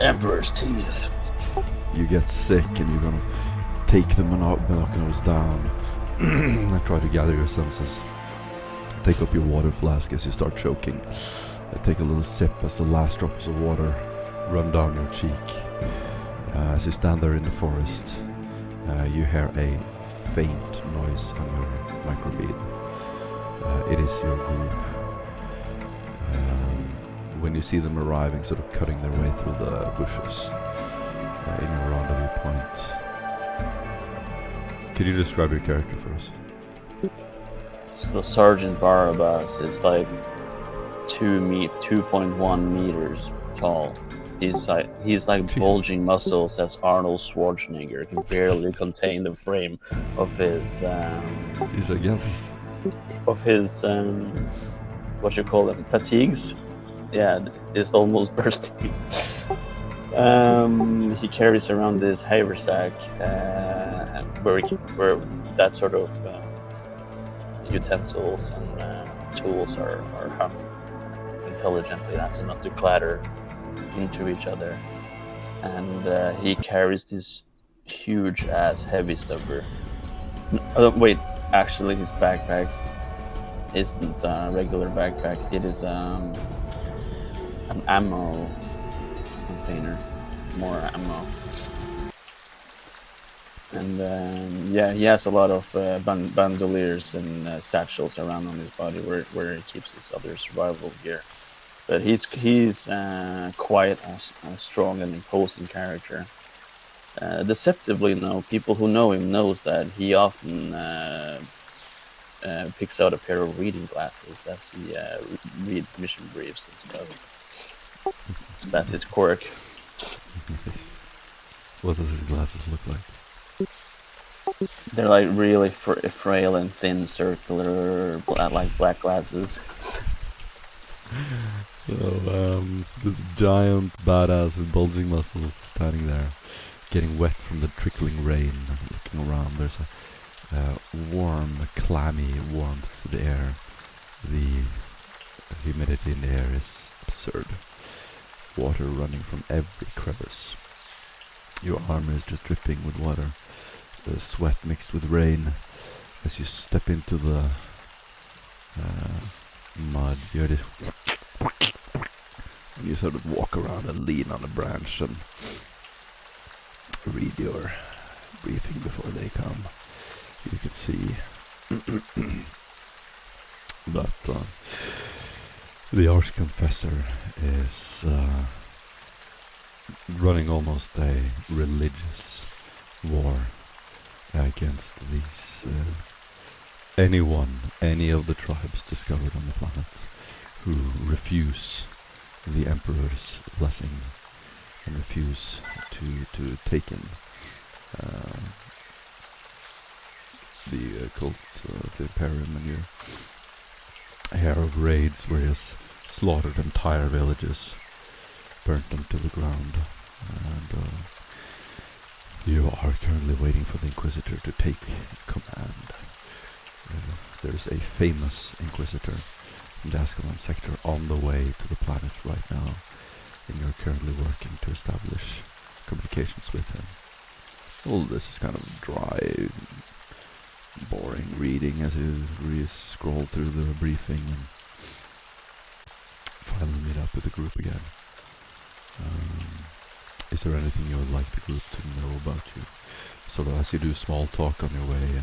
Emperor's teeth. You get sick and you're gonna take the binoculars down and try to gather your senses. Take up your water flask as you start choking. Take a little sip as the last drops of water run down your cheek. As you stand there in the forest, you hear a faint noise on your microbead. It is your group. When you see them arriving, sort of cutting their way through the bushes in your rendezvous point. Could you describe your character for us? So Sergeant Barabbas is like 2.1 meters tall. He's like Jesus. Bulging muscles as Arnold Schwarzenegger can barely contain the frame of his. He's gigantic. Of his what you call them, fatigues. Yeah, it's almost bursting. He carries around this haversack where that sort of utensils and tools are hung intelligently as not to clatter into each other. And he carries this huge ass heavy stubber. Wait, actually his backpack isn't a regular backpack. It is an ammo container, more ammo. And he has a lot of bandoliers and satchels around on his body where he keeps his other survival gear. But he's quite a strong and imposing character. Deceptively, people who know him knows that he often picks out a pair of reading glasses as he reads mission briefs and stuff. So that's his quirk. What does his glasses look like? They're like really frail and thin, circular, like black glasses. So, this giant badass with bulging muscles standing there, getting wet from the trickling rain, looking around. There's a warm, clammy warmth to the air. The humidity in the air is absurd. Water running from every crevice. Your armor is just dripping with water. The sweat mixed with rain. As you step into the mud, you sort of walk around and lean on a branch and read your briefing before they come. You can see that the Archconfessor is running almost a religious war against these any of the tribes discovered on the planet who refuse the Emperor's blessing and refuse to take in the cult of the Imperium. And you hear of raids where he has slaughtered entire villages, burnt them to the ground, and you are currently waiting for the Inquisitor to take command. There's a famous Inquisitor in the Askellon sector on the way to the planet right now, and you're currently working to establish communications with him. All this is kind of dry, boring reading as you scroll through the briefing and finally meet up with the group again. Is there anything you would like the group to know about you? Sort of as you do small talk on your way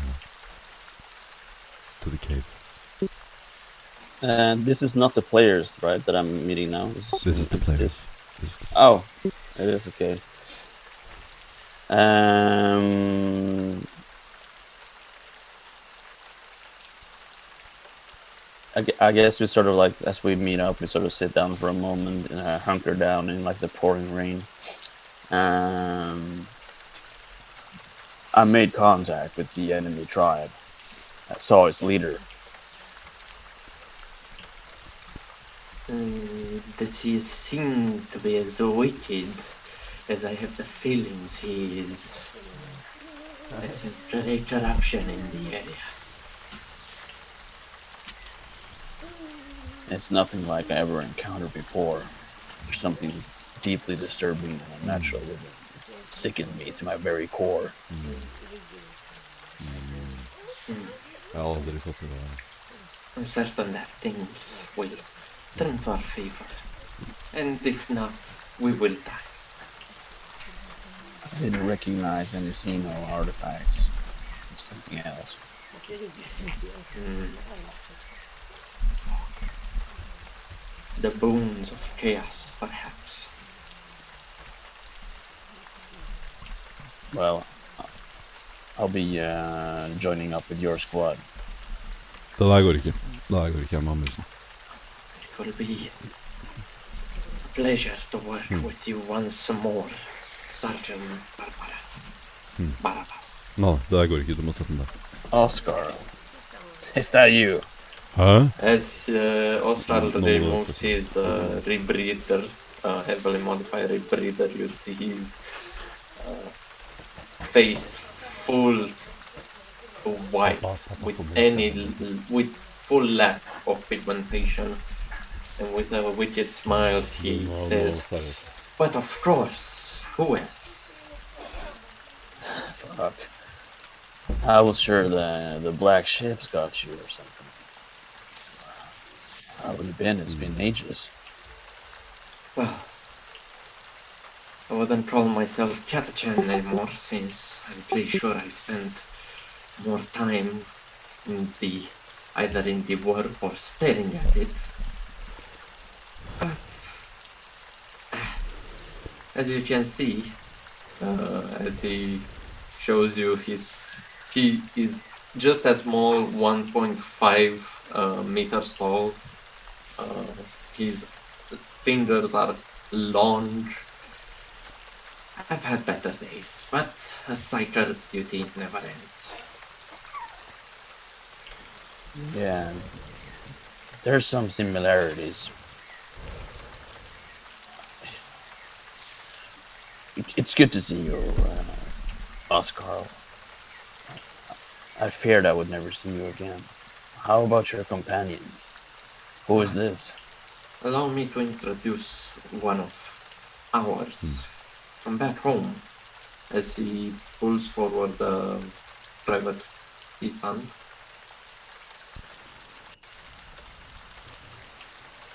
to the cave. This is not the players, right, that I'm meeting now? This is the players. Oh, it is okay. I guess we sort of like, as we meet up, we sort of sit down for a moment and hunker down in like the pouring rain. I made contact with the enemy tribe. I saw its leader. Does he seem to be as wicked as I have the feelings he is? I sense great corruption in the area. It's nothing like I ever encountered before. There's something deeply disturbing and unnatural. It sickened me to my very core. Jag har aldrig fått det där. I'm certain that things will turn to our favor. And if not, we will die. I didn't recognize any Xeno artifacts. It's something else. The bones of chaos, perhaps. Well, I'll be joining up with your squad. Det der går ikke. Det der går ikke, Mammusen. It will be a pleasure to work with you once more, Sergeant Barabbas. Nei, det der går ikke. Du må sette den der. Oscar, is that you? Hæ? As Oscar removes his rebreather, heavily modified rebreather, you'll see his face full white with full lack of pigmentation, and with a wicked smile he says, "But of course, who else?" Fuck. I was sure the black ships got you or something. How have you been? It's been ages. Well, I wouldn't call myself Catachan anymore, since I'm pretty sure I spent more time either in the war or staring at it. But as you can see, as he shows you, he is just a small 1.5 meters tall. His fingers are long. I've had better days, but a psycher's duty never ends. Yeah, there's some similarities. It's good to see you, Oscar. I feared I would never see you again. How about your companions? Who is this? Allow me to introduce one of ours from back home, as he pulls forward the private Isan.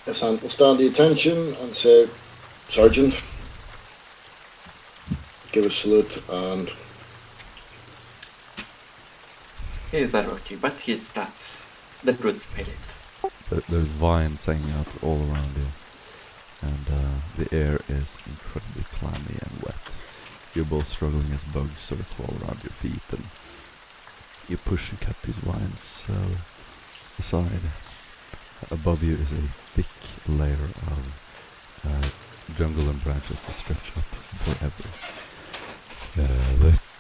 Isan will stand the attention and say, "Sergeant, give a salute," and He is a rookie, but he's got the good spirit. There's vines hanging out all around you, and the air is incredibly clammy and wet. You're both struggling as bugs circle all around your feet, and you push and cut these vines aside. Above you is a thick layer of jungle and branches that stretch up forever.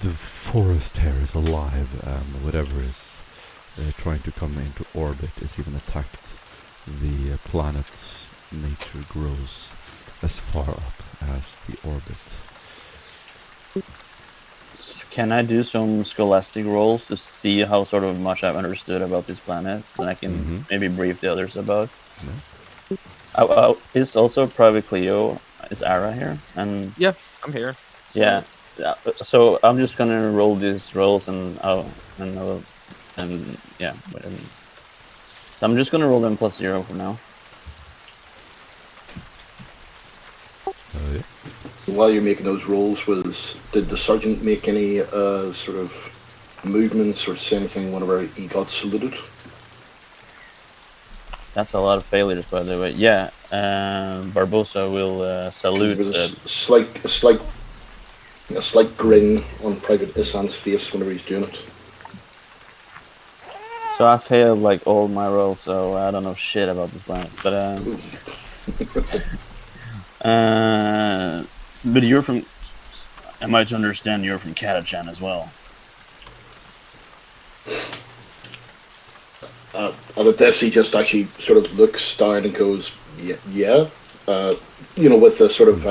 The forest here is alive, and whatever is trying to come into orbit is even attacked. The planet's nature grows as far up as the orbit. Can I do some scholastic rolls to see how sort of much I've understood about this planet, and I can maybe brief the others about? Yeah. Is also Private Cleo, is Ara here? And Yeah, I'm here. yeah, so I'm just gonna roll these rolls and yeah, whatever. So I'm just gonna roll them +0 for now. Yeah. while you're making those rolls, did the sergeant make any sort of movements or say anything whenever he got saluted? That's a lot of failures, by the way. Yeah, Barbosa will salute. There was a slight grin on Private Isan's face whenever he's doing it. So I failed like all my rolls, so I don't know shit about this planet. But you're from. Am I to understand you're from Catachan as well? And at this, he just actually sort of looks down and goes, yeah. With the sort of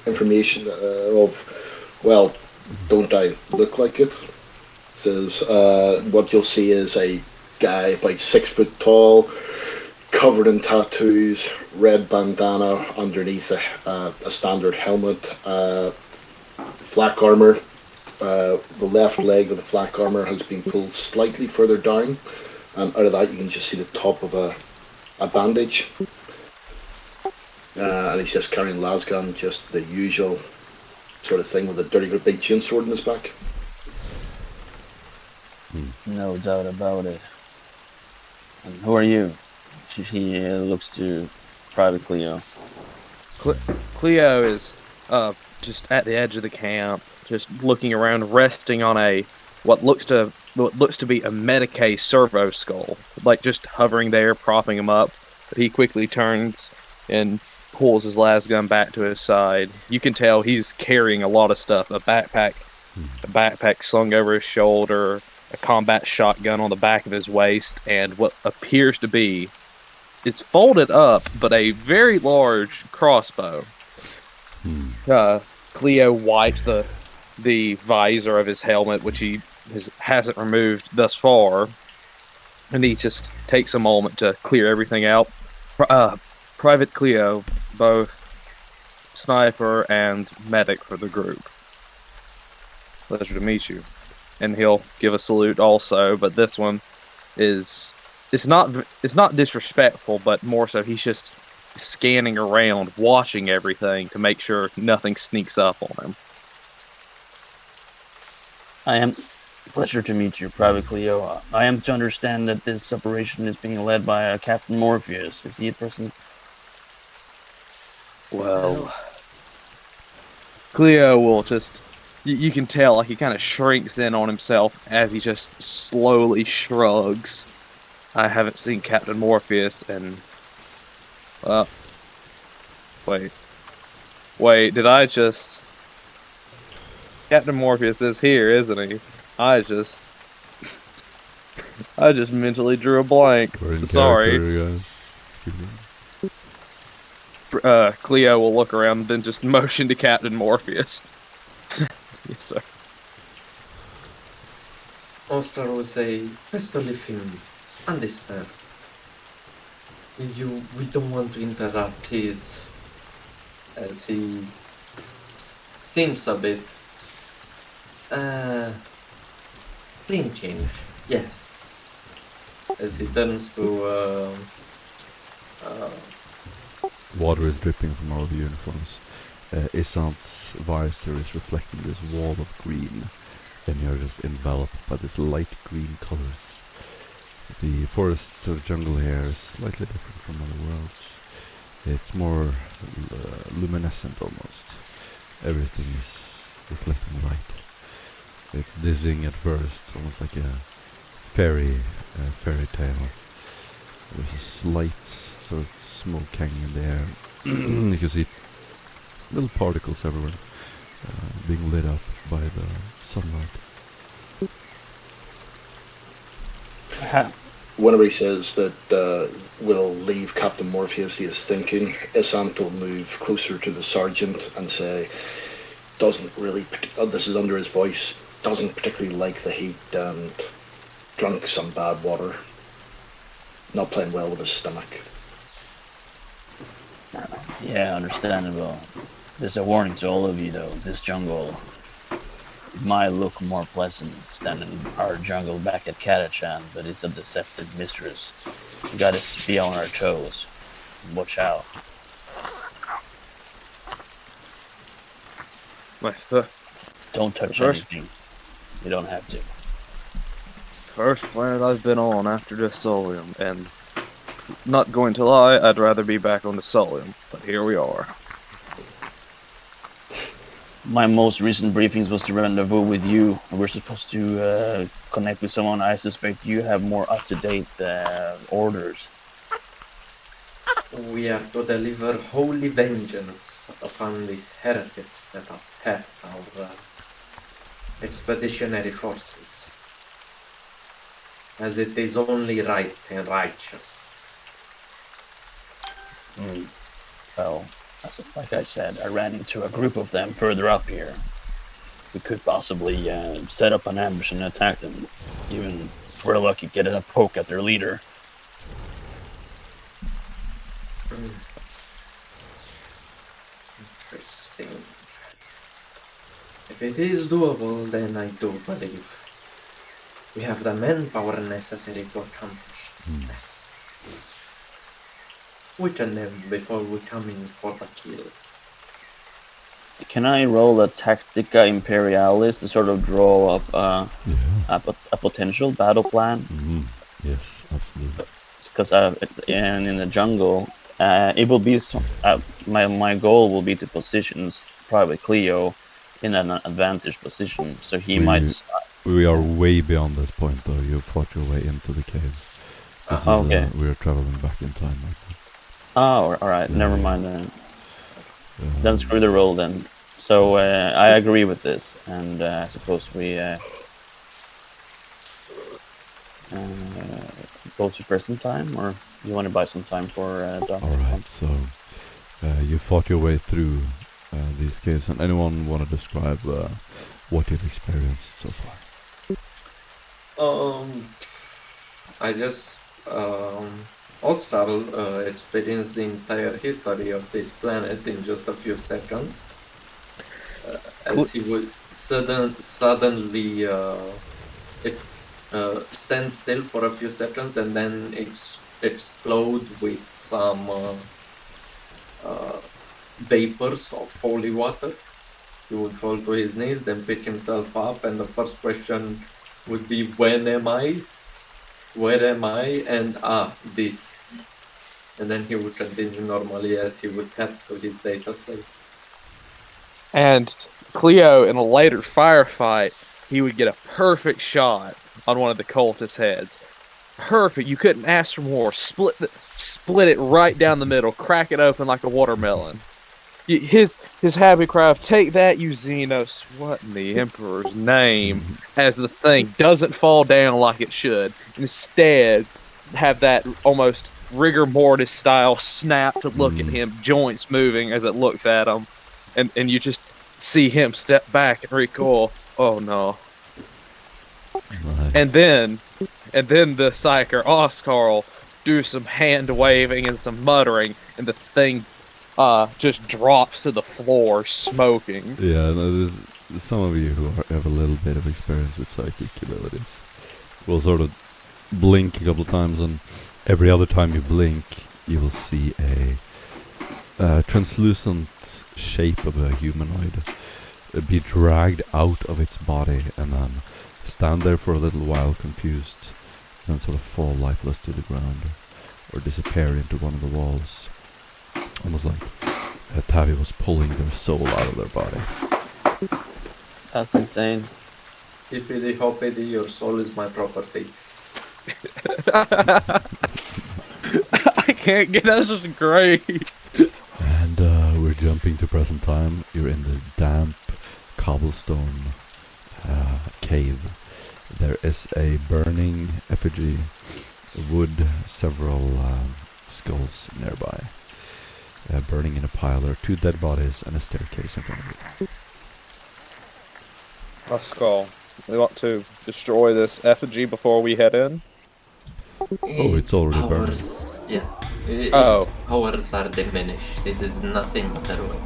information of, well, don't I look like it? Says, what you'll see is a guy about 6 foot tall, covered in tattoos, red bandana underneath a standard helmet, flak armor. The left leg of the flak armor has been pulled slightly further down, and out of that you can just see the top of a bandage. And he's just carrying lasgun, just the usual sort of thing with a dirty good big chainsword in his back. No doubt about it. And who are you? He looks to Private Cleo. Cleo is just at the edge of the camp, just looking around, resting on what looks to be a Medicaid servo skull, like just hovering there, propping him up. But he quickly turns and pulls his lasgun back to his side. You can tell he's carrying a lot of stuff: a backpack slung over his shoulder, a combat shotgun on the back of his waist, and what appears to be, it's folded up, but a very large crossbow. Cleo wipes the visor of his helmet, which he hasn't removed thus far, and he just takes a moment to clear everything out. Private Cleo, both sniper and medic for the group. Pleasure to meet you. And he'll give a salute also, but this one is it's not disrespectful, but more so he's just scanning around, watching everything to make sure nothing sneaks up on him. Pleasure to meet you, Private Cleo. I am to understand that this operation is being led by Captain Morpheus. Is he a person? Well, Cleo will just... You can tell, like, he kind of shrinks in on himself as he just slowly shrugs. I haven't seen Captain Morpheus and... Wait, did I just... Captain Morpheus is here, isn't he? I just mentally drew a blank. Sorry. Cleo will look around and then just motion to Captain Morpheus. Yes, sir. Oscar will say, Mr. Liffin, understand. We don't want to interrupt his... as he thinks a bit. Thinking, yes. As he turns to... Water is dripping from all the uniforms. Isant's visor is reflecting this wall of green, and you're just enveloped by this light green colors. The forest sort of jungle here is slightly different from other worlds. It's more luminescent almost. Everything is reflecting light. It's dizzying at first, almost like a fairy tale. There's a slight sort of smoke hanging in the air. You can see little particles everywhere, being lit up by the sunlight. Whenever he says that we'll leave Captain Morpheus, he is thinking, Isant will move closer to the sergeant and say, doesn't really, this is under his voice, doesn't particularly like the heat and drunk some bad water. Not playing well with his stomach. Yeah, understandable. There's a warning to all of you, though. This jungle might look more pleasant than our jungle back at Katachan, but it's a deceptive mistress. We gotta be on our toes. Watch out. Don't touch anything. You don't have to. First planet I've been on after the Solium, and not going to lie, I'd rather be back on the Solium, but here we are. My most recent briefings was to rendezvous with you. We're supposed to connect with someone. I suspect you have more up-to-date orders. We are to deliver holy vengeance upon these heretics that attack our expeditionary forces, as it is only right and righteous. Well, like I said, I ran into a group of them further up here. We could possibly set up an ambush and attack them. Even if we're lucky, get a poke at their leader. Interesting. If it is doable, then I do believe we have the manpower necessary to accomplish this task. We can them before we come in for the kill. Can I roll a Tactica Imperialis to sort of draw up a potential battle plan? Yes, absolutely. Because in the jungle, it will be my goal will be to position Private Cleo in an advantage position, so he might. We are way beyond this point, though. You fought your way into the cave. This okay. We are traveling back in time. Oh, all right. Never mind then. Then screw the roll then. So I agree with this, and I suppose we go to present time, or you want to buy some time for Doc? All right. So you fought your way through these caves, and anyone want to describe what you've experienced so far? I just Austral experienced the entire history of this planet in just a few seconds. As he would suddenly stand still for a few seconds and then explode with some vapors of holy water. He would fall to his knees, then pick himself up, and the first question would be, when am I? Where am I? And this. And then he would continue normally as he would head to his data slate. And Cleo, in a later firefight, he would get a perfect shot on one of the cultist heads. Perfect. You couldn't ask for more. Split it right down the middle. Crack it open like a watermelon. His happy cry of, take that, you Xenos. What in the Emperor's name? As the thing doesn't fall down like it should. Instead, have that almost rigor mortis style snap to look at him, joints moving as it looks at him. And you just see him step back and recoil. Oh no. Nice. And then the psyker Oscarl do some hand waving and some muttering, and the thing just drops to the floor smoking. Yeah, no, some of you who have a little bit of experience with psychic abilities will sort of blink a couple of times, and every other time you blink you will see a translucent shape of a humanoid be dragged out of its body and then stand there for a little while confused, then sort of fall lifeless to the ground or disappear into one of the walls, almost like Tavi was pulling their soul out of their body. That's insane. Hippity hoppity, your soul is my property. I can't get, that's just great. And we're jumping to present time. You're in this damp cobblestone cave. There is a burning effigy, wood, several skulls nearby. Burning in a pile. There are 2 dead bodies and a staircase in front of you. Skull. We want to destroy this effigy before we head in? Oh, it's already burning. Yeah. Its powers are diminished. This is nothing but a way.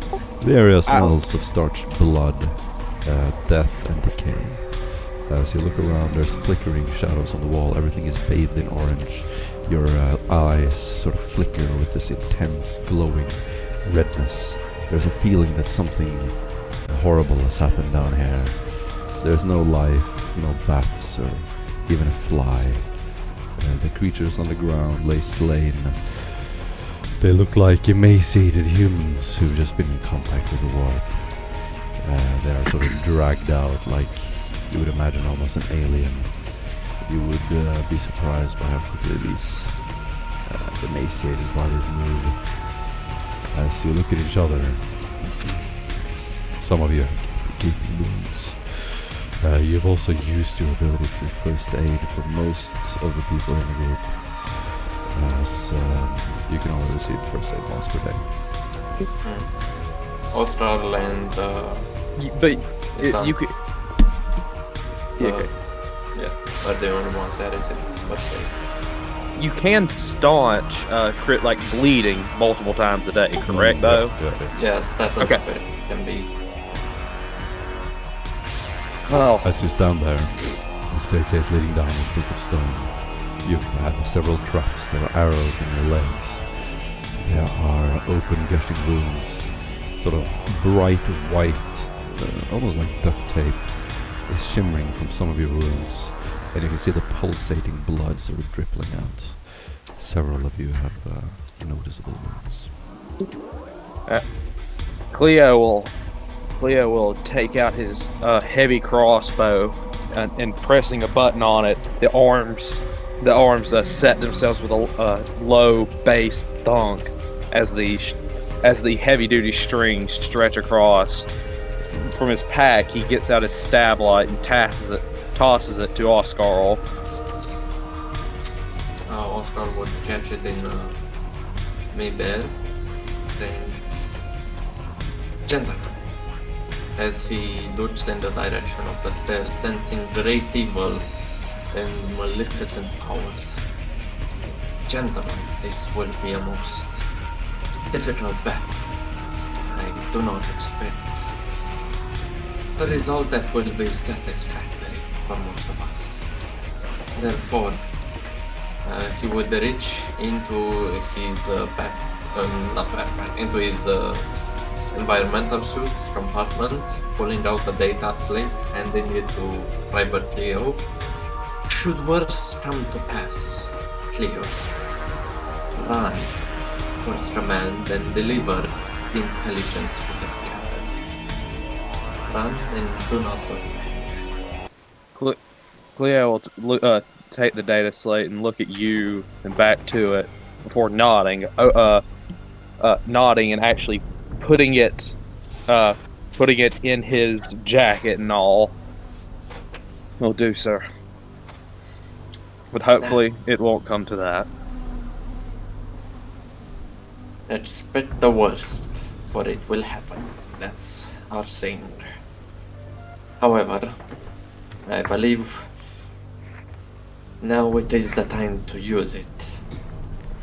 The area smells of starched blood, death and decay. As you look around, there's flickering shadows on the wall. Everything is bathed in orange. Your eyes sort of flicker with this intense, glowing redness. There's a feeling that something horrible has happened down here. There's no life, no bats or even a fly. The creatures on the ground lay slain. They look like emaciated humans who've just been in contact with the warp. They are sort of dragged out like you would imagine almost an alien. You would be surprised by how quickly these emaciated bodies move. As you look at each other, some of you have gaping wounds. You've also used your ability to first aid for most of the people in the group, as you can only receive first aid once per day. Austral and you could. Yeah, are the only ones that receive first aid. you can staunch like bleeding multiple times a day, correct? Though. Yeah. Yeah, status Okay. effect can be. Well, As you stand there, the staircase leading down is built of stone. You've had several traps. There are arrows in your legs. There are open, gushing wounds. Sort of bright white, almost like duct tape, is shimmering from some of your wounds. And you can see the pulsating blood sort of dripping out. Several of you have noticeable wounds. Cleo will take out his heavy crossbow and pressing a button on it, the arms set themselves with a low bass thunk as the heavy duty strings stretch across. From his pack, he gets out his stab light and tosses it to Askellon. Oscar would catch it in mid-air, saying, "Gentlemen," as he looks in the direction of the stairs, sensing great evil and maleficent powers. "Gentlemen, this will be a most difficult battle. I do not expect a result that will be satisfactory for most of us. Therefore, he would reach into his into his environmental suit compartment, pulling out the data slate, handing it to Private Cleo. Should worse come to pass, Cleo, run towards command and deliver the intelligence we have gathered. Run and do not look back." Cleo will take the data slate and look at you and back to it before nodding. Nodding and actually putting it in his jacket and all. Will do, sir. But hopefully it won't come to that. Expect the worst, for it will happen. That's our saying. However, I believe now it is the time to use it,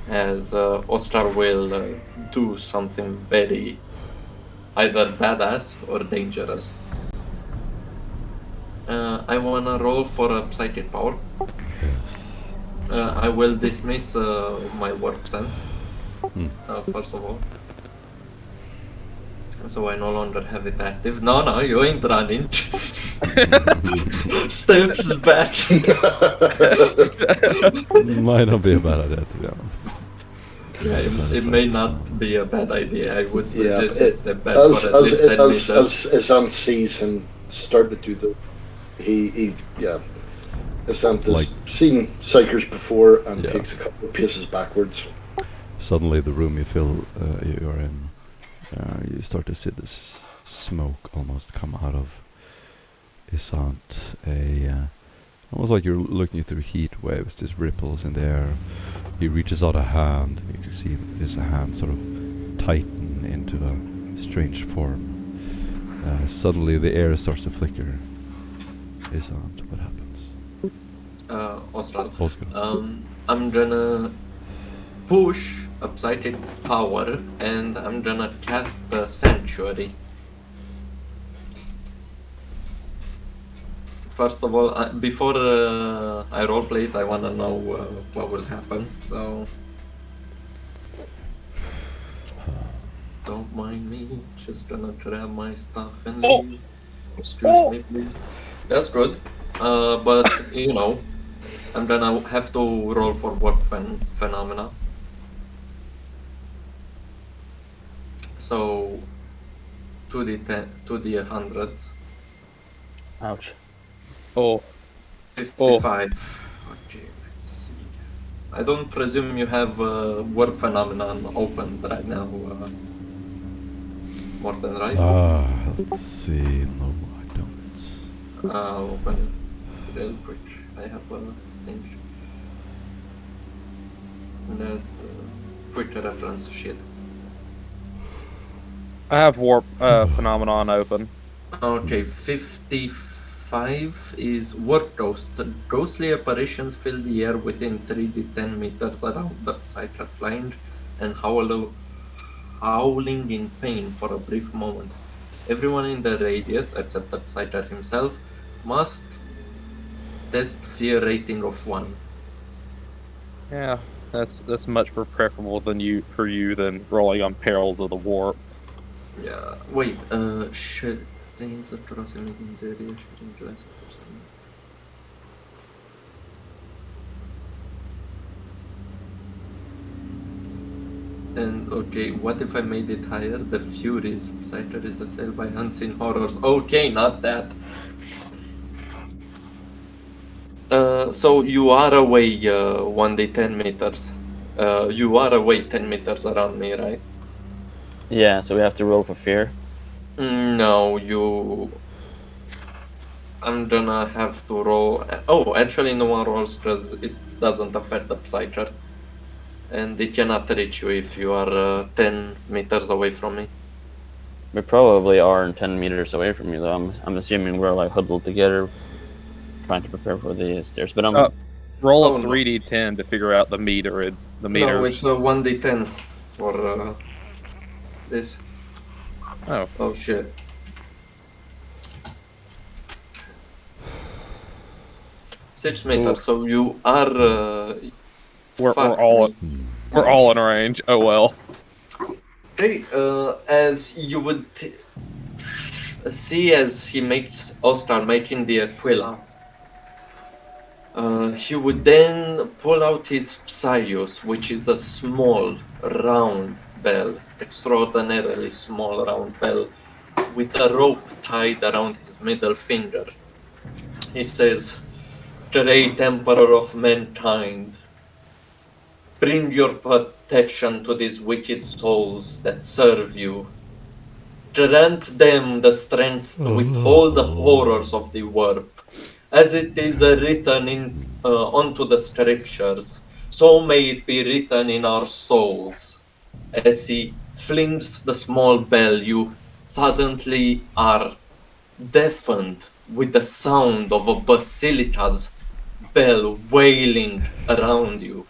as Oscar will do something very either badass or dangerous. I wanna roll for a psychic power. Yes. I will dismiss my work sense, first of all. So I no longer have it active. No, you ain't running. Steps back. Might not be a bad idea, to be honest. It may not be a bad idea. I would suggest you step back as, for at least 10 meters. as Ant sees him start to do the, as Ant has seen Psychers before and takes a couple of paces backwards. Suddenly, the room you feel you're in, you start to see this smoke almost come out of Isant. Almost like you're looking through heat waves, just ripples in the air. He reaches out a hand, and you can see his hand sort of tighten into a strange form. Suddenly, the air starts to flicker. Isant, what happens? Oscar. Oscar. I'm gonna push a psychic power and I'm gonna cast the Sanctuary. First of all, before I roleplay it, I wanna know what will happen, so don't mind me, just gonna grab my stuff and leave. Excuse me, please. That's good, but you know, I'm gonna have to roll for work phenomena. So 2d hundreds. Ouch. Oh, 55. Okay, let's see. I don't presume you have word phenomenon open right now, Morten, right? Let's see. No, I don't. Open it real quick. I have a thing. That quick reference sheet. I have warp phenomenon open. Okay, 55 5 is Work Ghost. Ghostly apparitions fill the air within 3d10 meters around the Psyker, flying and howling in pain for a brief moment. Everyone in the radius, except the Psyker himself, must test fear rating of 1. Yeah, that's much more preferable than rolling on perils of the warp. Yeah. Wait. Should range approximately in the area shouldn't less person. And okay, what if I made it higher? The Furies. Psyker is assailed by unseen horrors. Okay, not that. So you are away 1d10 meters. You are away 10 meters around me, right? Yeah, so we have to roll for fear. No, I'm gonna have to roll. Oh, actually, no one rolls because it doesn't affect the Psyker. And they cannot reach you if you are 10 meters away from me. We probably are 10 meters away from you, though. I'm assuming we're like huddled together, trying to prepare for the stairs. But I'm Roll Oh, a no. 3d10 to figure out the meter. The meter. No, it's a 1d10 for this. Oh. Oh, shit. Six meters, Ooh. so you are. We're fuck all me. we're all in range. Oh well. Okay, as you would see as he makes Oscar making the Aquila, he would then pull out his Psius, which is a small, round bell, extraordinarily small, round bell, with a rope tied around his middle finger. He says, Great Emperor of mankind, bring your protection to these wicked souls that serve you. Grant them the strength to withhold the horrors of the warp, as it is written onto the scriptures. So may it be written in our souls. As he flings the small bell, you suddenly are deafened with the sound of a basilica's bell wailing around you.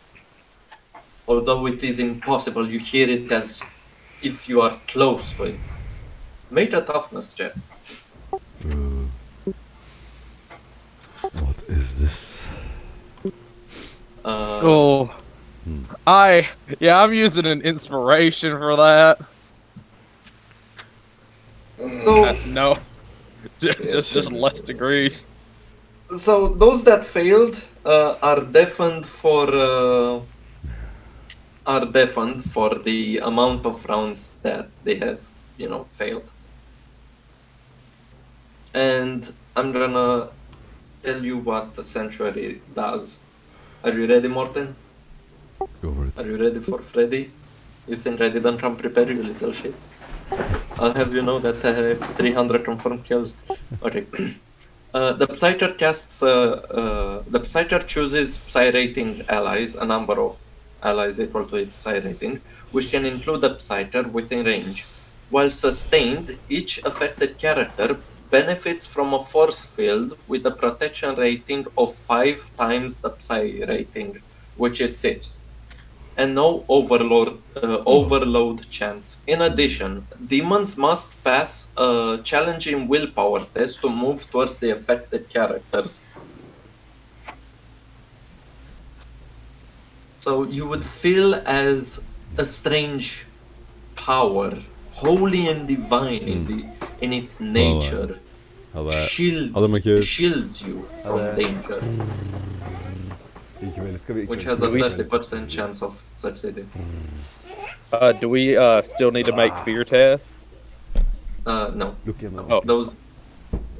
Although it is impossible, you hear it as if you are close to it. Make a toughness check. What is this? Oh. I'm using an inspiration for that. So, No. Just less degrees. so those that failed are deafened for the amount of rounds that they have, failed. And I'm gonna tell you what the sanctuary does. Are you ready, Morten? Go for it. Are you ready for Freddy? You think I didn't come prepared, you little shit? I'll have you know that I have 300 confirmed kills. Okay. The Psyker chooses Psy rating allies, a number of allies equal to its Psy rating, which can include a Psyker within range. While sustained, each affected character benefits from a force field with a protection rating of 5 times the Psy rating, which is 6. And no overload chance. In addition, demons must pass a challenging willpower test to move towards the affected characters. So you would feel as a strange power, holy and divine in its nature, shields you from danger, which has a 30% chance of succeeding. Do we still need to make fear tests? No. Oh. Those.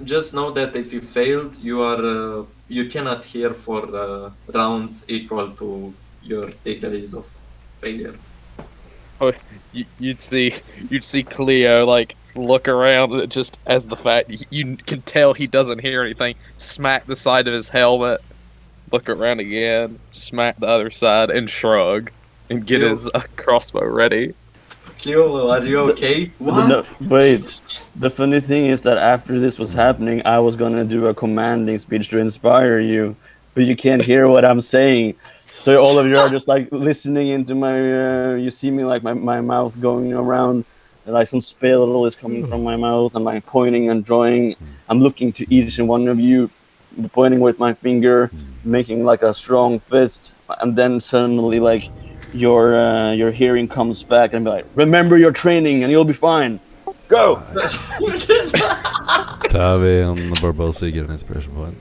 Just know that if you failed, you cannot hear for rounds equal to your degrees of failure. Oh, you'd see Cleo like look around and just as the fact you can tell he doesn't hear anything. Smack the side of his helmet, look around again, smack the other side, and shrug, and get his crossbow ready. Cleo, are you okay? What? No, wait. The funny thing is that after this was happening, I was gonna do a commanding speech to inspire you, but you can't hear what I'm saying. So all of you are just like listening into my. You see me like my mouth going around, and like some spittle is coming from my mouth, and like pointing and drawing. I'm looking to each and one of you, pointing with my finger, making like a strong fist, and then suddenly like your hearing comes back and be like, remember your training and you'll be fine. Go. Tar vi en Barbosa ger en inspiration point.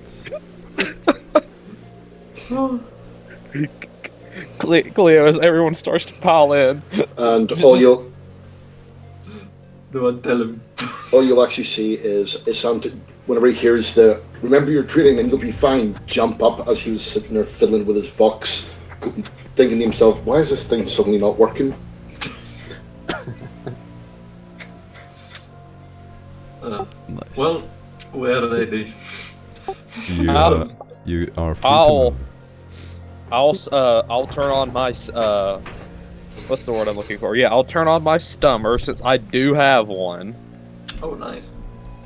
Cleo, as everyone starts to pile in. And all Don't tell him. you'll actually see is Santa, whenever he hears the "remember your training and you'll be fine," jump up as he was sitting there fiddling with his vox, thinking to himself, "Why is this thing suddenly not working?" Nice. Well, we're ready. You are free to move. I'll turn on my what's the word I'm looking for? Yeah, I'll turn on my stummer since I do have one. Oh, nice.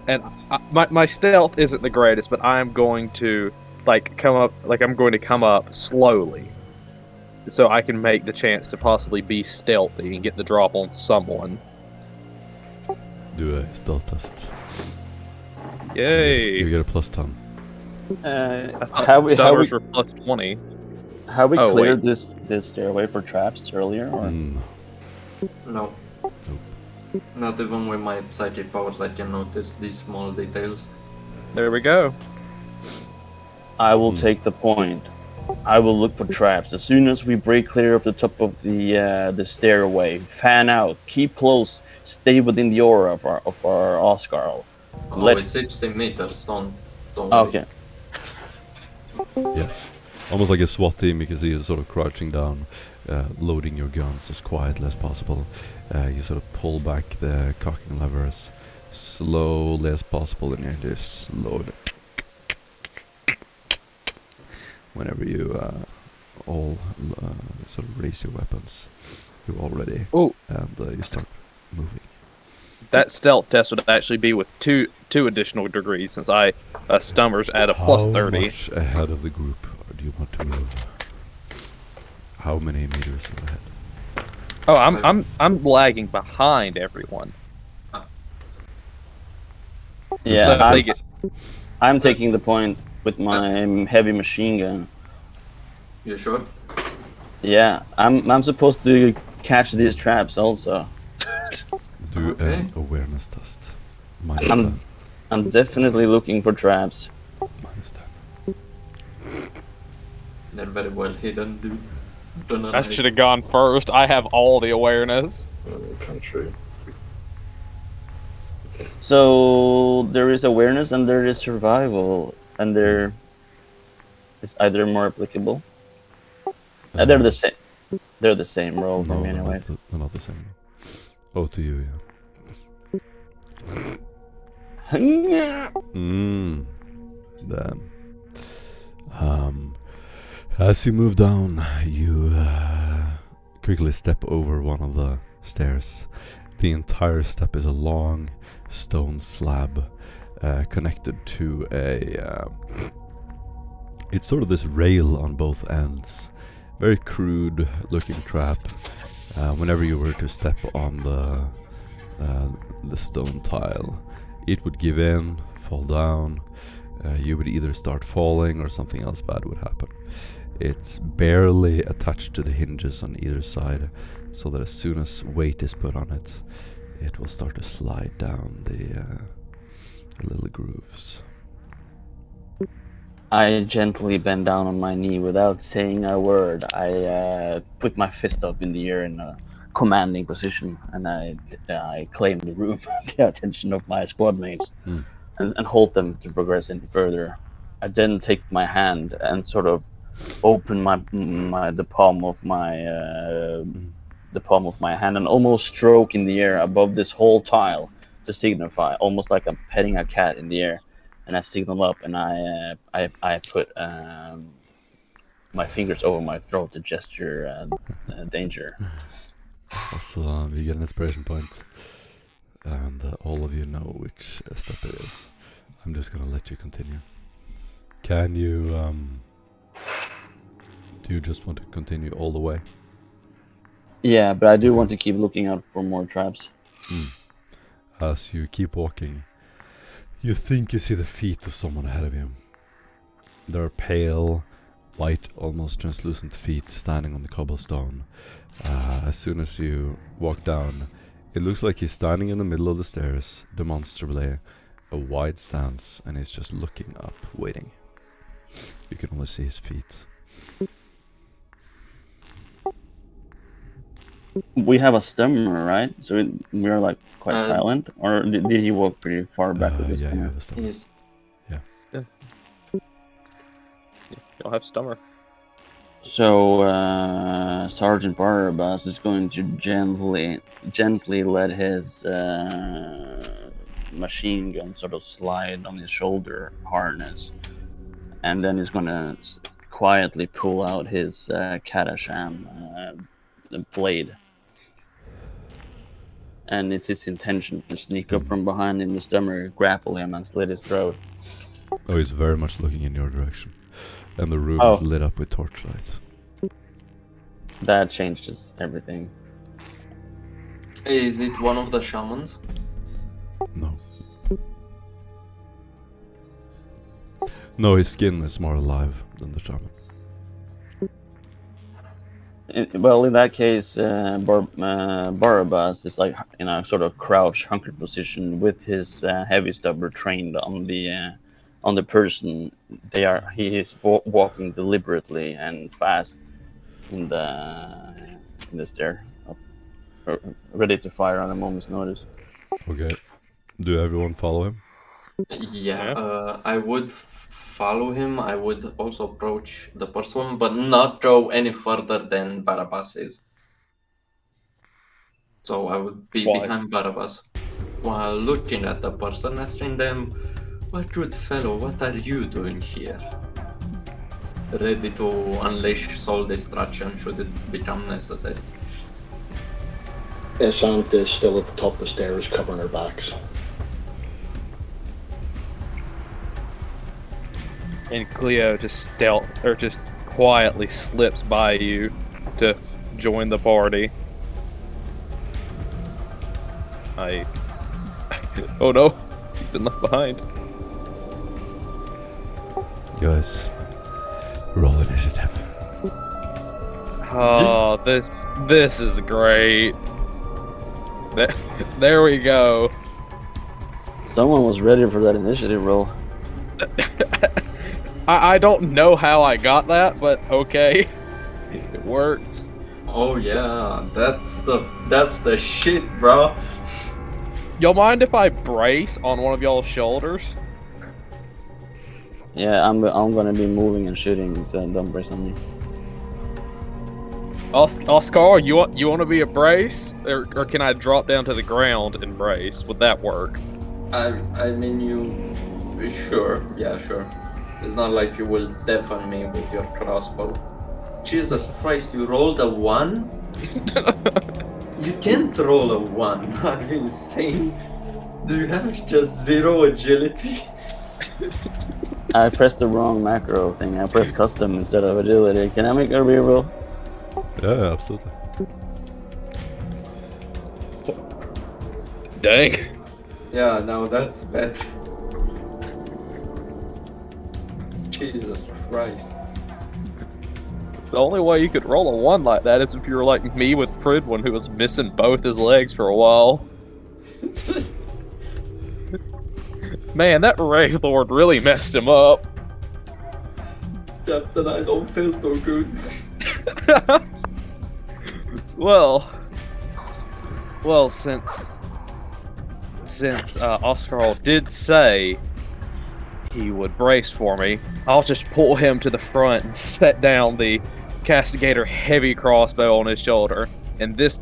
And my stealth isn't the greatest, but I'm going to come up slowly, so I can make the chance to possibly be stealthy and get the drop on someone. Do a stealth test. Yay! You get a plus 10. Stummers were plus 20. Have we Oh, cleared this stairway for traps earlier? Or? No. Not even with my psychic powers I can notice these small details. There we go. I will take the point. I will look for traps as soon as we break clear of the top of the stairway. Fan out, keep close, stay within the aura of our Askellon. Oh, it's 60 meters. Don't worry. Okay. Yes. Almost like a SWAT team, because he is sort of crouching down, loading your guns as quietly as possible. You sort of pull back the cocking lever as slowly as possible, and you just load it. Whenever you all sort of raise your weapons, you're all ready. Ooh. And you start moving. That stealth test would actually be with two additional degrees, since I stummers at a plus 30. How much ahead of the group do you want to move? How many meters ahead? Oh, I'm lagging behind everyone. Yeah, So I'm taking the point with my heavy machine gun. You sure? Yeah, I'm supposed to catch these traps also. Do Okay. an awareness test. Minus 10. I'm definitely looking for traps. Minus 10. They're very well hidden, dude. Don't I should have gone first. I have all the awareness. Country. So there is awareness and there is survival, and there is either more applicable. They're the same. They're the same role for me anyway. They're not the same. Oh, to you, yeah. Damn. As you move down, you quickly step over one of the stairs. The entire step is a long stone slab connected to a... it's sort of this rail on both ends. Very crude looking trap. Whenever you were to step on the stone tile, it would give in, fall down. You would either start falling or something else bad would happen. It's barely attached to the hinges on either side, so that as soon as weight is put on it, it will start to slide down the little grooves. I gently bend down on my knee without saying a word. I put my fist up in the air in a commanding position, and I claim the room, the attention of my squad mates, and hold them to progress any further. I then take my hand and sort of open the palm of my hand and almost stroke in the air above this whole tile to signify, almost like I'm petting a cat in the air. And I signal up, and I put my fingers over my throat to gesture danger. Also, you get an inspiration point, and all of you know which step it is. I'm just gonna let you continue. Can you, do you just want to continue all the way? Yeah, but I do want to keep looking out for more traps. As you keep walking, you think you see the feet of someone ahead of you. There are pale, white, almost translucent feet standing on the cobblestone. As soon as you walk down, it looks like he's standing in the middle of the stairs, demonstrably a wide stance, and he's just looking up, waiting. You can only see his feet. We have a stammer, right? So we're like quite Uh, silent, or did he walk pretty far back with the Yeah, you stammer? have a stomach. He's You'll have stomach. So Sergeant Barnabas is going to gently let his machine gun sort of slide on his shoulder harness, and then he's gonna quietly pull out his Kadasham blade. And it's his intention to sneak up from behind in the stomach, grapple him, and slit his throat. Oh, he's very much looking in your direction. And the room is Oh. lit up with torchlight. That changes everything. Is it one of the shamans? No. No, his skin is more alive than the shaman. Well, in that case, Barabbas is like in a sort of crouch, hunkered position with his heavy stubber trained on the person. He is walking deliberately and fast in the stair, ready to fire on a moment's notice. Okay. Do everyone follow him? Yeah, Yeah. I would follow him. I would also approach the person, but not go any further than Barabbas is. So I would be Why? behind Barabbas while looking at the person, asking them, "What good fellow, what are you doing here?" Ready to unleash soul destruction should it become necessary. Essant is still at the top of the stairs, covering her backs. And Cleo just just quietly slips by you to join the party. Oh no, he's been left behind. Guys, roll initiative. Oh, this is great. There we go. Someone was ready for that initiative roll. I don't know how I got that, but okay, it works. Oh yeah, that's the shit, bro. Y'all mind if I brace on one of y'all's shoulders? Yeah, I'm gonna be moving and shooting, so don't brace on me. Oscar, you want to be a brace, or can I drop down to the ground and brace? Would that work? I mean, you sure? Yeah, sure. It's not like you will deafen me with your crossbow. Jesus Christ, you rolled a 1? You can't roll a 1. Are you insane? Do you have just 0 agility? I pressed the wrong macro thing. I pressed custom instead of agility. Can I make a reroll? Yeah, absolutely. Dang. Yeah, now that's bad. Jesus Christ. The only way you could roll a 1 like that is if you were like me with Pridwin, who was missing both his legs for a while. It's just... Man, that Wraith Lord really messed him up. Captain, I don't feel so good. Well, since Oscar did say he would brace for me, I'll just pull him to the front and set down the Castigator heavy crossbow on his shoulder. And this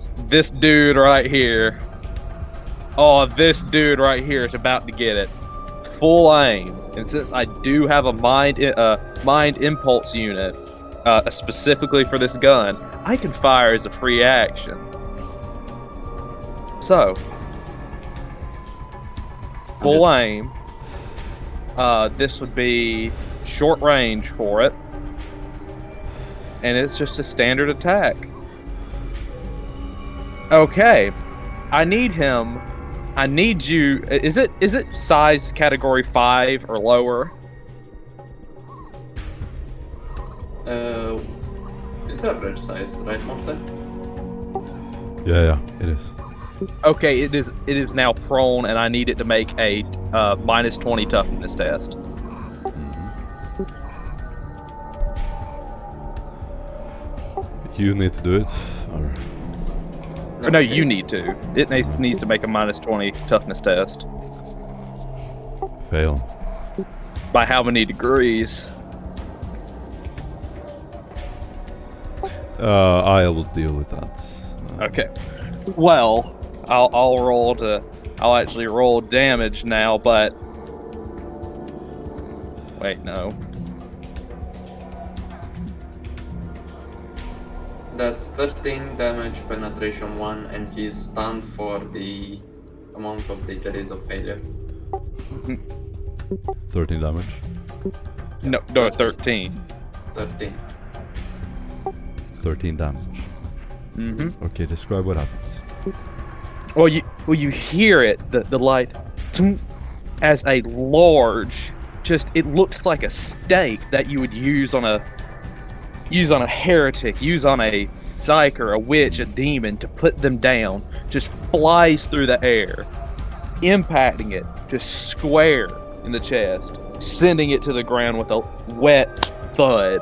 dude right here, this dude right here is about to get it. Full aim. And since I do have a mind impulse unit, specifically for this gun, I can fire as a free action. So, full aim. This would be short range for it. And it's just a standard attack. Okay. I need you. Is it size category 5 or lower? It's average size, right, Monte? Yeah, it is. Okay, it is now prone, and I need it to make a -20 toughness test. You need to do it, or Or no, you need to. It needs to make a -20 toughness test. fail. By how many degrees? I will deal with that. Okay. Well, I'll actually roll damage now, but wait, no. That's 13 damage, penetration 1, and he's stunned for the amount of degrees of failure. 13 damage. No, 13. 13. 13 damage. Mm-hmm. Okay, describe what happens. Well, you hear it, the light, as a large, it looks like a stake that you would use on a heretic, use on a psyker, a witch, a demon to put them down, just flies through the air, impacting it just square in the chest, sending it to the ground with a wet thud.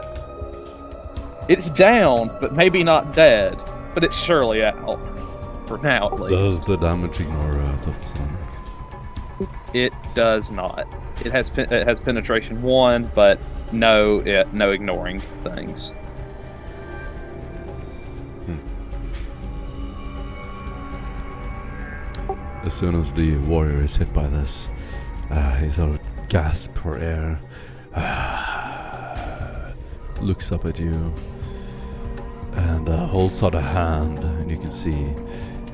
It's down, but maybe not dead, but it's surely out. For now, at least. Does the damage ignore toughness armor? It does not. It has penetration 1, but no ignoring things. As soon as the warrior is hit by this, he sort of gasps for air, looks up at you, and holds out a hand, and you can see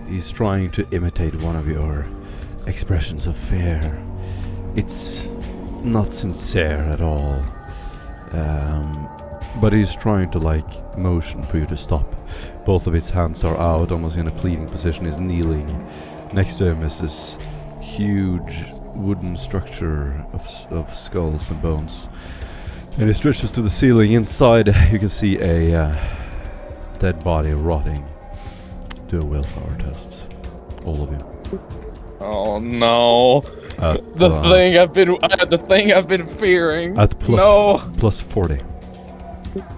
he's trying to imitate one of your expressions of fear. It's not sincere at all, but he's trying to motion for you to stop. Both of his hands are out, almost in a pleading position. He's kneeling. Next to him is this huge wooden structure of skulls and bones, and it stretches to the ceiling. Inside you can see a dead body rotting. Do a willpower test, all of you. Oh no! The thing I've been fearing. At plus 40.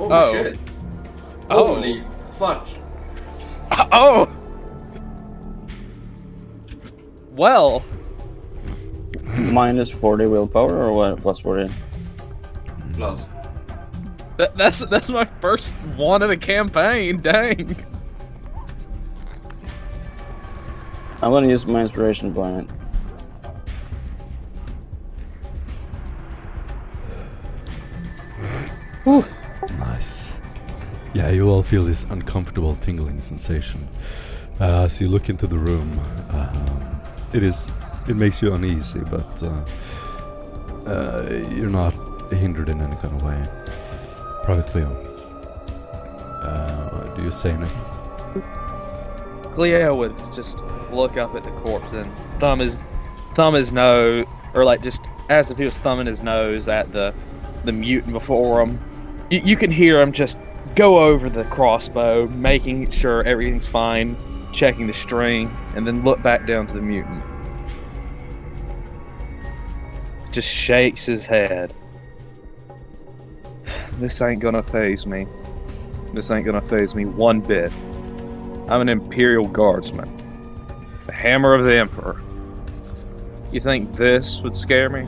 Oh shit. Holy fuck. Oh! Well, -40 willpower, or what? Plus 40. Plus. that's my first one of the campaign. Dang. I'm gonna use my inspiration point. Nice. Yeah, you all feel this uncomfortable tingling sensation as you look into the room. It makes you uneasy, but you're not hindered in any kind of way. Private Cleo, do you say anything? Cleo would just look up at the corpse and thumb his nose, or just as if he was thumbing his nose at the mutant before him. You can hear him just go over the crossbow, making sure everything's fine, checking the string, and then look back down to the mutant. Just shakes his head. This ain't gonna faze me. This ain't gonna faze me one bit. I'm an Imperial Guardsman. The hammer of the Emperor. You think this would scare me?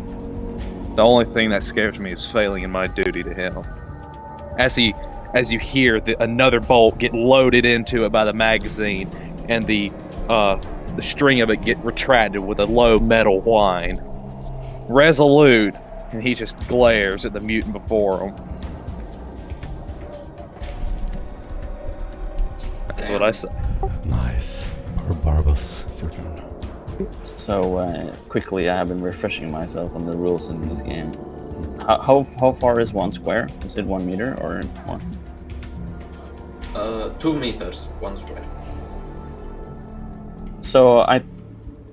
The only thing that scares me is failing in my duty to him. As you hear another bolt get loaded into it by the magazine, and the string of it get retracted with a low metal whine. Resolute, and he just glares at the mutant before him. That's what I say. Nice. Barbas, it's your turn. So quickly, I have been refreshing myself on the rules in this game. How far is 1 square? Is it 1 meter or more? 2 meters, 1 square. So I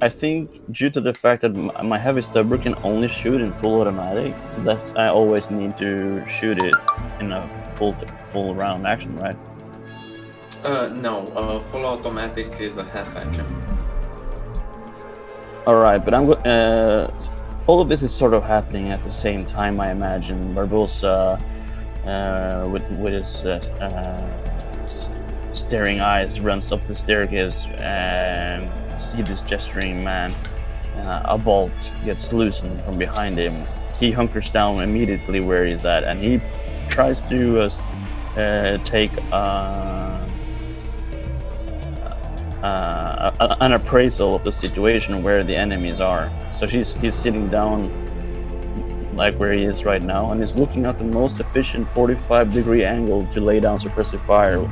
think due to the fact that my heavy stubber can only shoot in full automatic, so that's I always need to shoot it in a full round action, right? No, full automatic is a half action. All right, but all of this is sort of happening at the same time, I imagine. Barbosa, with his staring eyes, runs up the staircase and see this gesturing man. A bolt gets loosened from behind him. He hunkers down immediately where he's at, and he tries to take an appraisal of the situation where the enemies are. So he's sitting down like where he is right now, and he's looking at the most efficient 45-degree angle to lay down suppressive fire.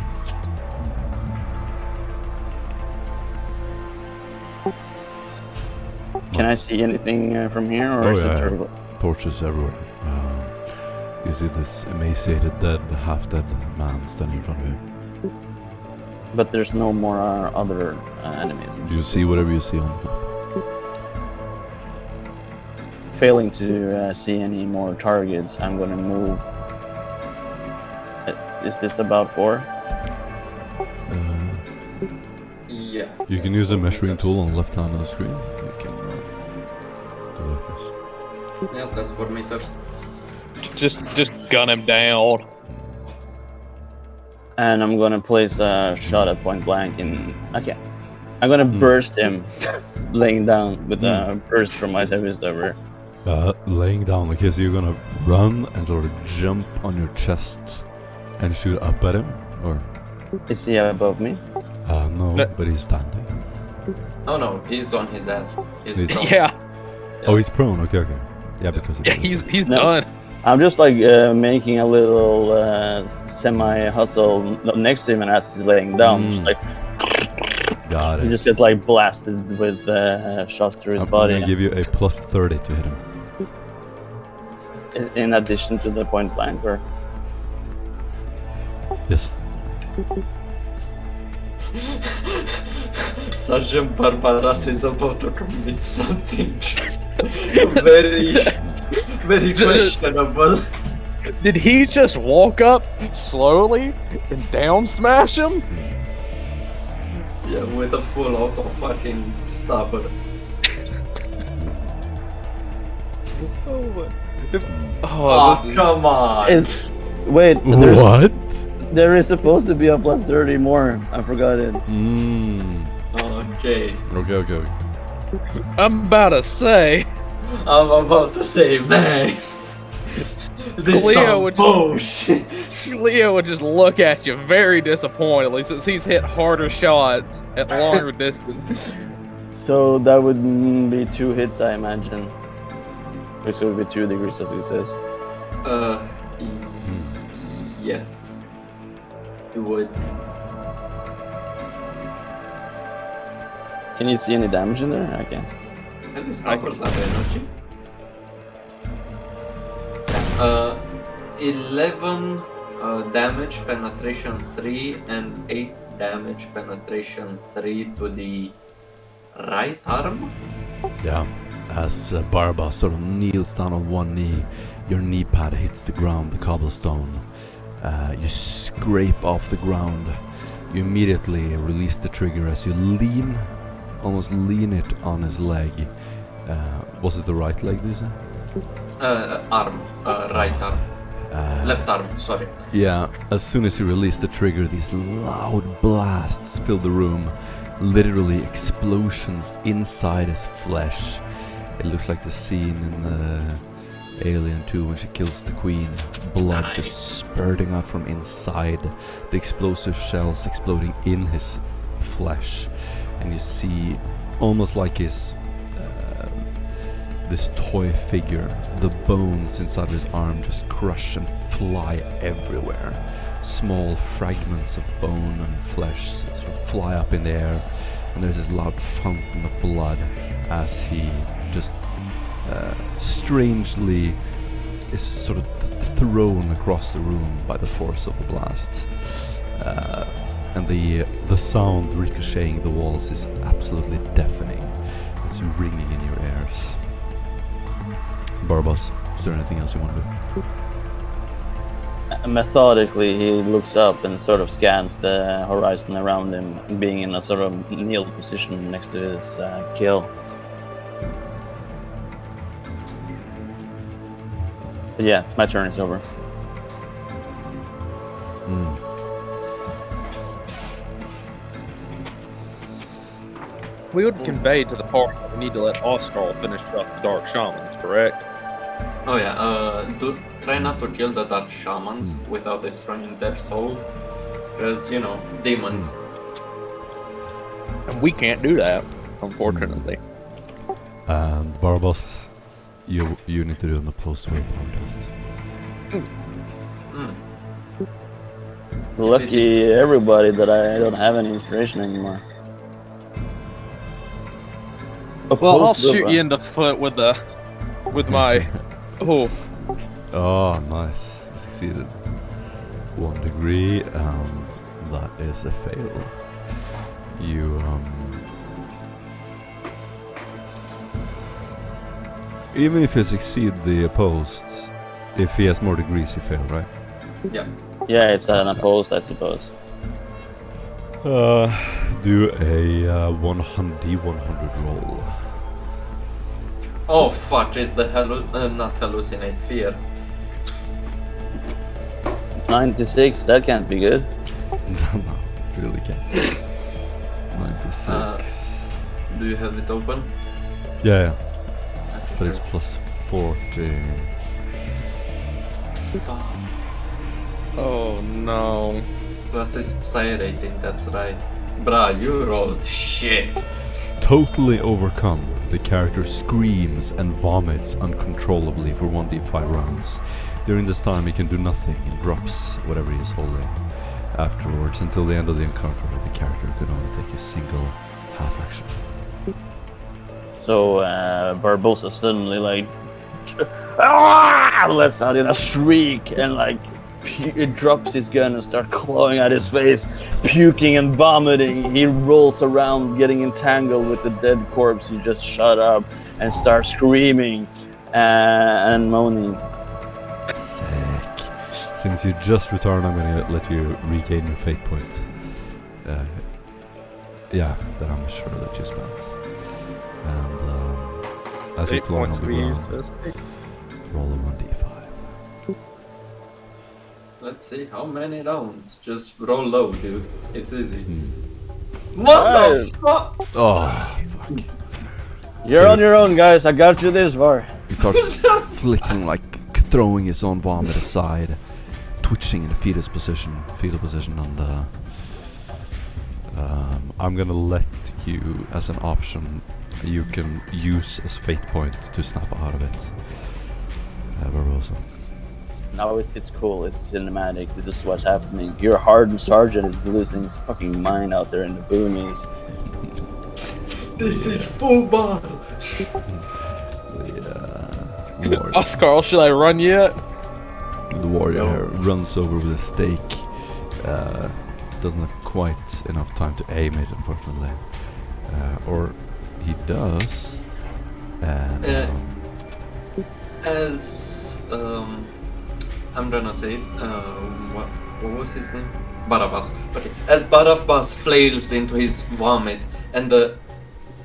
Can I see anything from here, or is it sort of... Torches everywhere. You see this emaciated, dead, half-dead man standing in front of you. But there's no more other enemies. You see whatever you see on the map. Failing to see any more targets, I'm gonna move. Is this about 4? Yeah. You can use a measuring tool on the left hand of the screen. You can do like this. Yeah, that's 4 meters. Just gun him down. And I'm gonna place a shot at point blank in... Okay. I'm gonna burst him, laying down with a burst from my heavy stubber. Laying down, okay, so you're gonna run and sort of jump on your chest and shoot up at him, or? Is he above me? No, but he's standing. Oh no, he's on his ass. He's He's- prone. Yeah, Oh, he's prone, okay. Yeah, because of yeah, this. he's No. done. I'm just like making a little semi-hustle next to him, and as he's laying down, just like Got he it. just gets like blasted with shots through his I'm body. gonna give you a plus 30 to hit him. In addition to the point blank, or Yes. Sergeant Barbaras is about to commit something very, very questionable. Did he just walk up slowly and down smash him? Yeah, with a full auto fucking stubber. Oh, this is... Come on! wait, What? there is supposed to be a plus 30 more. I forgot it. Okay. Okay. I'm about to say, I'm about to say, man. This Leo is would- bullshit. Leo would just look at you very disappointedly since he's hit harder shots at longer distances. So that would be 2 hits, I imagine. Which would be 2 degrees, as it says. Yes. You would. Can you see any damage in there? I can. And these numbers have energy. 11 damage penetration 3 and 8 damage penetration 3 to the right arm. Yeah. As Barba sort of kneels down on one knee, your knee pad hits the ground, the cobblestone. You scrape off the ground. You immediately release the trigger as you almost lean it on his leg. Was it the right leg, do you say? Arm. Right arm. Left arm, sorry. Yeah, as soon as you release the trigger, these loud blasts fill the room. Literally explosions inside his flesh. It looks like the scene in the Alien 2 when she kills the queen. Blood just spurting out from inside. The explosive shells exploding in his flesh. And you see, almost like his this toy figure, the bones inside of his arm just crush and fly everywhere. Small fragments of bone and flesh sort of fly up in the air, and there's this loud fountain of blood as he just strangely is sort of thrown across the room by the force of the blast. And the sound ricocheting the walls is absolutely deafening. It's ringing in your ears. Barbas, is there anything else you want to do? Methodically, he looks up and sort of scans the horizon around him, being in a sort of kneel position next to his kill. But yeah, my turn is over. We would convey to the party that we need to let Askellon finish up the Dark Shamans, correct? Oh yeah, try not to kill the Dark Shamans without destroying their soul. Because, you know, demons. And we can't do that, unfortunately. And Barbas, you need to do an opposed willpower test. Lucky everybody that I don't have any inspiration anymore. Well, I'll shoot you in the foot with my. Oh. Oh, nice. You succeeded. 1 degree, and that is a fail. You, even if you succeed the opposed, if he has more degrees, you fail, right? Yeah. Yeah, it's an opposed, I suppose. Do a 100 roll. Oh fuck, is the not hallucinate, fear. 96, that can't be good. No, it really can't. 96. Do you have it open? Yeah, Okay, but it's plus 40. Fuck. Oh no. Plus is psi rating, that's right. Bruh, you rolled shit. Totally overcome, the character screams and vomits uncontrollably for 1d5 rounds. During this time, he can do nothing and drops whatever he is holding. Afterwards, until the end of the encounter, the character could only take a single half action. So Barbosa suddenly like lets out in a shriek and like it drops his gun and starts clawing at his face, puking and vomiting. He rolls around, getting entangled with the dead corpse he just shot up, and starts screaming and moaning. Sick. Since you just returned, I'm gonna let you regain your fate point. Yeah, that I'm sure that you spent. And as you're clawing on the ground, roll a 1d5. Let's see, how many rounds? Just roll low, dude. It's easy. Hmm. What the fuck? Oh, fuck. You're on your own, guys. I got you this far. He starts flicking, like throwing his own vomit aside, twitching in a fetal position, and I'm gonna let you, as an option, you can use as fate point to snap out of it. Barbosa. No, it's cool. It's cinematic. This is what's happening. Your hardened sergeant is losing his fucking mind out there in the boonies. This is football! Oscar, should I run yet? The warrior runs over with a stake. Doesn't have quite enough time to aim it, unfortunately. Or he does. And As I'm gonna say it. What was his name? Barabbas. Okay. As Barabbas flails into his vomit, and the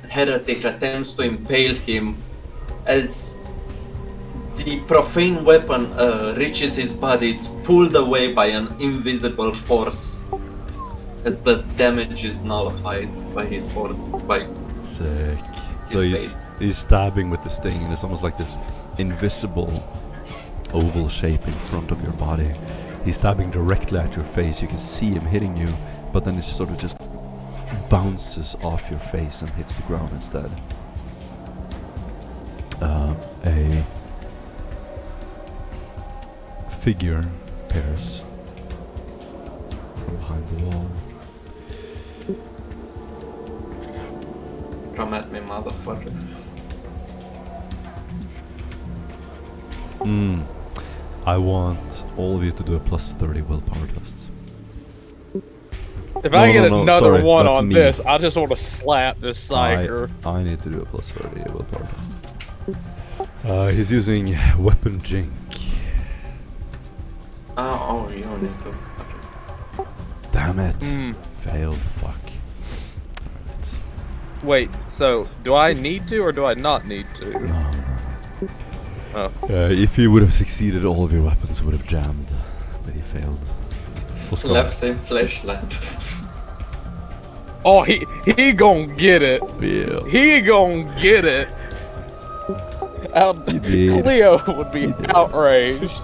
heretic attempts to impale him, as the profane weapon reaches his body, it's pulled away by an invisible force. As the damage is nullified by his force, by sick. So his he's stabbing with the sting, and it's almost like this invisible oval shape in front of your body. He's stabbing directly at your face. You can see him hitting you, but then it sort of just bounces off your face and hits the ground instead. A figure appears from behind the wall. Come at me, motherfucker. I want all of you to do a plus 30 willpower test. If I get another sorry, one that's on me. this, I just want to slap this psyker. I need to do a plus 30 willpower test. He's using weapon jink. Oh, you don't need to. Okay. Damn it. Failed, fuck. Alright. Wait, so do I need to or do I not need to? No. Oh. If he would have succeeded, all of your weapons would have jammed. But he failed. Left same flashlight. Oh, he gon' get it. Yeah. He gon' get it. He did. Cleo would be outraged.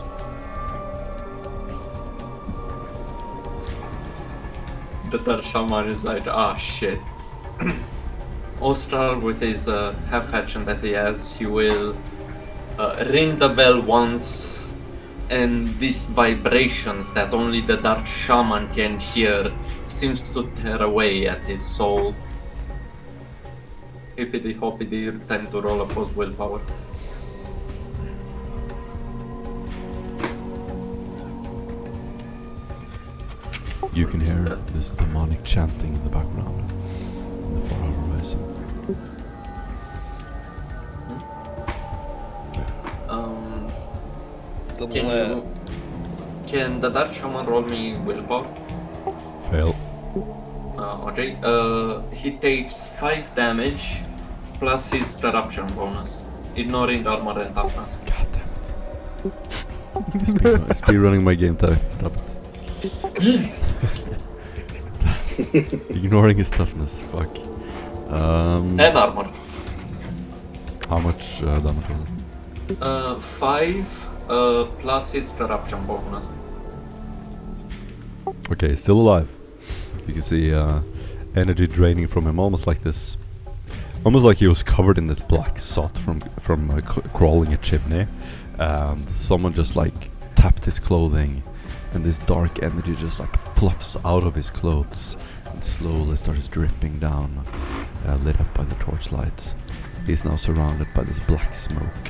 The Dark Shaman is like, ah, shit. Ostral, with his half action that he has, he will ring the bell once, and these vibrations that only the Dark Shaman can hear seems to tear away at his soul. Hippity hoppity, time to roll a post willpower. You can hear this demonic chanting in the background in the far horizon. Can the Dark Shaman roll me willpower? Fail. Okay. He takes 5 damage plus his corruption bonus, ignoring armor and toughness. God damn it. Speed running my game time. Stop it. Ignoring his toughness. Fuck. And armor. How much damage was it? 5 plus his corruption bonus. Okay, still alive. You can see energy draining from him, almost like this. Almost like he was covered in this black soot from crawling a chimney, and someone just like tapped his clothing, and this dark energy just like fluffs out of his clothes and slowly starts dripping down, lit up by the torchlight. He's now surrounded by this black smoke,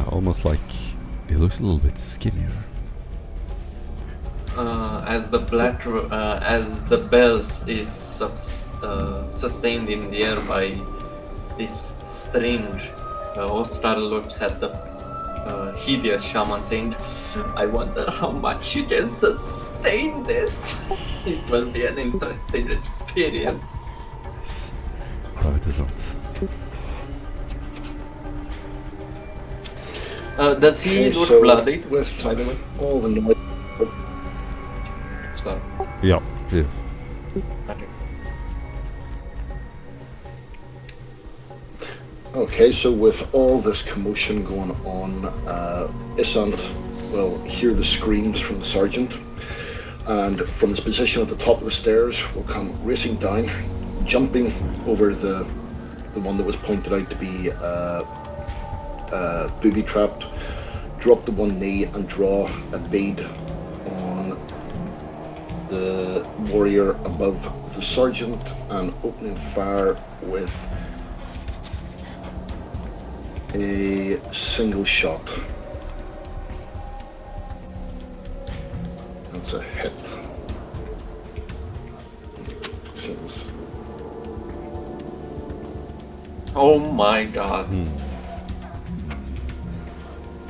almost like he looks a little bit skinnier. As the bells is sustained in the air by this strange, Ostar looks at the hideous shaman saying, I wonder how much you can sustain this. It will be an interesting experience. No, it isn't. Does he look so bloodied? with By the way. all the noise. So, Yeah. okay. Okay, so with all this commotion going on, Isant will hear the screams from the sergeant, and from his position at the top of the stairs will come racing down, jumping over the one that was pointed out to be booby-trapped, drop to one knee and draw a bead on the warrior above the sergeant, and opening fire with a single shot. That's a hit. Oh my god.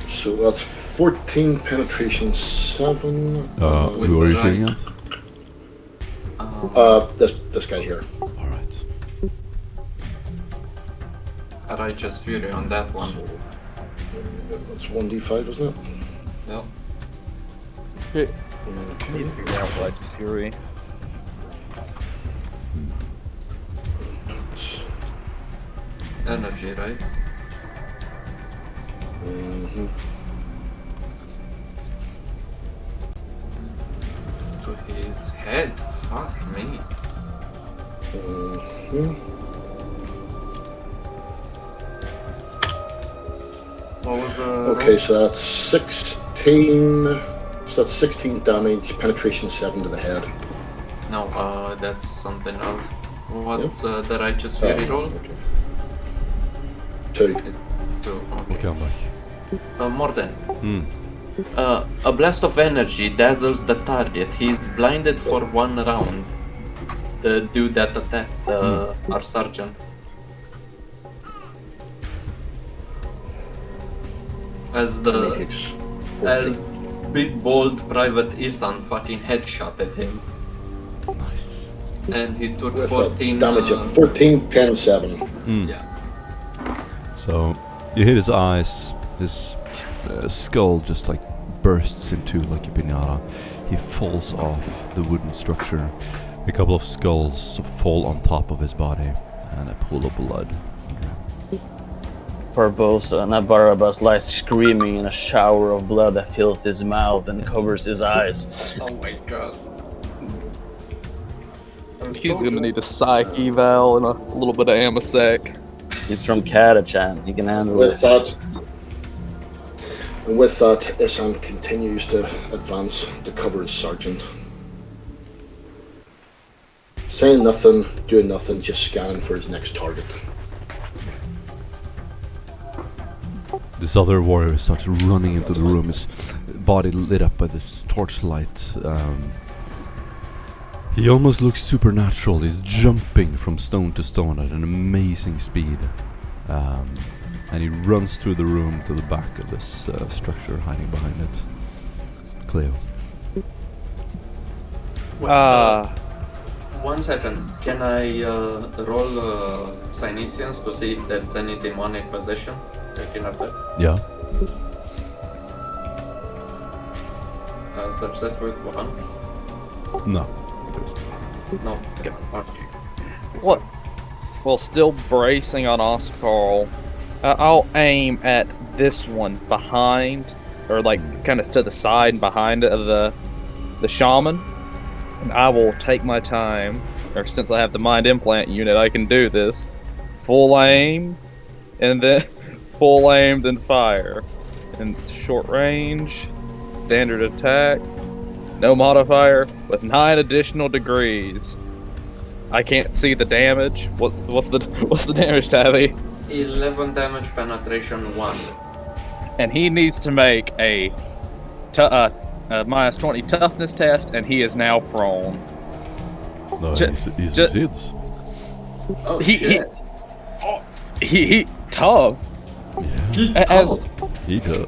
So that's 14 penetration, 7. Who are you shooting at? This guy here. Alright. A righteous fury on that one. That's 1d5, isn't it? Yeah. Need Okay. to figure out what fury. Energy, right? Mhm. To his head. Fuck me. Mhm. What was the Okay, so that's 16. So that's 16 damage, penetration 7 to the head. No, that's something else. What's the righteous fury roll? Okay. 2. 2. We'll Okay. come back. Morten. Hmm. A blast of energy dazzles the target. He's blinded for 1 round. The dude that attacked our sergeant. As And he takes 14. as big bold Private Isan fucking headshotted him, Nice. and he took With 14 damage of 14, 10, 7. Yeah. So you hit his eyes, his skull just like bursts into like a pinata. He falls off the wooden structure. A couple of skulls fall on top of his body, and a pool of blood. Barbosa and Barabbas lies screaming in a shower of blood that fills his mouth and covers his eyes. Oh my god. He's gonna need a psych eval and a little bit of Amasec. He's from Katachan. He can handle With it. that, Isan continues to advance to cover his sergeant. Saying nothing, doing nothing, just scanning for his next target. This other warrior starts running into the room, his body lit up by this torchlight. He almost looks supernatural. He's jumping from stone to stone at an amazing speed. And he runs through the room to the back of this structure, hiding behind it. Cleo. 1 second. Can I roll Synesians to see if there's any demonic possession taking effect? Yeah. Success with 1? No. There's No. Okay. What? Well, still bracing on Oscar. I'll aim at this one behind, or like kind of to the side and behind of the shaman, and I will take my time. Or since I have the mind implant unit, I can do this. Full aim, and then full aim, then fire. And short range, standard attack, no modifier, with 9 additional degrees. I can't see the damage. What's the damage, Tabby? 11 damage, penetration 1. And he needs to make a minus 20 toughness test, and he is now prone. no, Ju- he ju- succeeds. Oh He- shit. He tough. Yeah. As He does.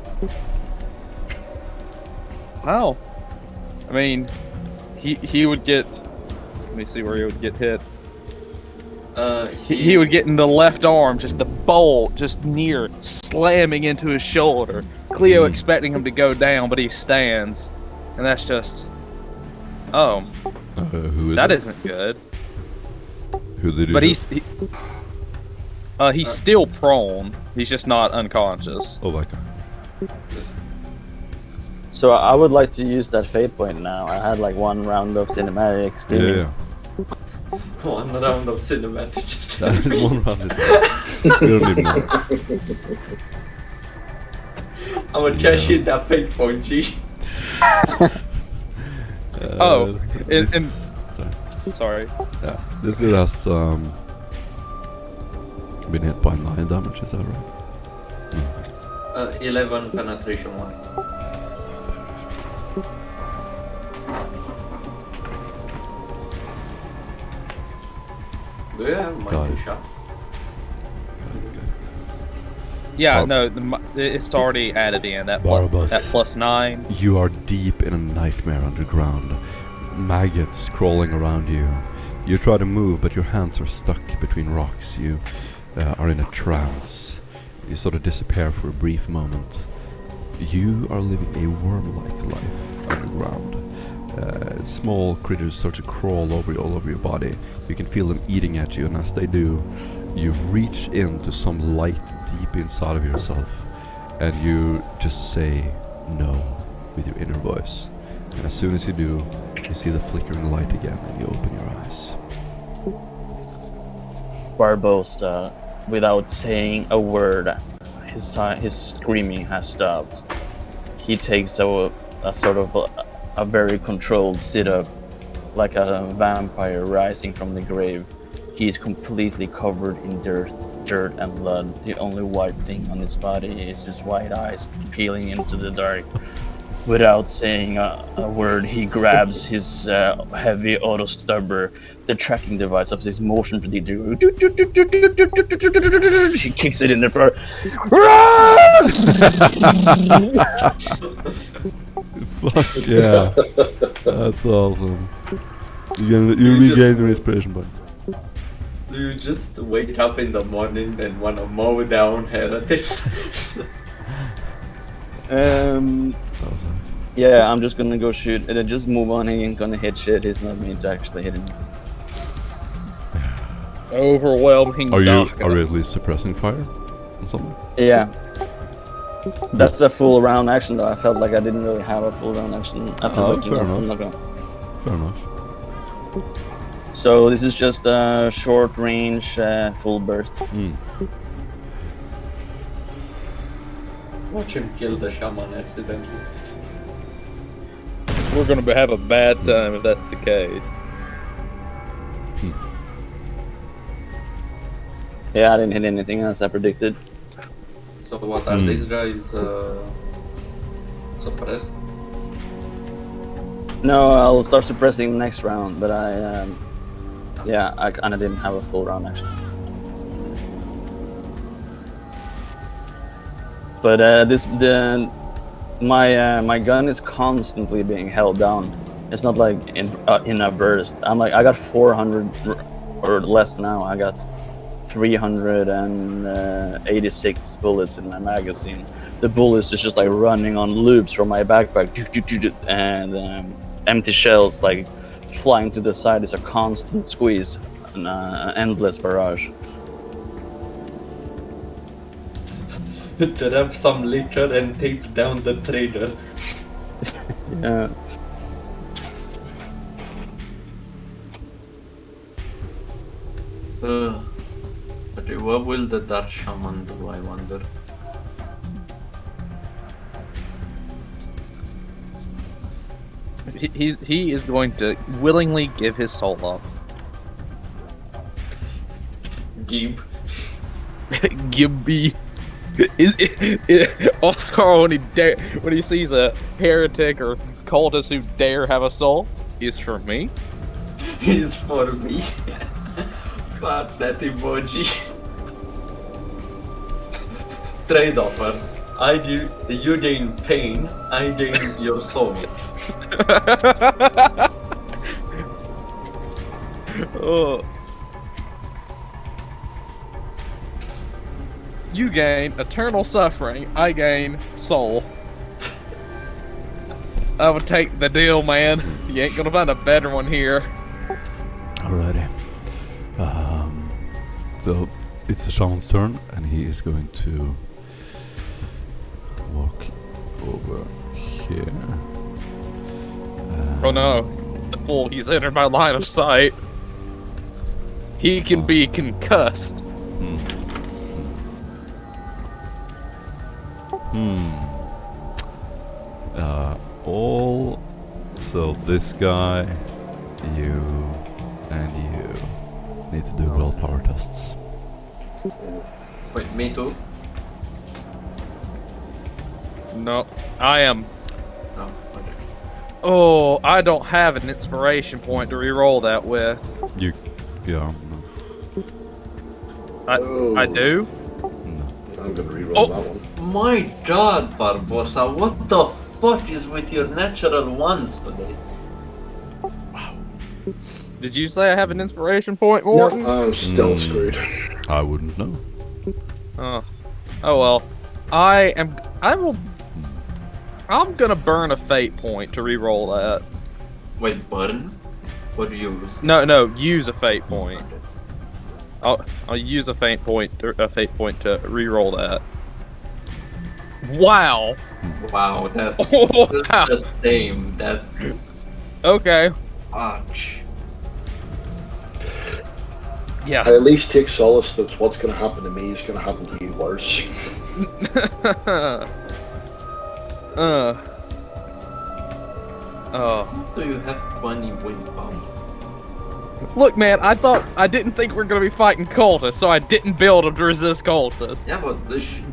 how? I mean, he would get. Let me see where he would get hit. He would get in the left arm, just the bolt, just near, slamming into his shoulder. Cleo expecting him to go down, but he stands, and that's just. Oh, Who is that it? isn't good. Who did you But do? he's still prone. He's just not unconscious. Oh, that guy. So I would like to use that fate point now. I had like 1 round of cinematic screaming. Yeah. 1 round of cinematic Yeah. screaming. One round is we don't need more. I'm gonna cash in that fate point, G. This- sorry. Sorry. Yeah, this dude has been hit by 9 damage, is that right? 11 penetration 1. Do you have Got mighty it. shot? Yeah, Bar- no, it's already added in that Barabbas. that plus 9. You are deep in a nightmare underground. Maggots crawling around you. You try to move, but your hands are stuck between rocks. You are in a trance. You sort of disappear for a brief moment. You are living a worm-like life underground. Small critters start to crawl all over your body. You can feel them eating at you, and as they do, you reach into some light deep inside of yourself, and you just say no with your inner voice. And as soon as you do, you see the flickering light again, and you open your eyes. Barbosa, without saying a word, his screaming has stopped. He takes a sort of a very controlled sit-up, like a vampire rising from the grave. He's completely covered in dirt and blood. The only white thing on his body is his white eyes peeling into the dark. Without saying a word, he grabs his heavy auto stubber, the tracking device of his motion predictor. He kicks it in the front. Fuck yeah. That's awesome. You regain your inspiration point. Do you just wake up in the morning and wanna mow down heretics? Awesome. Yeah, I'm just gonna go shoot and then just move on. He ain't gonna hit shit. He's not meant to actually hit him. Overwhelming. Are you at least suppressing fire on something? Yeah. That's a full round action though. I felt like I didn't really have a full round action. Fair enough. So this is just a short range full burst. Watch him kill the shaman accidentally. We're gonna have a bad time if that's the case. Yeah, I didn't hit anything as I predicted. So what are these guys suppressed? No, I'll start suppressing next round, but I kind of didn't have a full round action. But my gun is constantly being held down. It's not like in a burst. I got 400 or less now. I got 386 bullets in my magazine. The bullets is just like running on loops from my backpack, and empty shells like flying to the side. It's a constant squeeze, an endless barrage. Grab some liquor and tape down the trader. Yeah. Okay, what will the Dark Shaman do, I wonder? He is going to willingly give his soul up. Gib. Gibby. Oscar when he sees a heretic or cultist who dare have a soul is for me. Is for me. Fuck that emoji. Trade offer. You gain pain, I gain your soul. Oh. You gain eternal suffering, I gain soul. I would take the deal, man. You ain't gonna find a better one here. Alrighty. So it's the shaman's turn, and he is going to walk over here. Oh no, the fool, he's entered my line of sight. He can be concussed. So this guy, you, and you need to do willpower tests. Wait, me too? No, I am. No, okay. Oh, I don't have an inspiration point to re-roll that with. Yeah. I do? No. I'm gonna re-roll that one. My god, Barbosa, what the fuck is with your natural ones today? Did you say I have an inspiration point, Morton? No, I'm still screwed. I wouldn't know. Oh well. I'm gonna burn a fate point to re-roll that. Wait, burn? What do you use? No, use a fate point. I'll use a fate point to re-roll that. Wow. Wow, that's Wow. the same. That's Okay. ouch. Yeah. I at least take solace that what's going to happen to me is going to happen to you worse. Do you have 20 willpower? Look, man, I didn't think we were gonna be fighting cultists, so I didn't build them to resist cultists. Yeah, but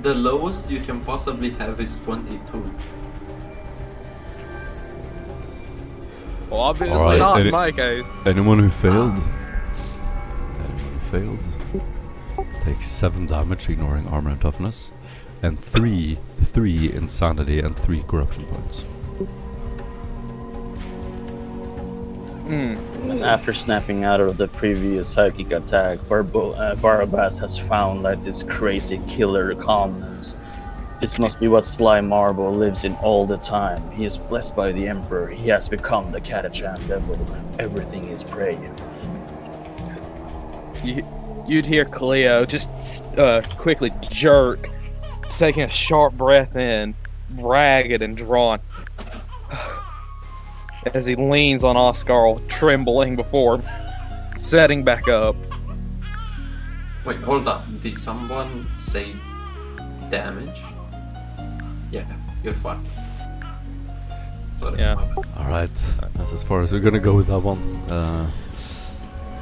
the lowest you can possibly have is 22. Well, obviously Alright, not in my case. Anyone who failed takes 7 damage, ignoring armor and toughness, and 3 insanity and 3 corruption points. And after snapping out of the previous psychic attack, Barabbas has found like this crazy killer calmness. This must be what Sly Marble lives in all the time. He is blessed by the Emperor. He has become the Catachan Devil. Everything is praying. You'd hear Cleo just quickly jerk, taking a sharp breath in, ragged and drawn, as he leans on Oscar, trembling before setting back up. Wait, hold on. Did someone say damage? Yeah, you're fine. Sorry, Yeah. my bad. Alright, that's as far as we're gonna go with that one.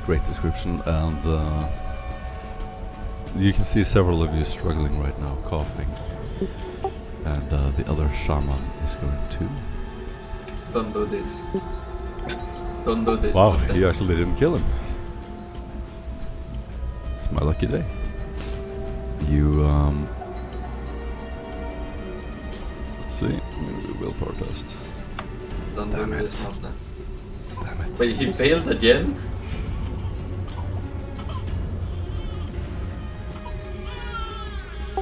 Great description, and you can see several of you struggling right now, coughing. And the other shaman is going to... Don't do this. Don't do this. Wow, Martin. you actually didn't kill him. It's my lucky day. You, let's see, maybe a willpower test. Don't Damn do it. this, Martin. Damn it. Wait, he failed again?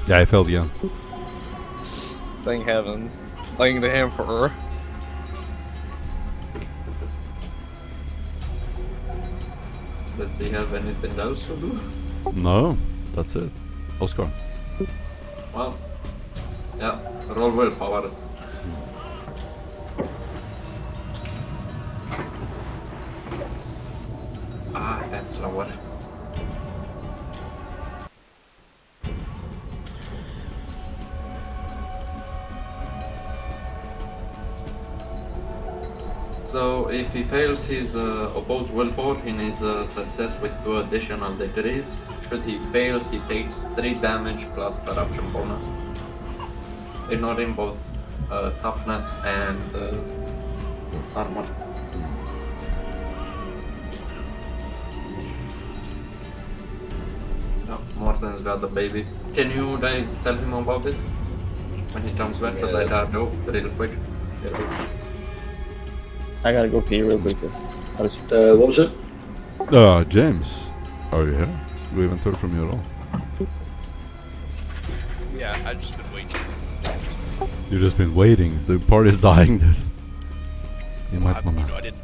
Yeah, I failed again. Thank heavens. Thank the Emperor. Does he have anything else to do? No, that's it. Oscar. Well, yeah, roll willpower. Ah, that's lower. So if he fails his opposed willpower, he needs a success with 2 additional degrees. Should he fail, he takes 3 damage plus corruption bonus, ignoring both toughness and armor. No, Morten's got the baby. Can you guys tell him about this when he comes back? Because I gotta go real quick. I gotta go pee real quick. What was it? James, are you here? We haven't heard from you at all. Yeah, I've just been waiting. You've just been waiting. The party's dying, dude. You might I wanna... didn't.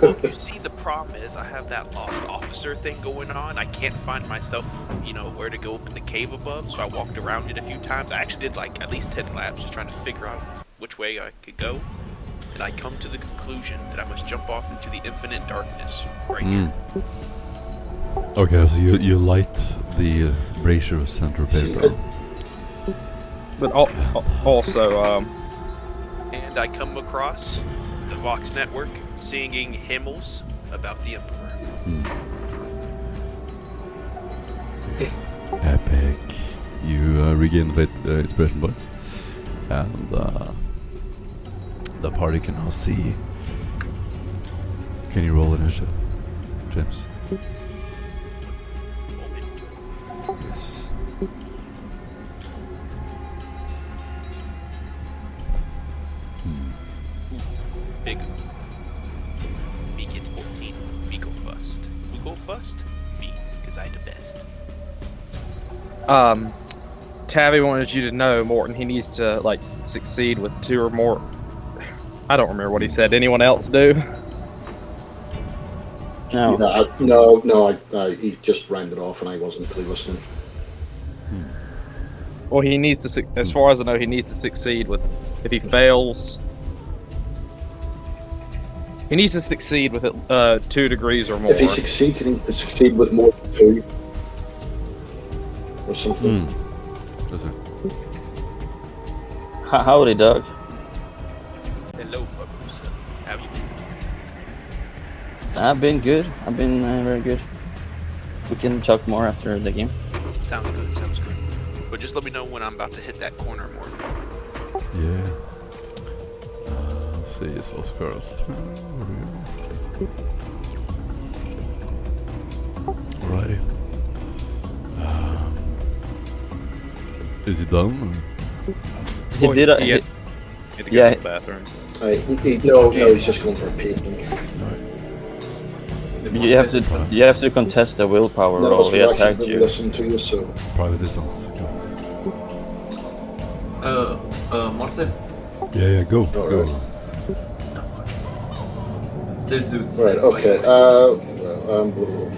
Well, you see, the problem is I have that lost officer thing going on. I can't find myself, where to go up in the cave above, so I walked around it a few times. I actually did like at least 10 laps just trying to figure out which way I could go. And I come to the conclusion that I must jump off into the infinite darkness right here. Okay, so you light the brazier of center paper. But also, And I come across the Vox Network singing hymns about the Emperor. Epic. You regain the inspiration point. And the party can now see. Can you roll initiative, James? Yes. Big. Me get 14. Me go first. Who go first? Me, because I the best. Tabby wanted you to know, Morton, he needs to, succeed with 2 or more. I don't remember what he said. Anyone else do? No. No, he just rounded off and I wasn't really listening. Well, he needs to, as far as I know, he needs to succeed with, if he fails, he needs to succeed with 2 degrees or more. If he succeeds, he needs to succeed with more than 2. Or something. That's it. Howdy, Doug. Hello, Barbosa. How you I've been good. I've been very good. We can talk more after the game. Sounds good. Sounds good. But just let me know when I'm about to hit that corner more. Yeah. Let's see, it's Oscar's turn. Alrighty. Is he done? He did. He had to go yeah. to the bathroom. No, he's just going for a pacing. You have to contest the willpower None of roll. us He will actually attacked you. listen to you, so... Private distance. Go. Martin, Yeah, go. All Go. right. this dude's Right, dead, by okay. the way.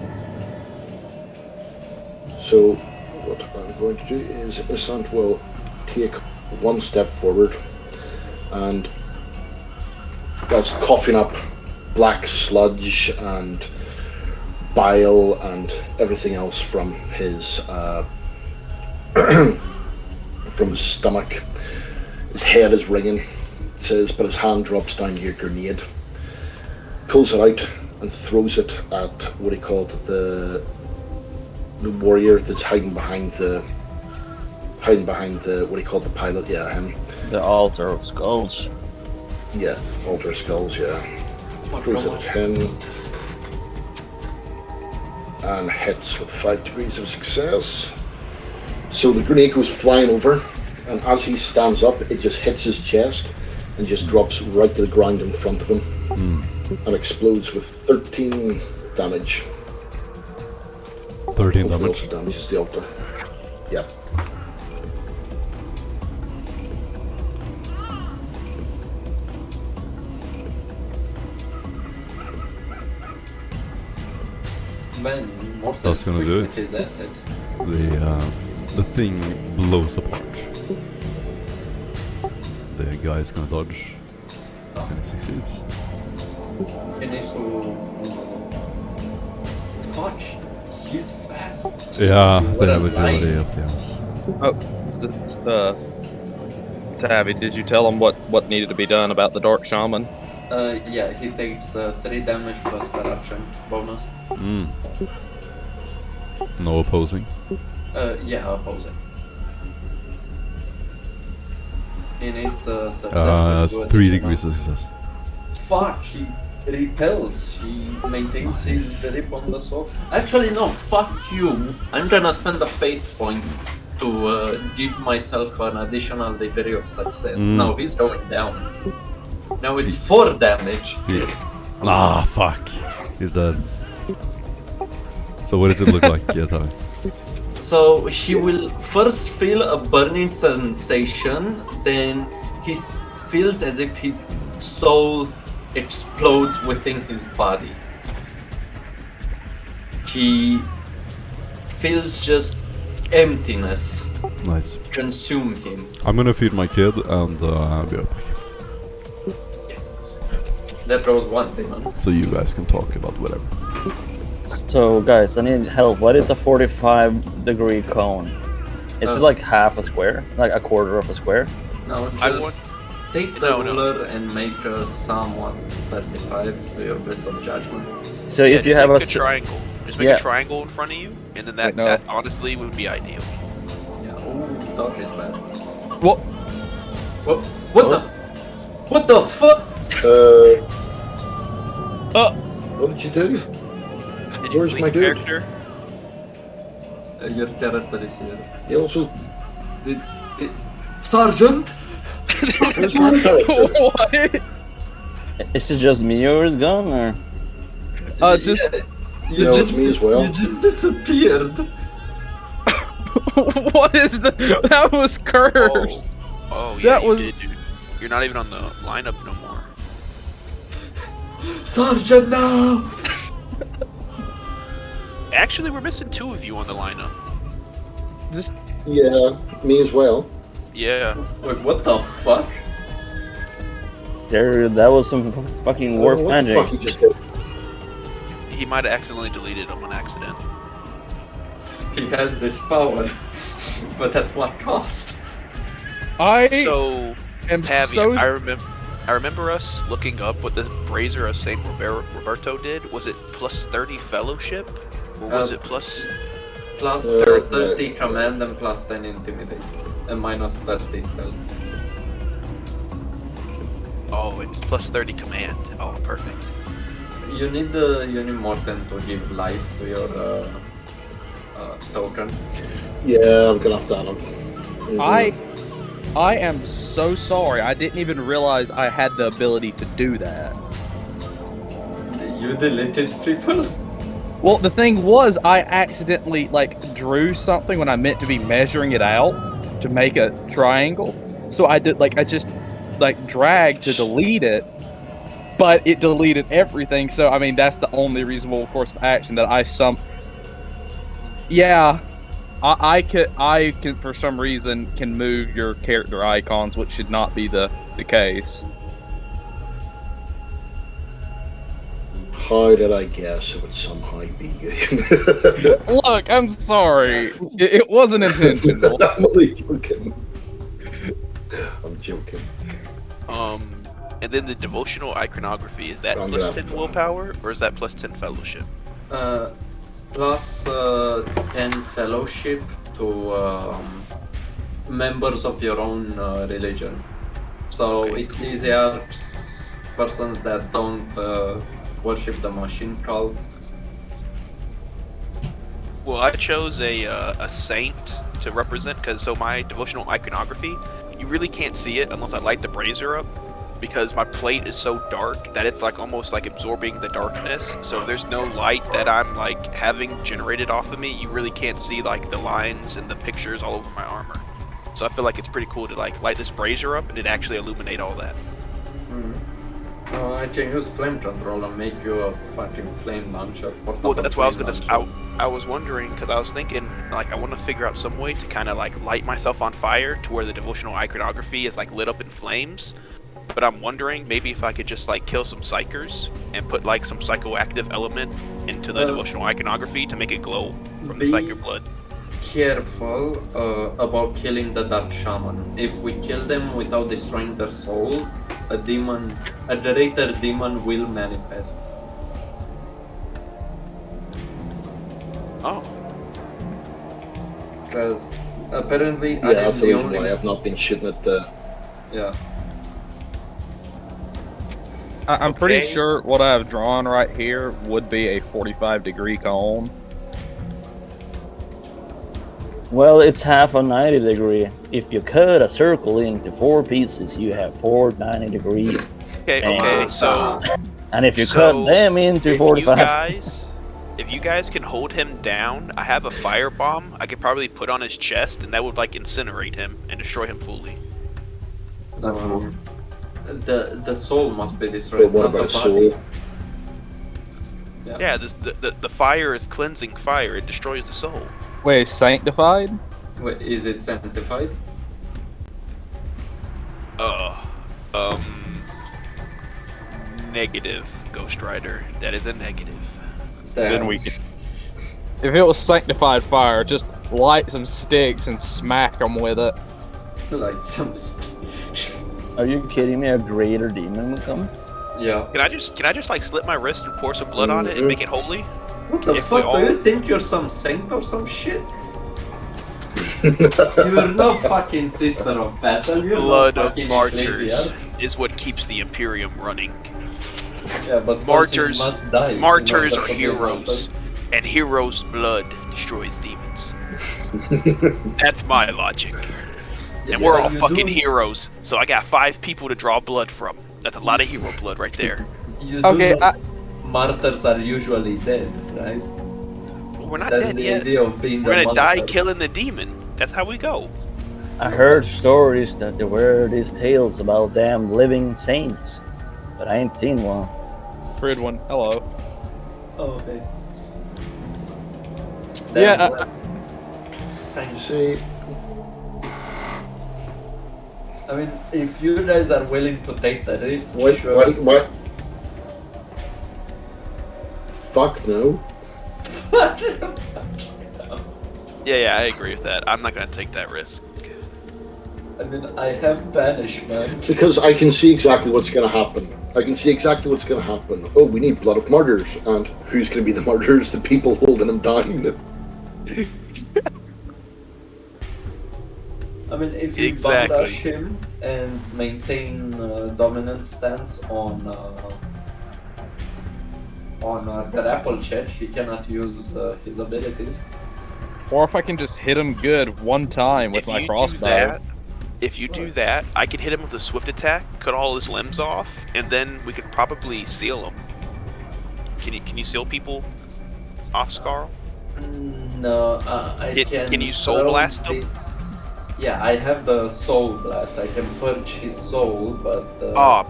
So, what I'm going to do is Isant will take one step forward, and that's coughing up black sludge and bile and everything else from his from his stomach. His head is ringing, it says, but his hand drops down to your grenade, pulls it out and throws it at what he called the warrior that's hiding behind the what he called the pilot. Yeah, him. The altar of skulls. Yeah, altar skulls. Yeah, throws it at him and hits with 5 degrees of success. So the grenade goes flying over, and as he stands up, it just hits his chest and just drops right to the ground in front of him and explodes with 13 damage. 13 Hopefully damage. also damages the altar. Yeah. Man, Morten That's gonna do with it. his assets. The thing blows apart. The guy is gonna dodge, and he succeeds. He needs to... Fuck, he's fast. Yeah, Jesus, they what have a agility line. up the ass. Tabby, did you tell him what needed to be done about the Dark Shaman? Yeah, he takes 3 damage plus corruption bonus. No opposing. Yeah, opposing. He needs a success. That's with 3 additional- degrees of success. Fuck, he repels. He maintains his Nice. grip on the sword. Actually, no, fuck you. I'm gonna spend a faith point to give myself an additional degree of success. No, he's going down. Now it's 4 damage. Yeah. Ah, fuck. He's dead. So what does it look like? Yeah, tell me. So he will first feel a burning sensation, then he feels as if his soul explodes within his body. He feels just emptiness Nice. consume him. I'm gonna feed my kid and I'll be right back. Yes. That rolled 1 demon. So you guys can talk about whatever. So guys, I need help. What is a 45-degree cone? Is it like half a square? Like a quarter of a square? No, I just want- take the No. ruler and make a somewhat 35 to your best of judgment. So Yeah, if you just have make a a triangle. Just make yeah. a triangle in front of you, and then that, Wait, no. that honestly would be ideal. Yeah, ooh, dodge is bad. What? What the? What the fuck? What did you do? Did you Where's delete my your dude? character? Your character is here. He also... Sergeant? Where's my character? What? Is it just me or is gone or? Just You No, it's just me as well. You just disappeared. what is the? That was cursed. Oh yeah, That you was- did, dude. You're not even on the lineup no more. Sergeant, no! Actually, we're missing 2 of you on the lineup. Just Yeah, me as well. Yeah. Wait, what the fuck? That was some fucking warp What the magic. fuck he just did? He might have accidentally deleted them on accident. He has this power, but at what cost? I So, am Tavi, so. I remember. I remember us looking up what the Brazier of Saint Roberto did. Was it plus 30 fellowship, or was it plus? Plus 30 command and plus 10 intimidate, and minus 30 stealth. Oh, it's plus 30 command. Oh, perfect. You need Morten to give light to your token. Yeah, I'm gonna have to add him. I am so sorry. I didn't even realize I had the ability to do that. You deleted people? Well, the thing was, I accidentally drew something when I meant to be measuring it out to make a triangle. So I just dragged to delete it, but it deleted everything. So I mean, that's the only reasonable course of action that Yeah, I can for some reason can move your character icons, which should not be the case. How did I guess it would somehow be you? Look, I'm sorry. It wasn't intentional. I'm only joking. I'm joking. And then the devotional iconography, is that I'm plus gonna 10 have to- willpower, or is that plus 10 fellowship? Plus 10 fellowship to members of your own religion. So ecclesiarchs, persons that don't worship the machine cult. Well, I chose a saint to represent, because so my devotional iconography, you really can't see it unless I light the brazier up, because my plate is so dark that it's almost absorbing the darkness. So if there's no light that I'm having generated off of me, you really can't see the lines and the pictures all over my armor. So I feel like it's pretty cool to light this brazier up and it actually illuminate all that. I can use flame control and make you a fucking flame launcher. Well, that's what I was gonna. I was wondering, because I was thinking I want to figure out some way to kind of light myself on fire to where the devotional iconography is lit up in flames. But I'm wondering maybe if I could just kill some psychers and put some psychoactive element into the devotional iconography to make it glow from the psyker blood. Careful about killing the dark shaman. If we kill them without destroying their soul, a greater demon will manifest. Oh. Because apparently Yeah, I am that's the the reason only. why I've not been shooting at the. Yeah. I'm pretty Okay. sure what I've drawn right here would be a 45-degree cone. Well, it's half a 90 degree. If you cut a circle into 4 pieces, you have 4 90 degrees. Okay, so And if you So, cut them into if 45, if you guys can hold him down, I have a firebomb I could probably put on his chest, and that would incinerate him and destroy him fully. The soul must be destroyed, But what not the about body. soul? Yeah, the fire is cleansing fire; it destroys the soul. Wait, sanctified? Wait, is it sanctified? Negative, Ghost Rider. That is a negative. Then we can. If it was sanctified fire, just light some sticks and smack them with it. Like some. are you kidding me? A greater demon will come? Yeah. Can I just slit my wrist and pour some blood on it and make it holy? What the If we fuck? all- Do you think you're some saint or some shit? You're no fucking sister of battle. You're Blood no of fucking martyrs ecclesiarch. is what keeps the Imperium running. Yeah, but first Martyrs, you must die. in martyrs order are to be heroes, and heroes' blood destroys demons. That's my logic. Yeah, And we're all you fucking do- heroes, so I got 5 people to draw blood from. That's a lot of hero blood right there. You do Okay, know martyrs are usually dead, right? We're not That's dead the yet. idea of being We're a gonna die martyr. killing the demon. That's how we go. I heard stories that there were these tales about damn living saints, but I ain't seen one. Grid one. Hello. Oh, okay. Yeah, Saints. See, I mean, if you guys are willing to take the risk, what? sure. What? Fuck no. What? Yeah, I agree with that. I'm not gonna take that risk. I mean, I have banishment. Because I can see exactly what's going to happen. I can see exactly what's going to happen. Oh, we need blood of martyrs. And who's going to be the martyrs? The people holding him down. I mean, if you Exactly. bandage him and maintain dominant stance on the apple check, he cannot use his abilities. Or if I can just hit him good one time with my crossbow. If you do that, I can hit him with a swift attack, cut all his limbs off, and then we could probably seal him. Can you seal people, Oscar? No, I can. Can you soul blast them? Yeah, I have the soul blast. I can purge his soul, but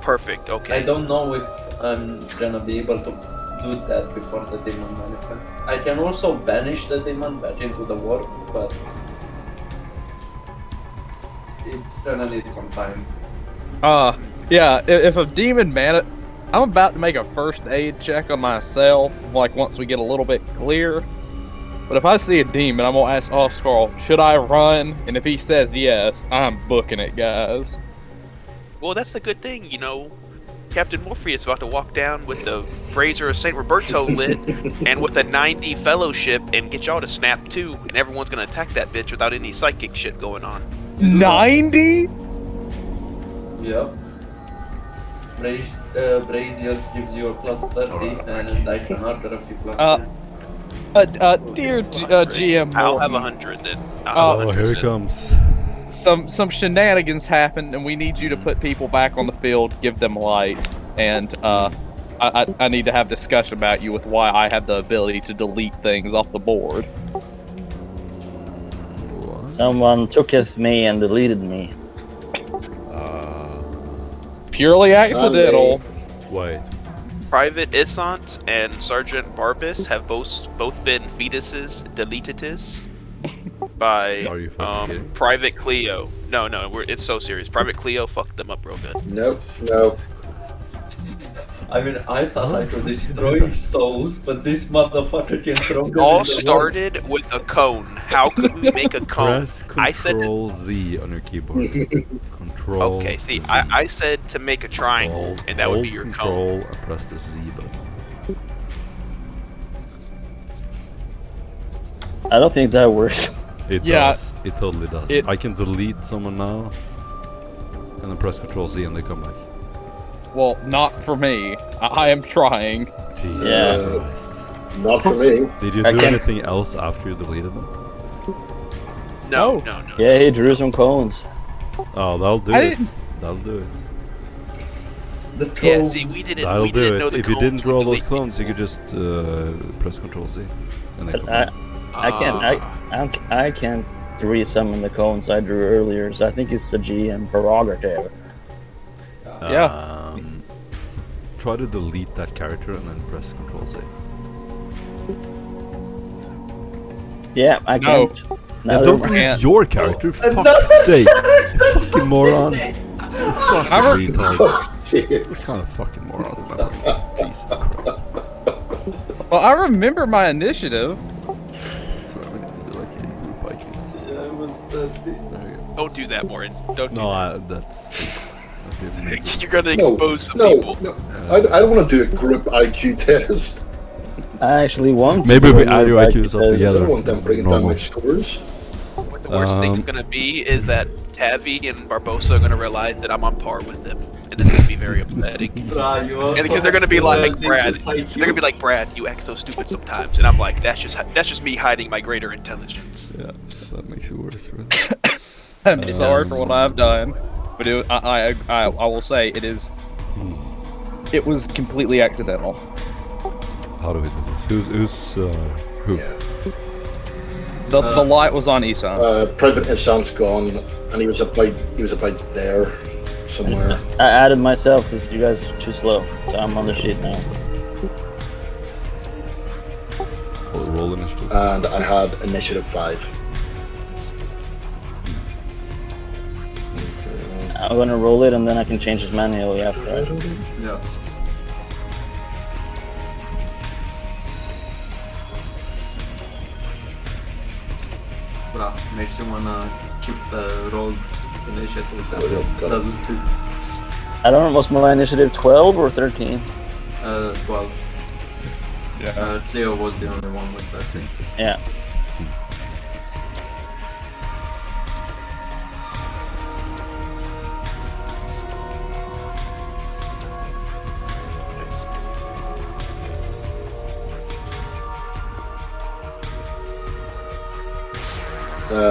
Perfect. Okay. I don't know if I'm gonna be able to do that before the demon manifests. I can also banish the demon back into the warp, but it's gonna need some time. Yeah, if a demon I'm about to make a first aid check on myself, like once we get a little bit clear. But if I see a demon, I'm gonna ask Oscar, should I run? And if he says yes, I'm booking it, guys. Well, that's a good thing, Captain Morpheus about to walk down with the Brazier of St. Roberto lit and with a 90 fellowship and get y'all to snap too, and everyone's gonna attack that bitch without any psychic shit going on. 90? Yep. Braziers gives you a plus 30, and I can autography plus 30. Dear GM I'll have Morton, 100 then. Oh, here it comes. some shenanigans happened, and we need you to put people back on the field, give them light, and I need to have discussion about you with why I have the ability to delete things off the board. Someone tooketh me and deleted me. Purely accidental. Wait. Private Isant and Sergeant Barbus have both been fetuses deletedes by Are you fucking kidding? Private Cleo. No, it's so serious. Private Cleo fucked them up real good. No. I mean, I thought I could destroy souls, but this motherfucker can throw them All in the started with a cone. How could we make a cone? Press I said Control Z on your keyboard. Control. okay. See, Z. I said to make a triangle, and that would be your control cone. and press the Z button. I don't think that works. It Yeah. does. It totally does. I can delete someone now, and then press Control Z and they come back. Well, not for me. I am trying. Jesus Yeah. Christ. Not for me. Did you I do can't- anything else after you deleted them? No. Yeah, he drew some cones. Oh, that'll do I it. didn't- That'll do it. The Yeah, cones. see, we didn't. That'll we do didn't know it. the If you didn't cones draw would those delete- clones, you could just press Control Z and then But come back. I can't resummon the cones I drew earlier, so I think it's the GM prerogative. Yeah. Try to delete that character and then press Control Z. Yeah, I No. can't. Now, Now don't they're- delete can't. your character, for No, fuck's sake! You fucking moron! You fucking However- retard. What kind of fucking moron am I? Jesus Christ. Well, I remember my initiative. I swear we need to do like a group IQ test. Yeah, it was 30. There you go. Don't do that, Morton. Don't do No, that. that's... You're gonna No, expose some no, people. no. I don't want to do a group IQ test. I actually want to. Maybe do we a add your like IQs up because- I together. don't want them bringing down Normal. my scores. What the worst thing is gonna be is that Tavi and Barbosa are gonna realize that I'm on par with them, and it's gonna be very upsetting. And because they're gonna be like Brad, they're gonna be like Brad, you act so stupid sometimes, and I'm like, that's just me hiding my greater intelligence. Yeah, that makes it worse, really. I'm sorry for what I've done, but I will say it is. It was completely accidental. How do we do this? Who's who? Yeah. The light was on Isan. Private Issan's gone, and he was about there somewhere. I added myself because you guys are too slow, so I'm on the sheet now. Or roll initiative? And I had initiative 5. I'm gonna roll it and then I can change it manually after. Right? Yeah. Bra, makes you wanna keep the rolled initiative. There we go, got it. Doesn't fit. I don't know, was my initiative 12 or 13? 12. Yeah. Cleo was the only one with 13. Yeah.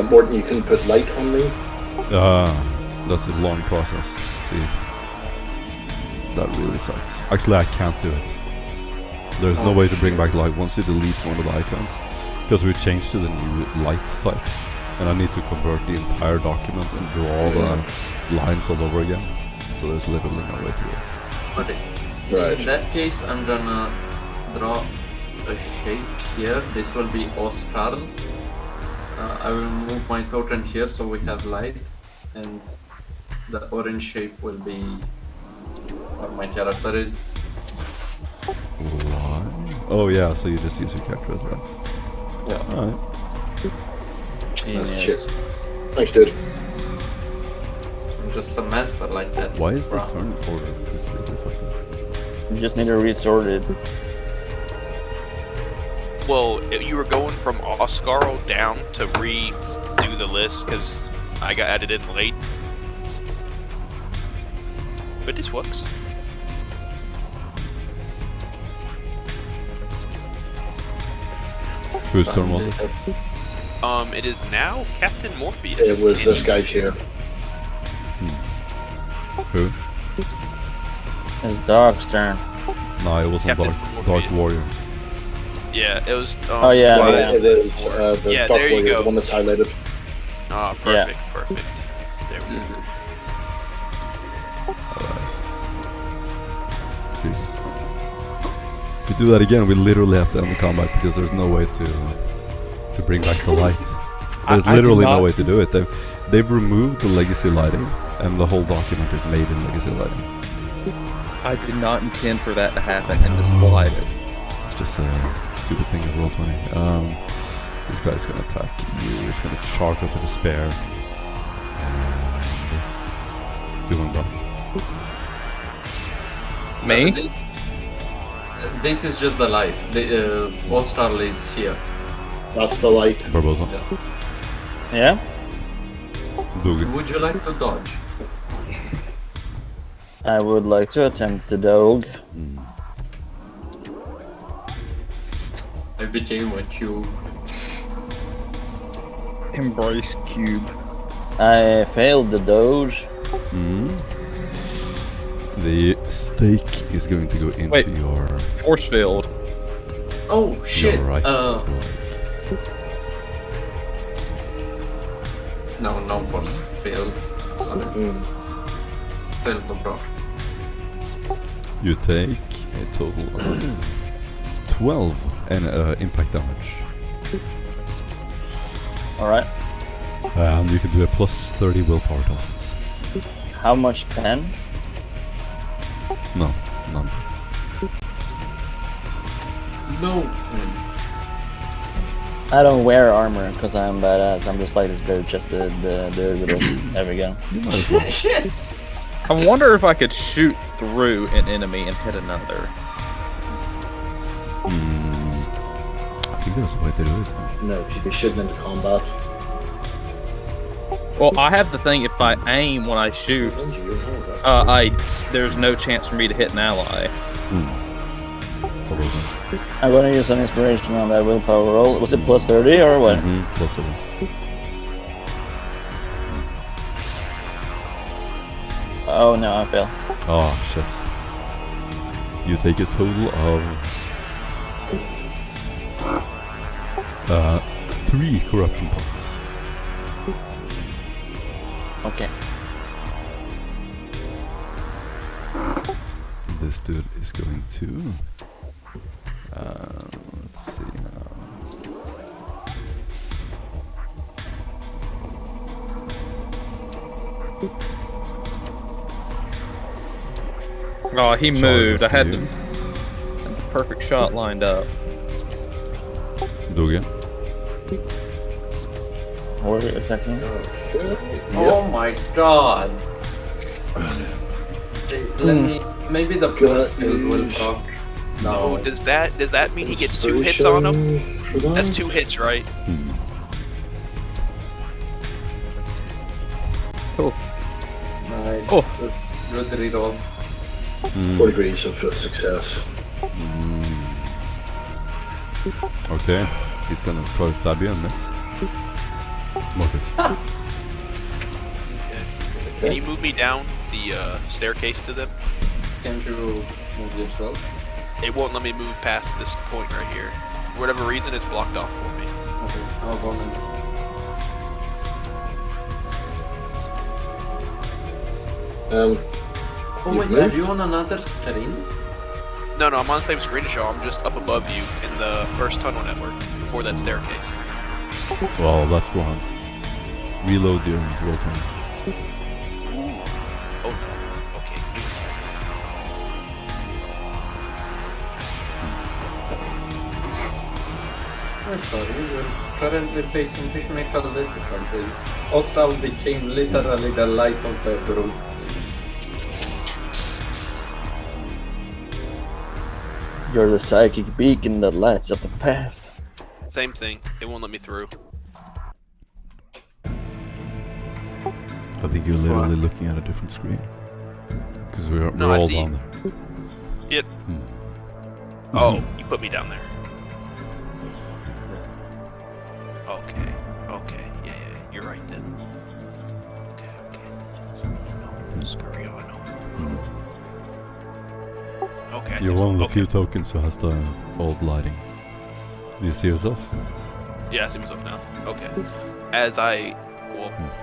Morton, you can put light on me. That's a long process. See, that really sucks. Actually, I can't do it. There's no way to bring back light once you delete one of the icons, because we changed to the new light type, and I need to convert the entire document and draw all the lines all over again. So there's literally no way to do it. Okay. Right. In that case, I'm gonna draw a shape here. This will be Oscar. I will move my token here so we have light, and the orange shape will be where my character is. Why? Oh yeah, so you just use your character as that. Yeah. Alright. That's Genius. shit. Thanks, dude. I'm just a master like that. Why is the Bro. turn order completely fucked up? You just need to resort it. Well, you were going from Oscar down to redo the list because I got added in late. But this works. Whose turn was it? It is now Captain Morpheus. It was and this guy's here. Who? It's Dog's turn. No, it wasn't Captain Dark Morpheus. Warrior. Yeah, it was. Oh, yeah, Well, yeah. it is the Yeah, Dark there you Warrior, go. the one that's highlighted. Ah, Yeah. perfect, perfect. There we go. Jesus. If we do that again, we literally have to end the combat because there's no way to bring back the lights. There's I do literally no not- way to do it. They've removed the legacy lighting, and the whole document is made in legacy lighting. I did not intend for that to happen in the slightest. It's just a stupid thing of Roll20. This guy's gonna attack you. He's gonna charge up with a spare. And do one, bro. Me? This is just the light. The Oscar is here. That's the light. Barbosa. Yeah? Boogie. Would you like to dodge? I would like to attempt the dog. I became a cube. Embrace cube. I failed the doge. The stake is going to go into Wait. your Force field. Oh shit! right. No force failed. Sorry. Failed to block. You take a total of 12 and impact damage. Alright. And you can do a plus 30 willpower tests. How much pen? No, none. No. I don't wear armor because I'm badass. I'm just like this bare-chested dude with a... There we go. You might as well. Shit! I wonder if I could shoot through an enemy and hit another. I think there's a way to do it. No, she'd be shooting into combat. Well, I have the thing. If I aim when I shoot, there's no chance for me to hit an ally. Probably. I'm gonna use an inspiration on that willpower roll. Was it plus 30 or what? Plus 7. Oh no, I fail. Oh shit. You take a total of 3 corruption points. Okay. This dude is going to let's see now. Oh, he Charge moved. I up to had you. the perfect shot lined up. Do again. Or attacking. Okay. Oh my god. Let me. Maybe the first field will proc. Oh, No. does that mean he gets 2 hits on him? For that? That's 2 hits, right? Nice. Oh. Good reroll. 4 degrees of success. Okay, he's gonna try to stab you and miss. Morpheus. Can you move me down the staircase to them? Can't you move yourself? It won't let me move past this point right here. For whatever reason, it's blocked off for me. Okay, I'll go then. Oh You've wait, moved? are you on another screen? No, I'm on the same screen as you. I'm just up above you in the first tunnel network before that staircase. Well, that's wrong. Reload your roll time. Oh no. Okay. I'm sorry, we're currently facing technical difficulties. Hostile became literally the light of the group. You're the psychic beacon that lights up the path. Same thing. It won't let me through. I think you're literally looking at a different screen. Because we're No, I all see. down there. Yep. Oh, you put me down there. Okay. Okay. Yeah. You're right then. Okay. No, scurry on. Okay. I see You're one of the myself. few tokens who has the bulb lighting. Do you see yourself? Yeah, I see myself now. Okay.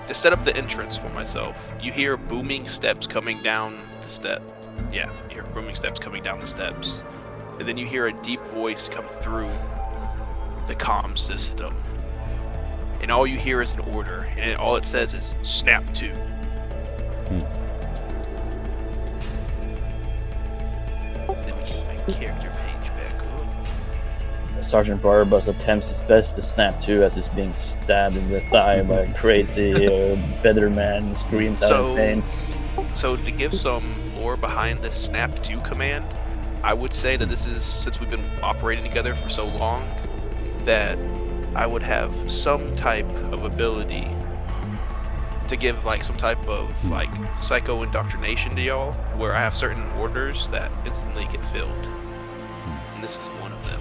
To set up the entrance for myself, you hear booming steps coming down the step. Yeah, you hear booming steps coming down the steps. And then you hear a deep voice come through the comm system. And all you hear is an order, and all it says is, snap to. Let me get my character page back up. Sergeant Barbas attempts his best to snap to as he's being stabbed in the thigh by a crazy feather man, screams out in pain. So to give some lore behind this snap to command, I would say that this is, since we've been operating together for so long, that I would have some type of ability to give like some type of like psycho indoctrination to y'all, where I have certain orders that instantly get filled. And this is one of them.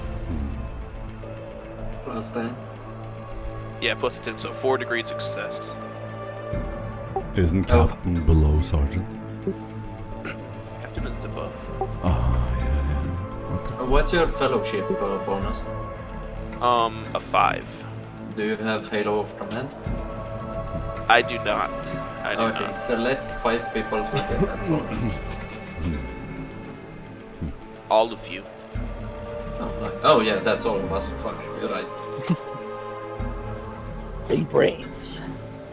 Plus 10. Yeah, plus 10, so 4 degrees of success. Isn't Captain below Sergeant? Captain is above. Ah, yeah. Okay. What's your fellowship bonus? A 5. Do you have Halo of Command? I do not. I do Okay, not. select 5 people to get that bonus. All of you. Oh yeah, that's all of us. Fuck, you're right. Big brains.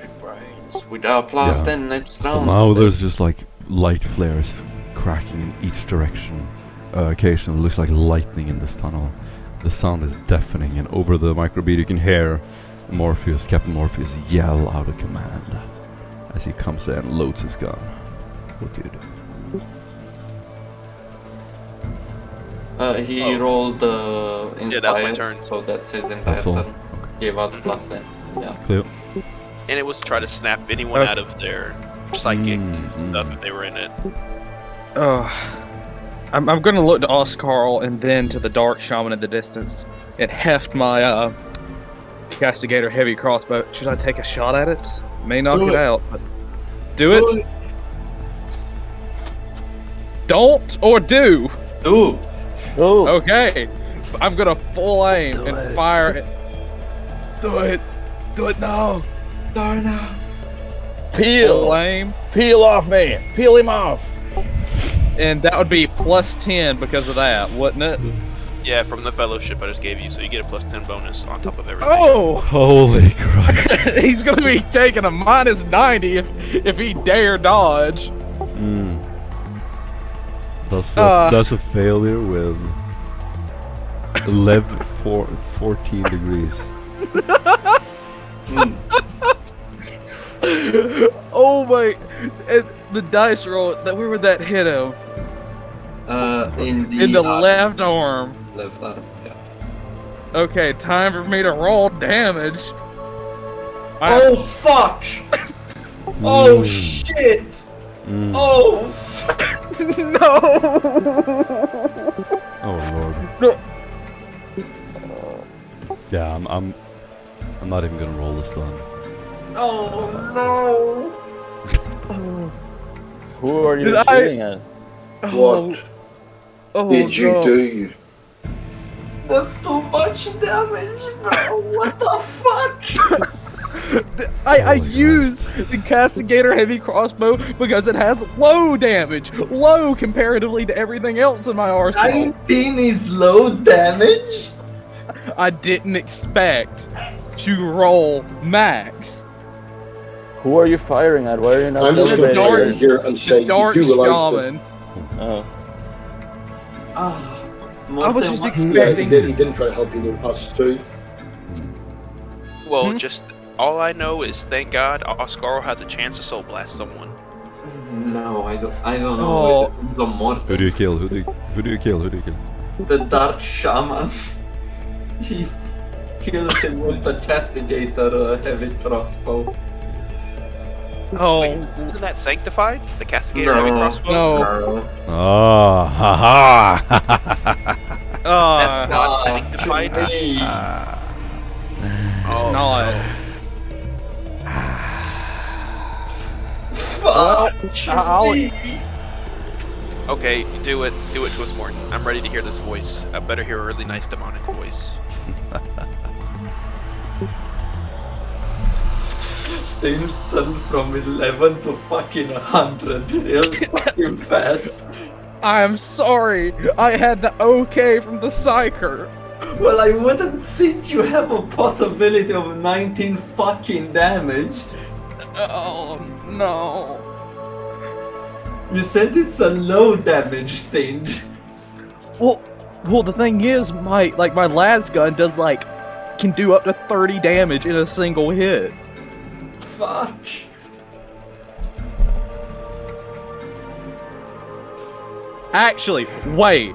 Big brains. Without plus Yeah. 10 next round. Somehow there's just like light flares cracking in each direction. Occasionally it looks like lightning in this tunnel. The sound is deafening, and over the microbeat you can hear Captain Morpheus yell out a command as he comes in and loads his gun. What do you do? He rolled Inspire, Yeah, that's my turn. so that's his entire That's all? turn. Give us plus 10. Yeah. Cleo? And it was to try to snap anyone Okay. out of their psychic Mm, stuff if they were in it. I'm gonna look to Oscarl and then to the Dark Shaman in the distance and heft my Castigator heavy crossbow. Should I take a shot at it? May knock Do it it. out, but do it. Don't or do. Do! Oh, Okay, I'm gonna full aim and fire it. Do it. Do it now. Do it now. Full peel! aim, Peel off me! Peel him off! and that would be plus 10 because of that, wouldn't it? Yeah, from the fellowship I just gave you, so you get a plus 10 bonus on top of everything. Oh! Holy Christ. He's gonna be taking a minus 90 if he dare dodge. That's a failure with 14 degrees. Oh my! And the dice roll. Where would that hit him? In In the left arm. Left arm. Yeah. Okay, time for me to roll damage. Oh fuck! Oh shit! Oh fuck! No! Oh lord. No. Yeah, I'm not even gonna roll this stun. Oh no! Who are you Did I- shooting at? What Oh, did you no. do? That's too much damage, bro! What the fuck? I Holy use the Castigator heavy crossbow because it has low damage. Low comparatively to everything else in my arsenal. 19 is low damage? I didn't expect to roll max. Who are you firing at? Why are you not I'm just going to celebrating? play in here and say you Dark do realize Shaman. Oh. I was just that he expecting. didn't try to help either us too. Well, just all I know is, thank God, Oscar has a chance to soul blast someone. No, I don't know. Oh. The mortal. Who do you kill? Who do you kill? The Dark Shaman. He kills him with the Castigator heavy crossbow. Oh, Wait, isn't that sanctified? The Castigator No. heavy crossbow? No. Oh, haha! That's not sanctified. Please. it's Oh, not. Fuck. I'll- me. Okay, do it to us more. I'm ready to hear this voice. I better hear a really nice demonic voice. Things turn from 11 to fucking 100 real fucking fast. I'm sorry. I had the okay from the psyker. Well, I wouldn't think you have a possibility of 19 fucking damage. Oh no. You said it's a low damage thing. Well, the thing is, my las gun can do up to 30 damage in a single hit. Fuck. Actually, wait.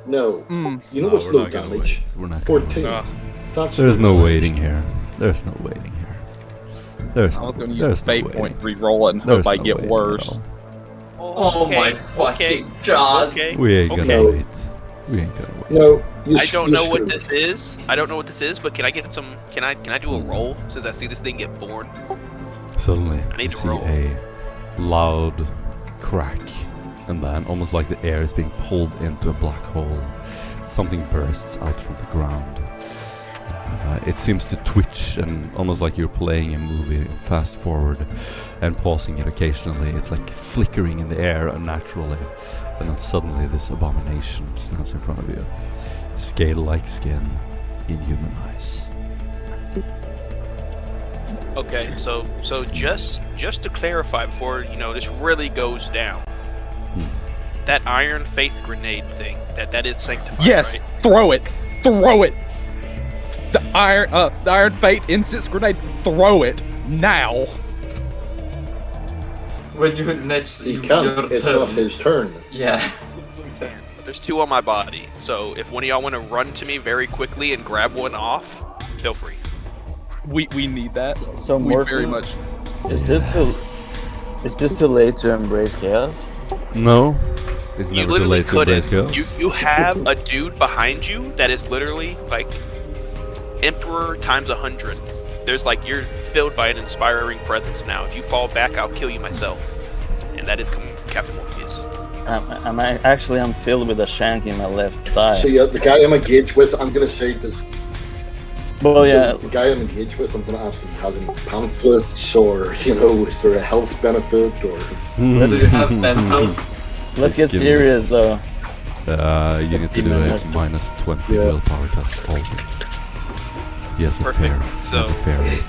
No. You know what's we're low not gonna damage? wait. We're not gonna 14. wait. That's There's low no damage. waiting here. There's no waiting here. There's I was no, gonna use there's the fate no point, waiting. re-roll it, and There's hope I no get waiting worse. at Oh Okay, my fucking okay, god. Okay. all. We ain't gonna Okay. wait. We ain't gonna wait. No, you I don't you know what screwed. this is. I don't know what this is, but can I get some? Can I do a roll since I see this thing get born? Suddenly, I you need to see roll. a loud crack, and then, almost like the air is being pulled into a black hole, something bursts out from the ground. It seems to twitch, and almost like you're playing a movie, fast forward and pausing it occasionally. It's like flickering in the air unnaturally, and then suddenly this abomination stands in front of you. Scale-like skin, inhuman eyes. Okay, so just to clarify before this really goes down, that Iron Faith grenade thing that is sanctified. Yes, right? throw it. The Iron Faith incense grenade. Throw it now. When you next He your can't. It's turn. not his turn. Yeah. There's 2 on my body, so if one of y'all want to run to me very quickly and grab one off, feel free. We need that. So We more very much. Is this too late to embrace chaos? No, it's You never too literally late to embrace couldn't. chaos. You have a dude behind you that is literally like Emperor times 100. There's you're filled by an inspiring presence now. If you fall back, I'll kill you myself. And that is coming from Captain Morpheus. I'm filled with a shank in my left thigh. So yeah, the guy I'm engaged with, I'm gonna say this. Well, yeah, The guy I'm engaged with, I'm gonna ask him, has any pamphlets, or is there a health benefit, or Do you have mental? let's get Skin serious was- though. You need to do a minus 20 Yeah. willpower test. All yes, a Perfect. fair. So- Yes, a fair.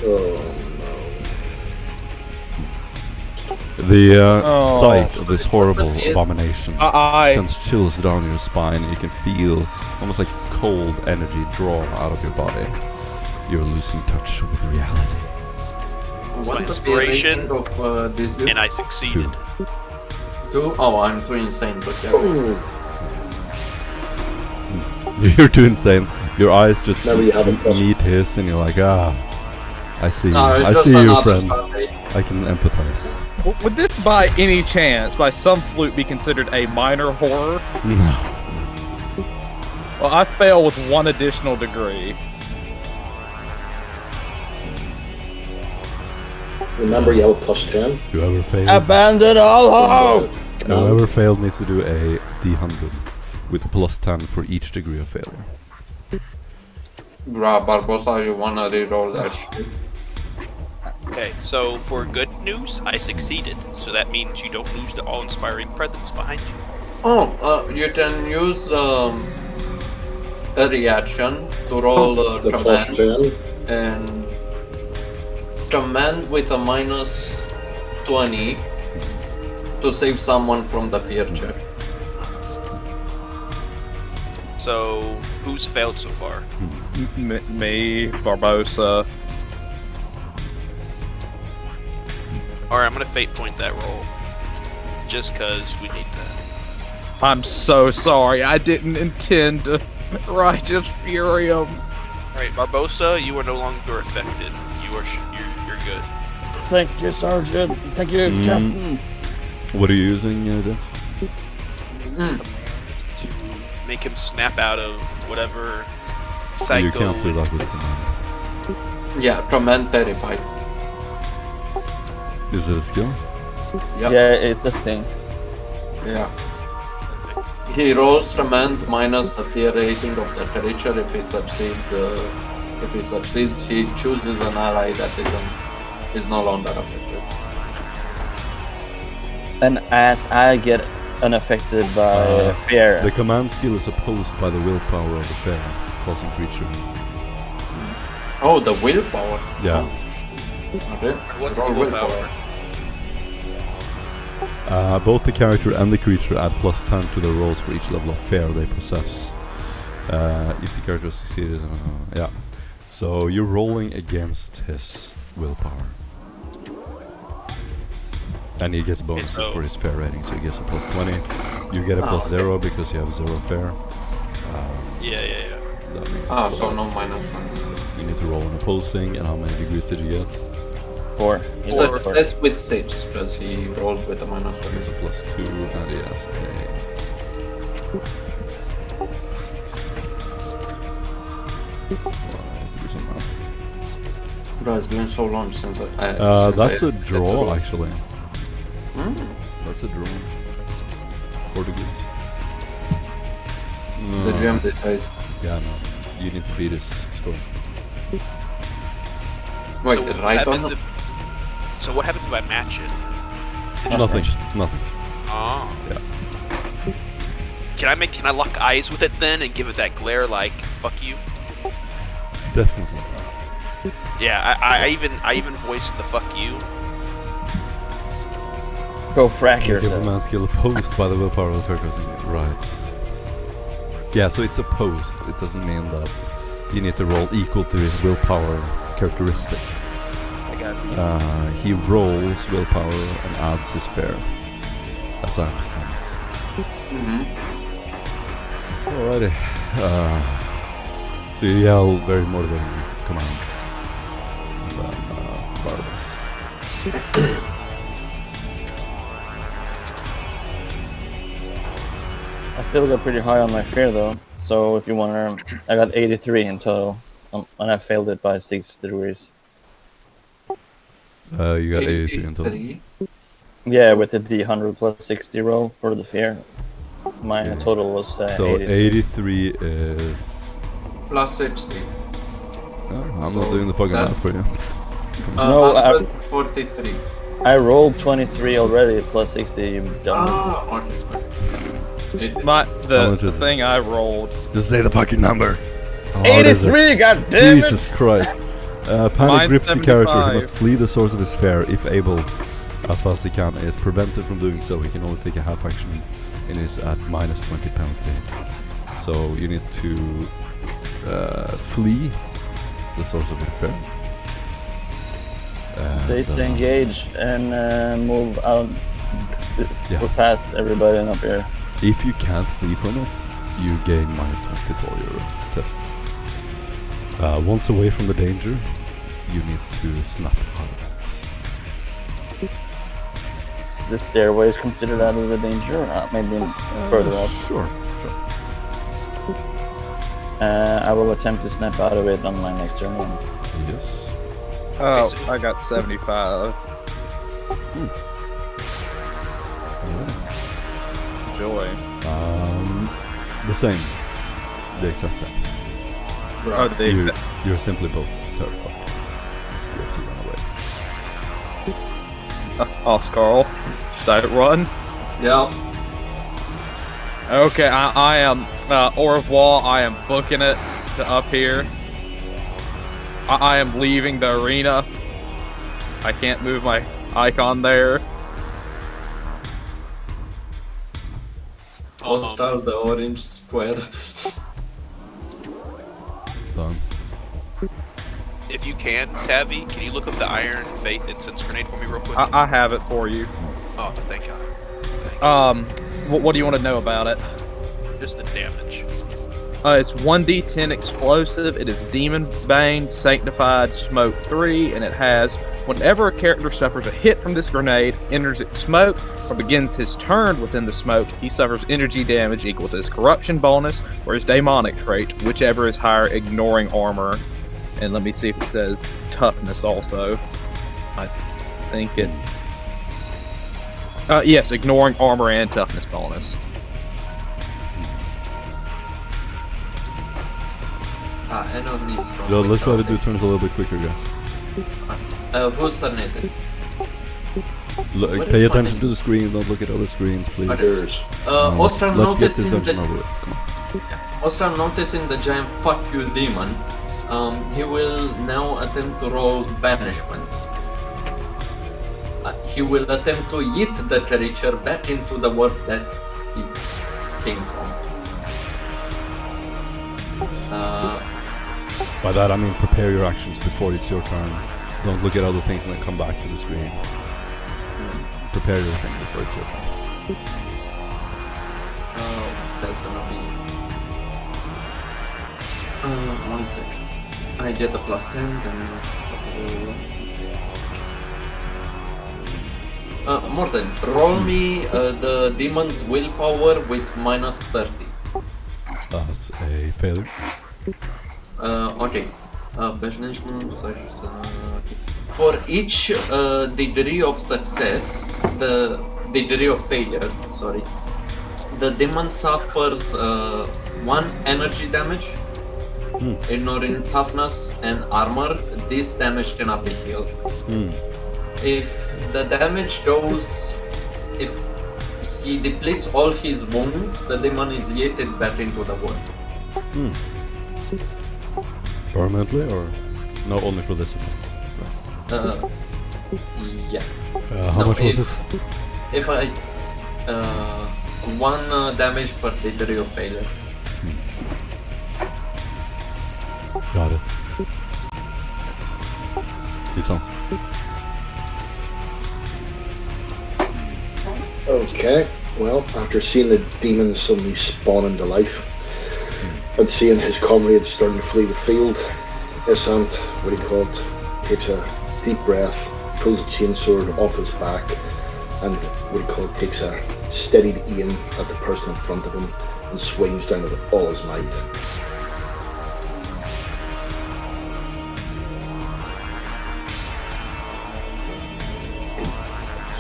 oh The Oh. sight of this horrible abomination I sends chills down your spine. You can feel almost like cold energy draw out of your body. you're losing touch with reality. What's the inspiration, rating of this dude? And I succeeded. 2? Oh, I'm too insane, but yeah. You're too insane. Your eyes just Never you haven't crossed. meet his, and you're like, I see you. No, it's I just see you, another friend. Sunday. I can empathize. Would this, by any chance, by some fluke, be considered a minor horror? No. Well, I fail with 1 additional degree. Remember, you have a +10. Whoever failed, Abandon all hope! whoever failed needs to do a D100 with a +10 for each degree of failure. Bruh, Barbosa, you wanna reroll that shit? Okay, so for good news, I succeeded. So that means you don't lose the awe-inspiring presence behind you. Oh, you can use a reaction to roll The command, +10. and command with a -20 to save someone from the fear check. So who's failed so far? Me, Barbosa. Alright, I'm gonna fate point that roll. Just cause we need that. I'm so sorry. I didn't intend to righteous fury him. Alright, Barbosa, you are no longer affected. You're good. Thank you, Sergeant. Thank you, Captain. What are you using, Dex? To make him snap out of whatever cycle. You can't do that with command. Yeah, command terrified. Is it a skill? Yep. Yeah, it's a thing. Yeah. He rolls command minus the fear rating of the creature. If he succeeds, he chooses an ally that is no longer affected. And as I get unaffected by fear, The command skill is opposed by the willpower of the fair, causing creature. Oh, the willpower. Yeah. Okay. What's Roll his willpower? Both the character and the creature add +10 to their rolls for each level of fear they possess. If the character succeeded, yeah. So you're rolling against his willpower. And he gets bonuses for his fair rating, so he gets a +20. You get a +0 because you have 0 fair. Yeah. That means So no -1. you need to roll an opposing, and how many degrees did you get? 4. So that's with 6, because he rolled with a -1. It's a +2, and he has a... Bro, it's been so long since that's a draw, actually. That's a draw. 4 degrees. The GM decides. Yeah, no. You need to beat his score. Wait, So what right happens on? So what happens if I match it? Nothing. Oh. Yeah. Can I lock eyes with it then and give it that glare like fuck you? Definitely. Yeah, I even voiced the fuck you. Go frack You give a yourself. man skill opposed by the willpower of the fair crossing. Right. Yeah, so it's opposed. It doesn't mean that you need to roll equal to his willpower characteristic. I got you. He rolls willpower and adds his fair, as I understand it. Alrighty. So you yell very motivating commands. And then Barbas. I still got pretty high on my fear though. So if you want to, I got 83 in total, and I failed it by 6 degrees. You got 83 in total. 83. Yeah, with the D100 plus 60 roll for the fear, my total was So 83. 83 is... Plus 60. I'm not doing the fucking math for you. No, 143. I rolled 23 already plus 60. You done? Okay. How My much the is it? thing I rolled. Just say the fucking number. How hard is it? 83. God damn Jesus Christ. Panic Mine's grips the character. He 75. must flee the source of his fear if able, as fast as he can. He is prevented from doing so. He can only take a half action and is at -20 penalty. So you need to flee the source of interference. And, Disengage and move out past everybody and up here. if you can't flee from it, you gain -20 to all your tests. Once away from the danger, you need to snap out of it. The stairway is considered out of the danger, maybe further up. Sure. I will attempt to snap out of it on my next turn. Yes. Oh, I got 75. Joy. The same. The exact same. Oh, the exact. You're simply both terrified. You have to run away. Scarl. Should I run? Yeah. Okay, I am au revoir. I am booking it to up here. I am leaving the arena. I can't move my icon there. Hostile, the orange square. Done. If you can, Tabby, can you look up the Iron Faith Incense Grenade for me real quick? I have it for you. Oh, thank God. What do you want to know about it? Just the damage. It's 1d10 explosive. It is Demon Bane, Sanctified, Smoke 3, and it has whenever a character suffers a hit from this grenade, enters its smoke, or begins his turn within the smoke, he suffers energy damage equal to his corruption bonus or his demonic trait, whichever is higher, ignoring armor. And let me see if it says toughness also. I think it. Yes, ignoring armor and toughness bonus. Enemies from Let's which try to do office? turns a little bit quicker, guys. Whose turn is it? What Pay is attention my to the screen, don't look at other screens, please. Others. Ostral let's get this noticing dungeon the over with. Come on. Ostral noticing the giant fuck you demon. He will now attempt to roll banishment. He will attempt to yeet the creature back into the world that he came from. By that I mean prepare your actions before it's your turn. Don't look at other things and then come back to the screen. Prepare your thing before it's your turn. That's gonna be. 1 second. I get a +10, then Morten, roll me the demon's willpower with -30. That's a failure. Okay. For each degree of success, the degree of failure, sorry, the demon suffers 1 energy damage, ignoring toughness and armor. This damage cannot be healed. If the damage goes, if he depletes all his wounds, the demon is yeeted back into the world. Permanently or no, only for this event? Yeah. How much was it? If I 1 damage per degree of failure. Got it. Decent. Okay, well, after seeing the demon suddenly spawn into life and seeing his comrades starting to flee the field, Isant, what he called, takes a deep breath, pulls a chainsword off his back, and what he called takes a steadied aim at the person in front of him and swings down with all his might.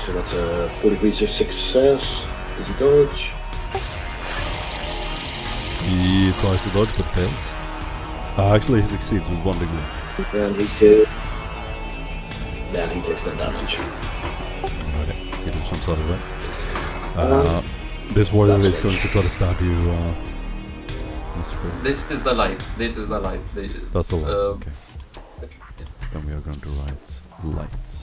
So that's a 4 degrees of success. Does he dodge? He tries to dodge but fails. Actually, he succeeds with 1 degree. Then he takes the damage. Okay, he just jumps out of the way. This warrior is going to try to stab you, Mr. Craig. This is the light. This is the light. That's the light, okay. Then we are going to write lights.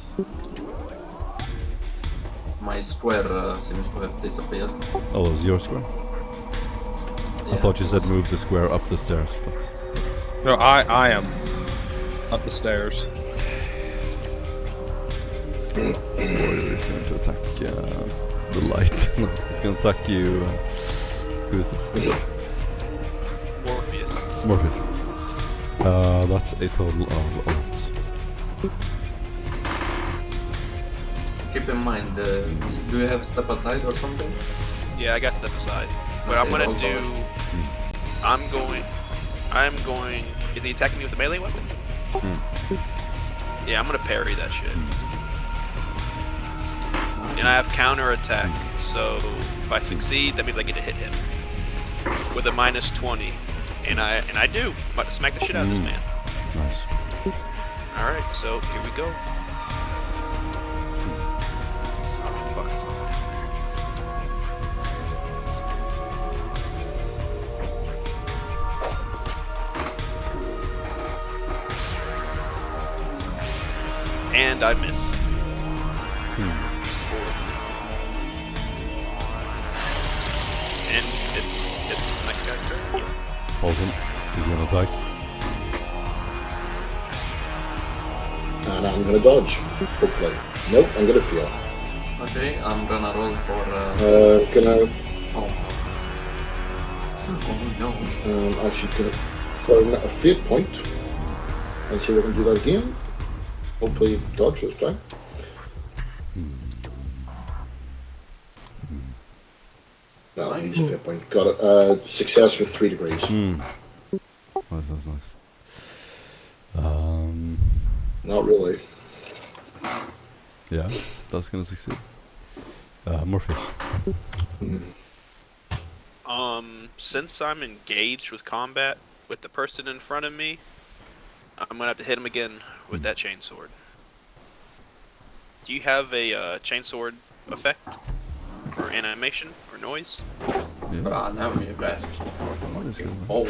My square seems to have disappeared. Oh, it was your square? I thought you said move the square up the stairs, but... No, I am up the stairs. Warrior is going to attack the light. No, he's going to attack you. Who is this? Morpheus. Morpheus. That's a total of 8. Keep in mind, do you have step aside or something? Yeah, I got step aside. But Okay, I'm gonna roll do. damage. I'm going. Is he attacking me with a melee weapon? Yeah, I'm gonna parry that shit. And I have counter attack, so if I succeed, that means I get to hit him with a -20, and I do. I'm about to smack the shit out of this man. Nice. All right, so here we go. Oh, fuck, it's on. And I miss. And it's next guy's turn. Yeah. Awesome. He's going to attack. And I'm gonna dodge, hopefully. Nope, I'm gonna fail. Okay, I'm gonna roll for. Gonna Oh. Oh no. actually gonna turn a fate point and see if I can do that again. Hopefully dodge this time. No, easy fate point. Got it. Success with 3 degrees. That's nice. Not really. Yeah, that's going to succeed. Morpheus. Since I'm engaged with combat with the person in front of me, I'm gonna have to hit him again with that chainsword. Do you have a chainsword effect or animation or noise? Yeah. Ah, now you're asking for What is going on? Oh,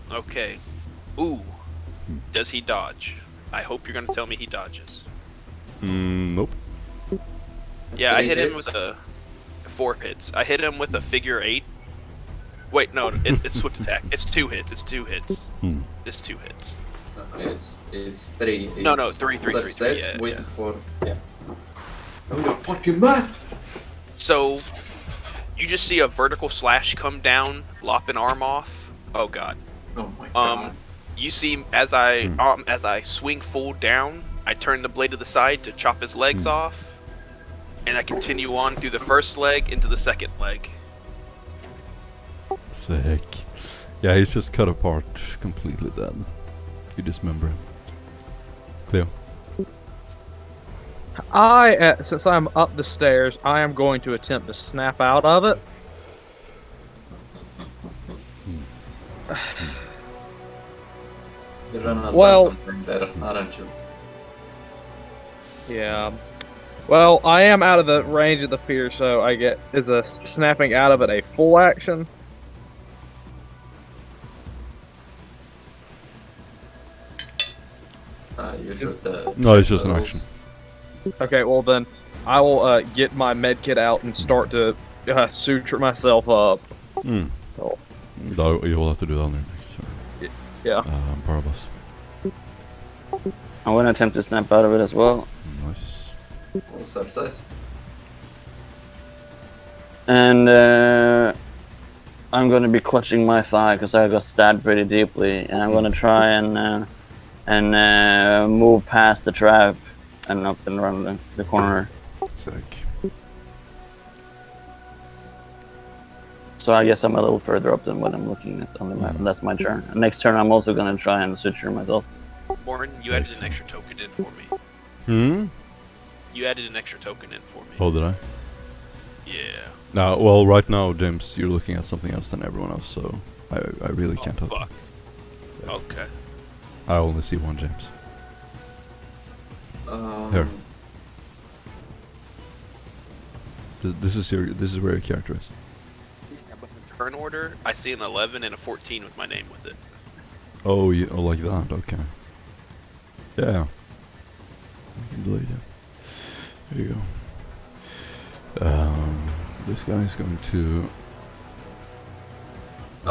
99. Okay. Ooh. Does he dodge? I hope you're gonna tell me he dodges. Nope. Yeah, I 3 hit him hits? with a 4 hits. I hit him with a figure 8. Wait, no, it's swift attack. It's 2 hits. It's 2 hits. It's 2 hits. it's 3. No, It's three, Success yeah, with yeah. 4. Yeah. Oh, you fucking math! So, you just see a vertical slash come down, lop an arm off. Oh god. Oh my god. You see as I swing full down, I turn the blade to the side to chop his legs off, and I continue on through the first leg into the second leg. Sick. Yeah, he's just cut apart completely then. You dismember him. Cleo. Since I'm up the stairs, I am going to attempt to snap out of it. You're gonna well- spend something there, aren't you? Yeah. Well, I am out of the range of the fear, so is a snapping out of it a full action? You should. No, it's check just an the action. rules. Okay, well then, I will get my med kit out and start to suture myself up. Oh. No, you will have to do that on your next turn. Yeah. Barabas. I'm gonna attempt to snap out of it as well. Nice. Roll success. And I'm gonna be clutching my thigh because I got stabbed pretty deeply, and I'm gonna try and move past the trap and up and around the corner. Sick. So I guess I'm a little further up than what I'm looking at on the map. And that's my turn. Next turn, I'm also gonna try and suture myself. Morton, you added an extra token in for me. You added an extra token in for me. Oh, did I? Yeah. Now, well, right now, James, you're looking at something else than everyone else, so I really can't help. Fuck. Okay. I only see one James. Here. This is where your character is. With the turn order, I see an 11 and a 14 with my name with it. Oh, like that. Okay. Yeah. I can delete it. There you go. This guy is going to The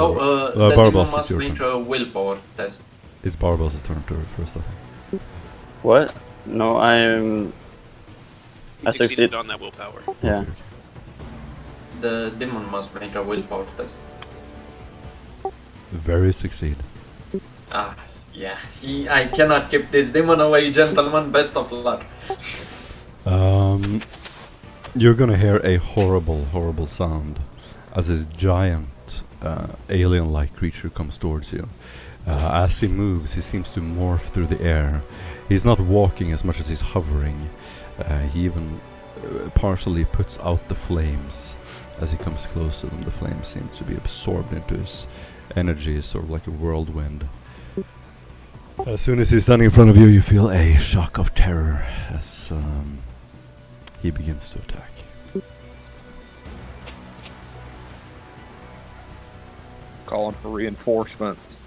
Barbaros demon is must your make turn. a willpower test. It's Barbaros' turn to first, I think. What? No, He I succeeded succeed. on that willpower. Yeah. The demon must make a willpower test. Very succeed. Ah, yeah. I cannot keep this demon away, gentlemen. Best of luck. You're gonna hear a horrible, horrible sound as this giant alien-like creature comes towards you. As he moves, he seems to morph through the air. He's not walking as much as he's hovering. He even partially puts out the flames as he comes close to them. The flames seem to be absorbed into his energy, sort of like a whirlwind. As soon as he's standing in front of you, you feel a shock of terror as he begins to attack. Calling for reinforcements.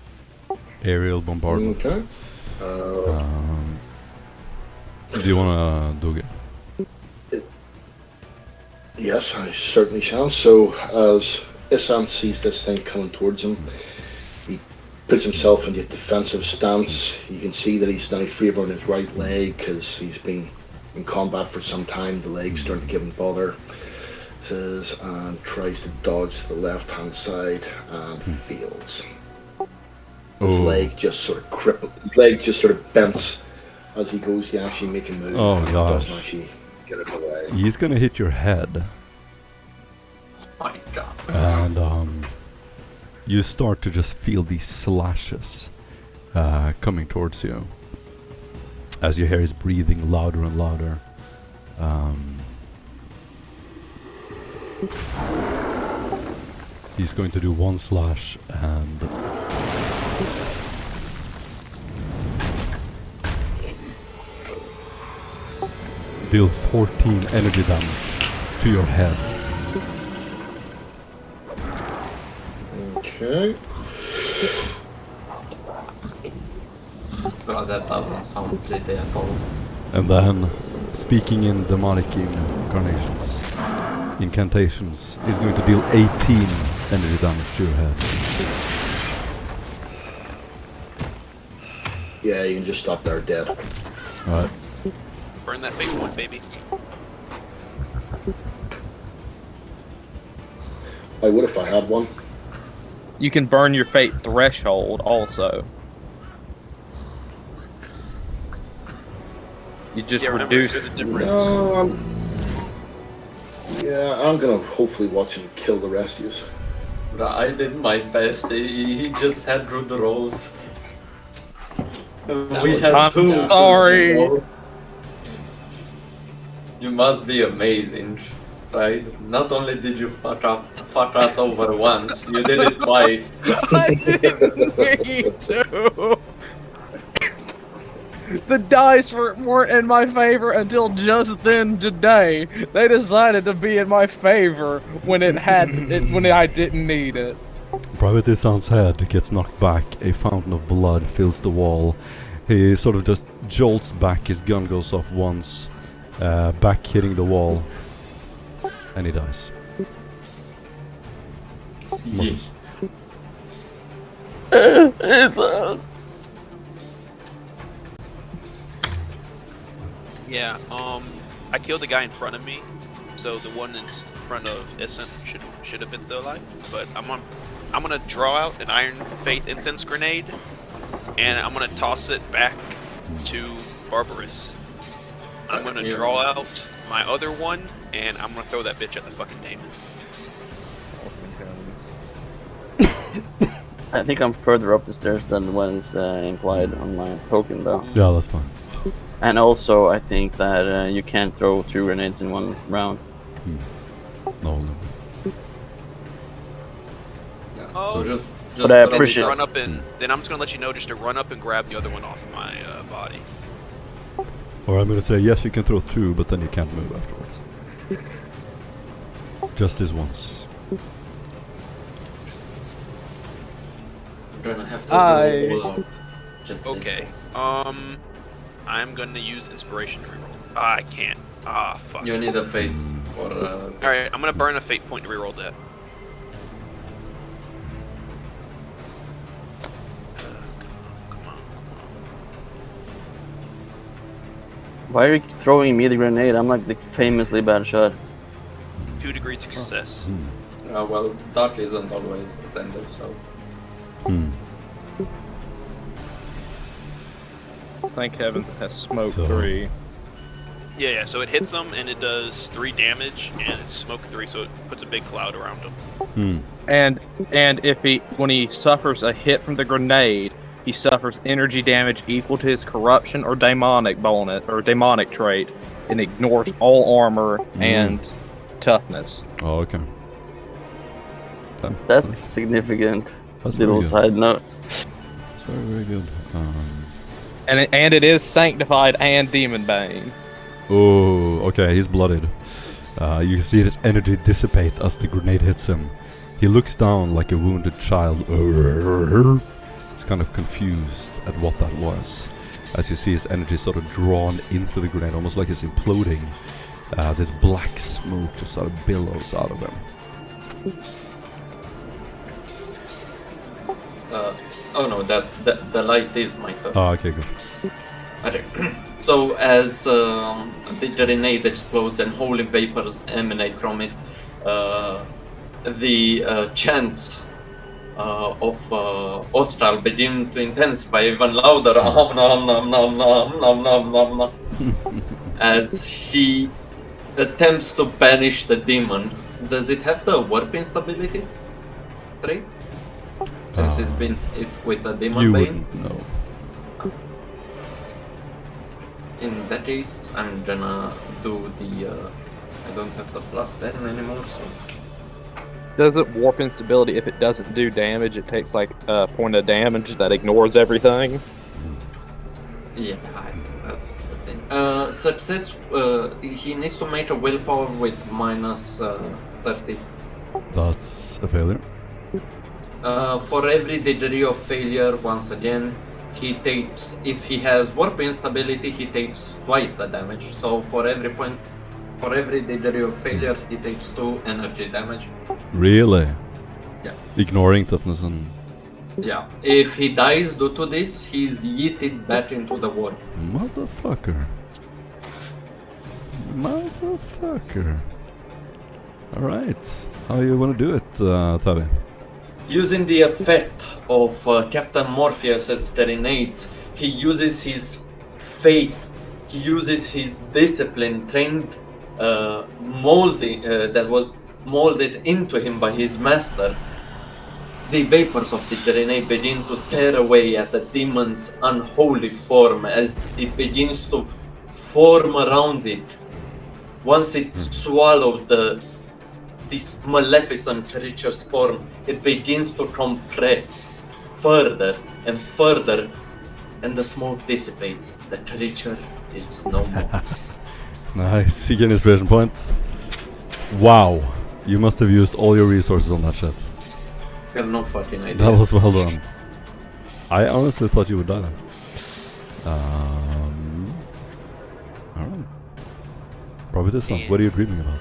Aerial bombardment. Okay. Do you wanna do it? Yes, I certainly shall. So, as Isan sees this thing coming towards him, he puts himself in the defensive stance. You can see that he's now favouring his right leg because he's been in combat for some time. The leg's starting to give him bother. Says and tries to dodge to the left-hand side and fails. His leg just sort of crippled. His leg just sort of bends as he goes to actually make a move. Oh, and gosh. doesn't actually get it away. He's gonna hit your head, My God. and you start to just feel these slashes coming towards you as you hear his breathing louder and louder. He's going to do one slash and deal 14 energy damage to your head. Okay. God, that doesn't sound pretty at all. And then, speaking in demonic incantations, he's going to deal 18 energy damage to your head. Yeah, you can just stop there dead. Alright. Burn that big one, baby. I would if I had one. You can burn your fate threshold also. You just remember, reduce. there's a difference. No, yeah, I'm gonna hopefully watch him kill the rest of you. But I did my best. He just had through the rolls. We had I'm two sorry. rolls. You must be amazing, right? Not only did you fuck us over once, you did it twice. I didn't mean to. The dice weren't in my favor until just then today. They decided to be in my favor when when I didn't need it. Private Isan's head gets knocked back, a fountain of blood fills the wall. He sort of just jolts back, his gun goes off once, back hitting the wall, and he dies. Yes. Yeah, I killed the guy in front of me, so the one in front of Isant should have been still alive. But I'm gonna draw out an Iron Faith incense grenade, and I'm gonna toss it back to Barbarous. I'm gonna draw out my other one, and I'm gonna throw that bitch at the fucking demon. I think I'm further up the stairs than when it's implied on my token, though. Yeah, that's fine. And also, I think that you can't throw 2 grenades in one round. No. Oh, So just But I then just appreciate- run up and then I'm just gonna let you know just to run up and grab the other one off my body. Or I'm gonna say, yes, you can throw 2, but then you can't move afterwards. Just this once. I'm gonna have to I- roll out. Just this Okay. once. I'm gonna use inspiration to reroll. I can't. Fuck. You need a faith for. Alright, I'm gonna burn a fate point to reroll that. Why are you throwing me the grenade? I'm like the famously bad shot. 2 degrees of success. Well, Dark isn't always a tender, so. Thank heavens it has smoke So- 3. Yeah, so it hits him and it does 3 damage, and it's smoke 3, so it puts a big cloud around him. And if when he suffers a hit from the grenade, he suffers energy damage equal to his corruption or demonic bonus or demonic trait, and ignores all armor and toughness. Oh, okay. That's significant. That's very Little good. side note. That's very, very good. And it is sanctified and demon bane. Oh, okay, he's blooded. You can see his energy dissipate as the grenade hits him. He looks down like a wounded child. He's kind of confused at what that was. As you see his energy sort of drawn into the grenade, almost like it's imploding. This black smoke just sort of billows out of him. Oh no, the light is my turn. Oh, okay, good. Okay. So as the grenade explodes and holy vapors emanate from it, the chants of Austral begin to intensify even louder. As he attempts to banish the demon. Does it have the warp instability trait? Since it's been hit with a demon You bane? wouldn't know. In that case, I'm gonna do the. I don't have the +10 anymore, so. Does it warp instability if it doesn't do damage? It takes like a point of damage that ignores everything. Yeah, I think that's the thing. Success. He needs to make a willpower with -30. That's a failure. For every degree of failure, once again, he takes. If he has warp instability, he takes twice the damage. So for every degree of failure, he takes 2 energy damage. Really? Yeah. Ignoring toughness and... Yeah. If he dies due to this, he's yeeted back into the warp. Motherfucker. Motherfucker. Alright. How you wanna do it, Tavi? Using the effect of Captain Morpheus's grenades, he uses his faith, he uses his discipline, trained that was molded into him by his master. The vapors of the grenade begin to tear away at the demon's unholy form as it begins to form around it. Once it swallowed this maleficent creature's form, it begins to compress further and further, and the smoke dissipates. The creature is no more. Nice, you get an inspiration point. Wow, you must have used all your resources on that shit. I have no fucking idea. That was well done. I honestly thought you would die then. Alright. Probably this one. What are you dreaming about?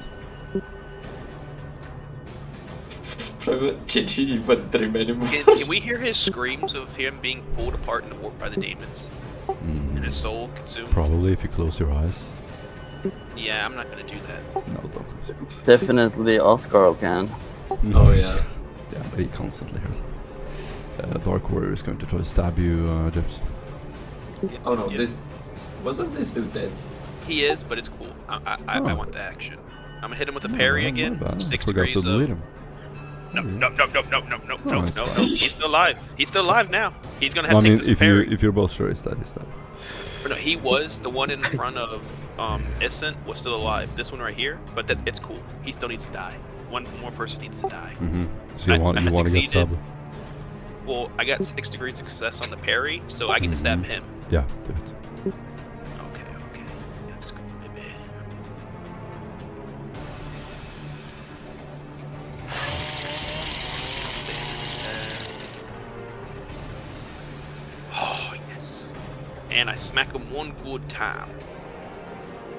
Can he even dream anymore? Can we hear his screams of him being pulled apart and warped by the demons? And his soul consumed? Probably if you close your eyes. Yeah, I'm not gonna do that. No, don't close your eyes. Definitely Oscar can. Oh yeah. Yeah, but he constantly hears that. Dark Warrior is going to try to stab you, James. Oh no, Yeah. this wasn't this dude dead? He is, but it's cool. I Oh. want the action. I'm gonna hit him with a parry again. I 6 forgot degrees to delete of... him. No. it's No. fine. He's still alive. He's still alive now. He's gonna have Well, I to mean, take this parry. if you're both sure he's dead, he's dead. Or no, he was the one in front of Iscent was still alive. This one right here, but it's cool. He still needs to die. One more person needs to die. So you want to get succeeded. stabbed? Well, I got 6 degrees of success on the parry, so I get to stab him. Yeah, do it. Okay. Let's go, baby. Oh, yes. And I smack him one good time.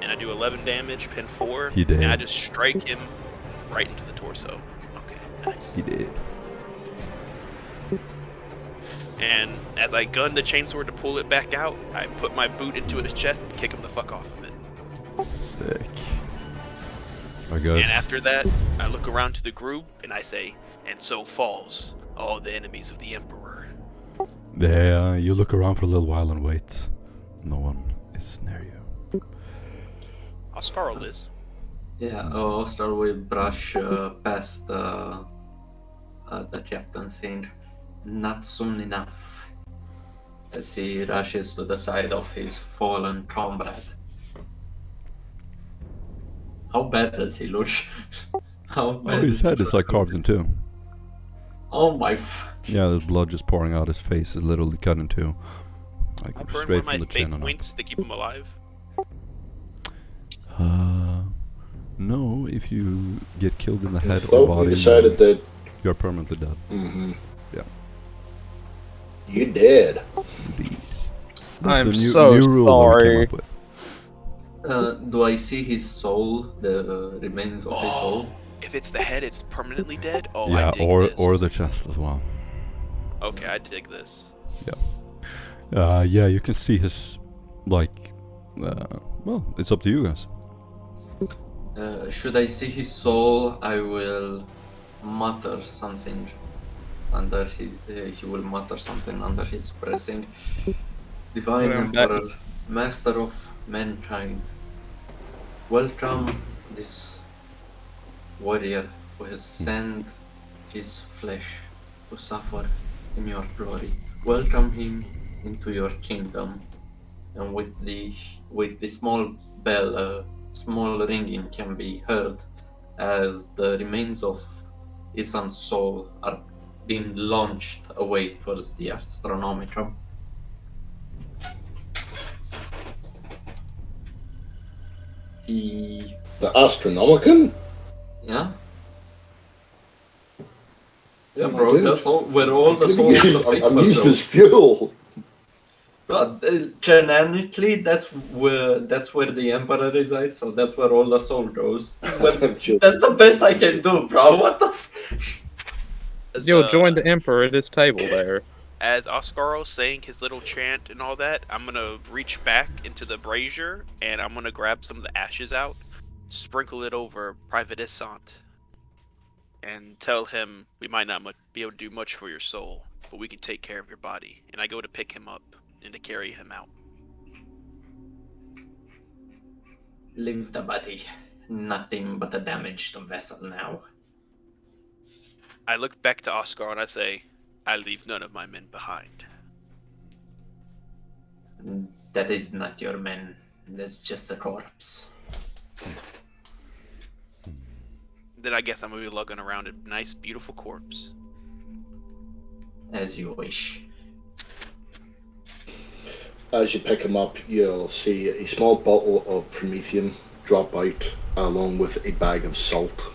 And I do 11 damage, pin 4. He did. And I just strike him right into the torso. Okay, nice. He did. And as I gun the chainsword to pull it back out, I put my boot into his chest and kick him the fuck off of it. Sick. I And guess. after that, I look around to the group and I say, "And so falls all the enemies of the Emperor." Yeah, you look around for a little while and wait. No one is near you. Oscarl is. Yeah, Oster will brush past the captain, saying, "Not soon enough," as he rushes to the side of his fallen comrade. How bad does he look? How bad Oh, his head is like carved in two. Oh my Yeah, there's blood just pouring out. His face is literally cut in two. Like I burn one straight of my from the chin fake on up. winks to keep him alive. No, if you get killed in the head So or body, we decided that you're permanently dead. Yeah. You did. Indeed. I'm a so new rule that we sorry. came up with. Do I see his soul, the remains of his soul? If it's the head, it's permanently dead? Oh, I Yeah, dig this. or the chest as well. Okay, I dig this. Yeah, you can see his, like, well, it's up to you guys. Should I see his soul, I will mutter something under his. He will mutter something under his breathing. Divine Well, that- Emperor, Master of mankind, welcome this warrior who has sent his flesh to suffer in your glory. Welcome him into your kingdom. And with the small bell, small ringing can be heard as the remains of Isan's soul are being launched away towards the astronomical. He, The Astronomicon? yeah, yeah, Oh my bro. goodness. That's all. Where all the souls of the I'm faithful used go. as fuel. Canonically, that's where the emperor resides. So that's where all the soul goes. But I'm joking. that's the best I can do, bro. What the? As, You'll join the Emperor at his table there. As Oscaro saying his little chant and all that, I'm gonna reach back into the brazier and I'm gonna grab some of the ashes out, sprinkle it over Private Isant, and tell him we might not be able to do much for your soul, but we can take care of your body. And I go to pick him up and to carry him out. Leave the body. Nothing but a damaged vessel now. I look back to Oscar and I say, I leave none of my men behind. That is not your man. That's just a corpse. Then I guess I'm gonna be lugging around a nice, beautiful corpse. As you wish. As you pick him up, you'll see a small bottle of promethium drop out along with a bag of salt.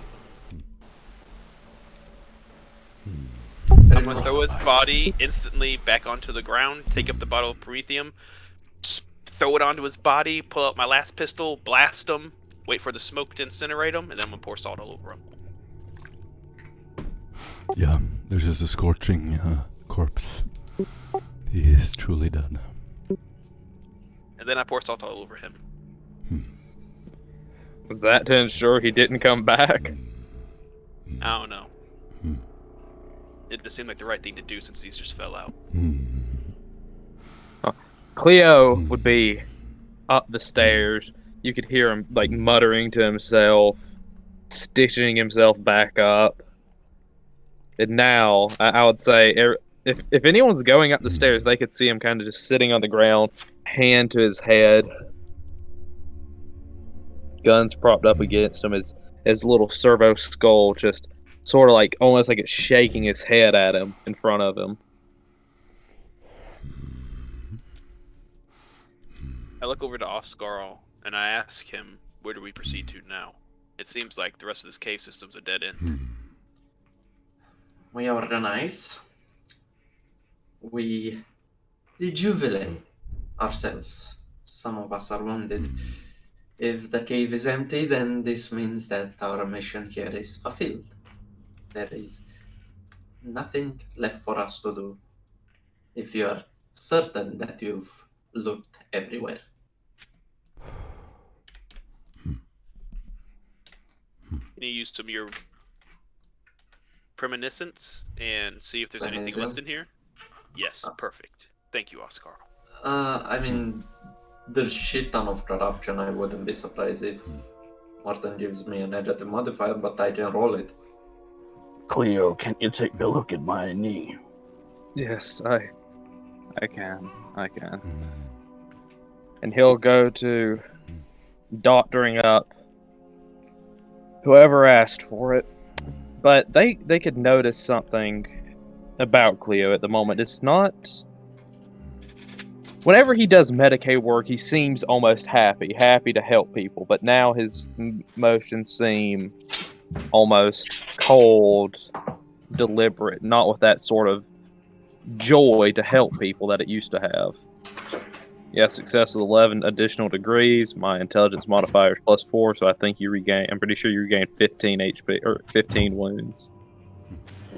I'm gonna throw his body instantly back onto the ground, take up the bottle of promethium, throw it onto his body, pull out my last pistol, blast him, wait for the smoke to incinerate him, and then I'm gonna pour salt all over him. Yeah, there's just a scorching corpse. He is truly dead. And then I pour salt all over him. Was that to ensure he didn't come back? I don't know. It just seemed like the right thing to do since these just fell out. Cleo would be up the stairs. You could hear him like muttering to himself, stitching himself back up. And now, I would say, if anyone's going up the stairs, they could see him kind of just sitting on the ground, hand to his head, guns propped up against him, his little servo skull just sort of like almost like it's shaking his head at him in front of him. I look over to Oscarl and I ask him, where do we proceed to now? It seems like the rest of this cave system's a dead end. We organize. We rejuvenate ourselves. Some of us are wounded. If the cave is empty, then this means that our mission here is fulfilled. There is nothing left for us to do. if you're certain that you've looked everywhere. Can you use some of your premonitions and see if there's anything Premonition? left in here? Yes, perfect. Thank you, Oscar. I mean, there's shit ton of corruption. I wouldn't be surprised if Martin gives me a negative modifier, but I can roll it. Cleo, can you take a look at my knee? Yes, I can. And he'll go to doctoring up whoever asked for it. But they could notice something about Cleo at the moment. It's not. Whenever he does Medicaid work, he seems almost happy to help people. But now his motions seem almost cold, deliberate, not with that sort of joy to help people that it used to have. Yeah, success is 11 additional degrees. My intelligence modifier is +4, so I think you regain. I'm pretty sure you regain 15 HP or 15 wounds.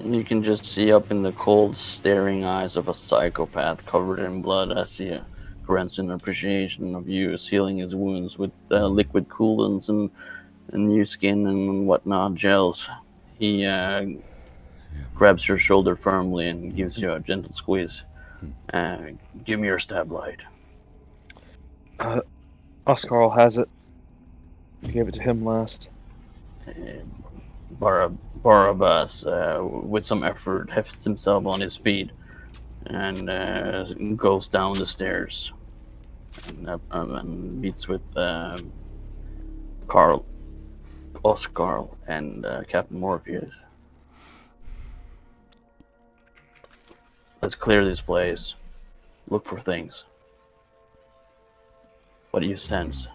You can just see up in the cold, staring eyes of a psychopath covered in blood as he grants an appreciation of you, sealing his wounds with liquid coolants and new skin and whatnot gels. He grabs your shoulder firmly and gives you a gentle squeeze. Give me your stab light. Oscar has it. I gave it to him last. Barabbas, with some effort, hefts himself on his feet and goes down the stairs and meets with Carl, Oscar, and Captain Morpheus. Let's clear this place. Look for things. What do you sense?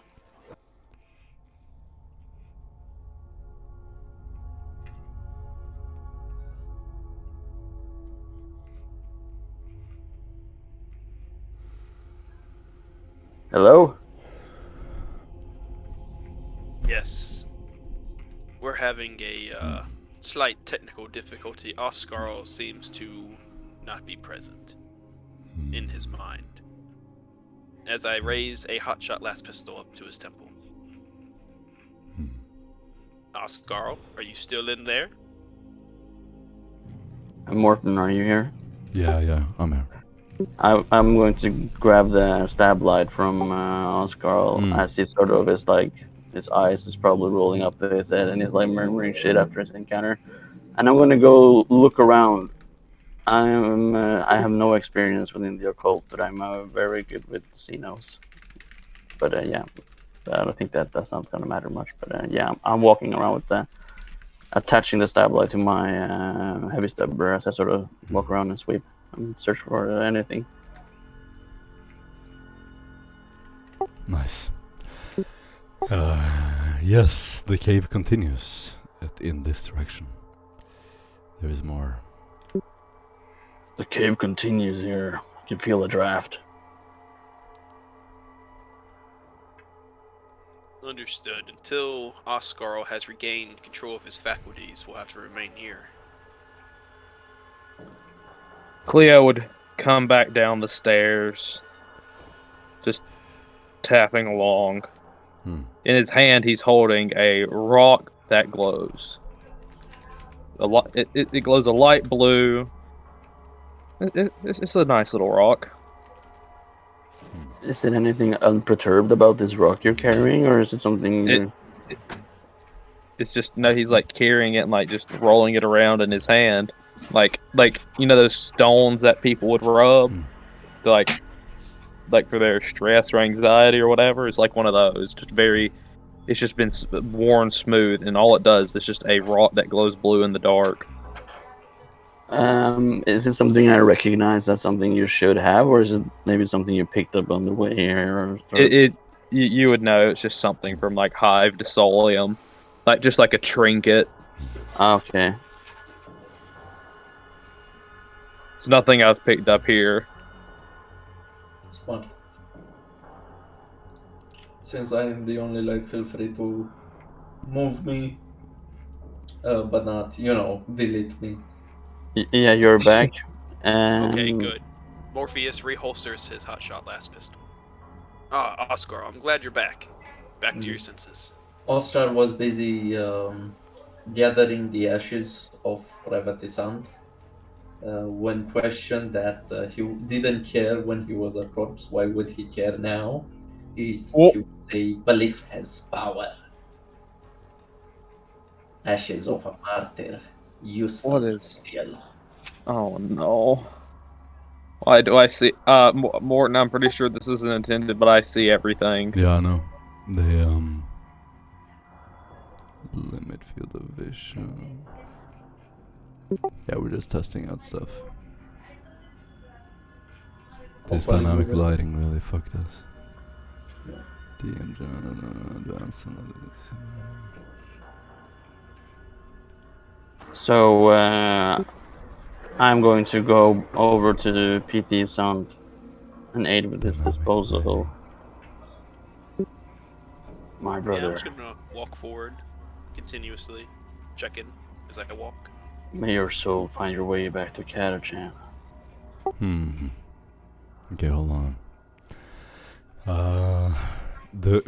Hello? Yes. We're having a slight technical difficulty. Oscar seems to not be present in his mind. As I raise a hotshot last pistol up to his temple. Oscar, are you still in there? Morton, are you here? Yeah, I'm here. I'm going to grab the stab light from Oscar as he sort of is like, his eyes is probably rolling up to his head and he's like murmuring shit after his encounter. And I'm going to go look around. I have no experience within the occult, but I'm very good with Xenos. But yeah, I don't think that's not going to matter much. But yeah, I'm walking around with attaching the stab light to my heavy stubber as I sort of walk around and sweep and search for anything. Nice. Yes, the cave continues in this direction. There is more. The cave continues here. You can feel the draft. Understood. Until Oscar has regained control of his faculties, we'll have to remain here. Cleo would come back down the stairs, just tapping along. In his hand, he's holding a rock that glows. It glows a light blue. It's a nice little rock. Is it anything unperturbed about this rock you're carrying, or is it something? It's just he's like carrying it and like just rolling it around in his hand, like you know those stones that people would rub, to like for their stress or anxiety or whatever. It's like one of those, it's just been worn smooth, and all it does is just a rock that glows blue in the dark. Is it something I recognize as something you should have, or is it maybe something you picked up on the way here? You would know it's just something from like Hive to Solium, just like a trinket. Okay. It's nothing I've picked up here. Smart. Since I am the only life, feel free to move me, but not, delete me. Yeah, you're back. And Okay, good. Morpheus reholsters his hotshot last pistol. Ah, Oscar, I'm glad you're back. Back to your senses. Ostar was busy gathering the ashes of Revatisand. When questioned that he didn't care when he was a corpse, why would he care now? He would say, belief has power. Ashes of a martyr, useful What is? material. Oh no. Why do I see? Morton, I'm pretty sure this isn't intended, but I see everything. Yeah, I know. They limit field of vision. Yeah, we're just testing out stuff. This Hopefully dynamic we will. lighting really fucked us. Yeah. The engine advanced analytics. So I'm going to go over to the PT Sound and aid with this Dynamic disposal. lighting. My Yeah, I'm brother, just gonna walk forward continuously, check in as I walk. may your soul find your way back to Catachan. Okay, hold on. The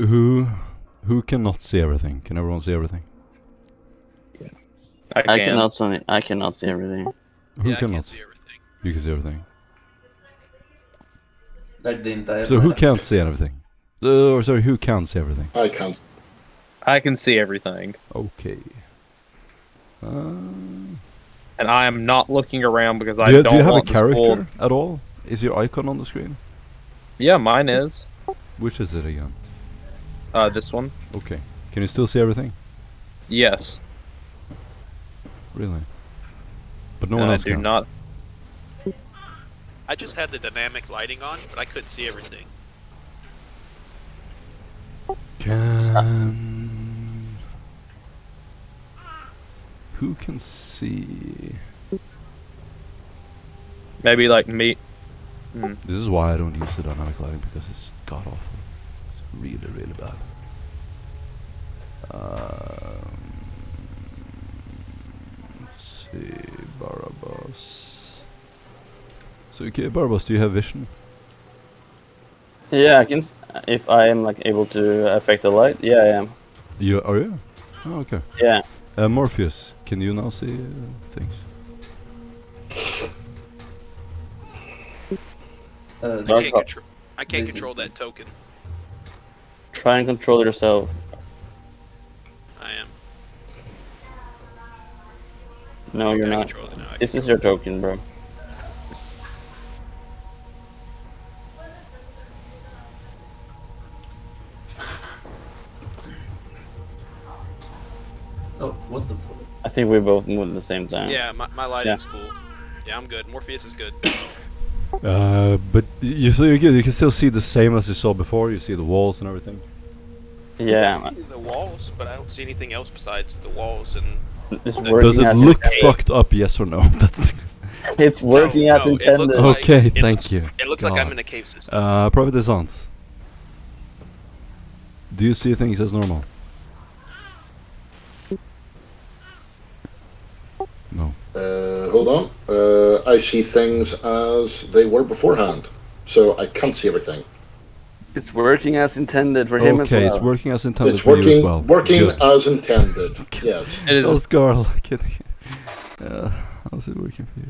who cannot see everything? Can everyone see everything? I cannot see everything. Who Yeah, I cannot? can't see everything. You can see everything. Like the entire So who map. can't see anything? Or sorry, who can see everything? I can't. I can see everything, Okay. and I am not looking around because I Do you don't have a want the character school. at all? Is your icon on the screen? Yeah, mine is. Which is it again? This one. Okay. Can you still see everything? Yes. Really? But no one else I do can. not. I just had the dynamic lighting on, but I couldn't see everything. Can... Who can see? Maybe like me. This is why I don't use the dynamic lighting, because it's god awful. It's really, really bad. Let's see, Barabbas. So, okay, Barabbas, do you have vision? Yeah, I can. If I am like able to affect the light, yeah, I am. You are you? Oh, okay. Yeah. Morpheus, can you now see things? Dark I can't Busy. control that token. Try and control yourself. I am. No, you're I not. control it now. This is your token, bro. Oh, what the fuck? I think we both moved at the same time. Yeah, my lighting's cool. Yeah, I'm good. Morpheus is good. But you so you're good. You can still see the same as you saw before. You see the walls and everything. Yeah. I see the walls, but I don't see anything else besides the walls and. It's Does working Does it as look intended. fucked up? Yes or no? That's It's working as No, it intended. looks like- okay. it Thank looks- you. It looks like God. I'm in a cave system. Private Descent. Do you see things as normal? No. Hold on. I see things as they were beforehand, so I can't see everything. It's working as intended for him as Okay, well. it's working as intended It's for you as working, well. working Good. as intended. Yes. It is. Oscar, like it. How's it working for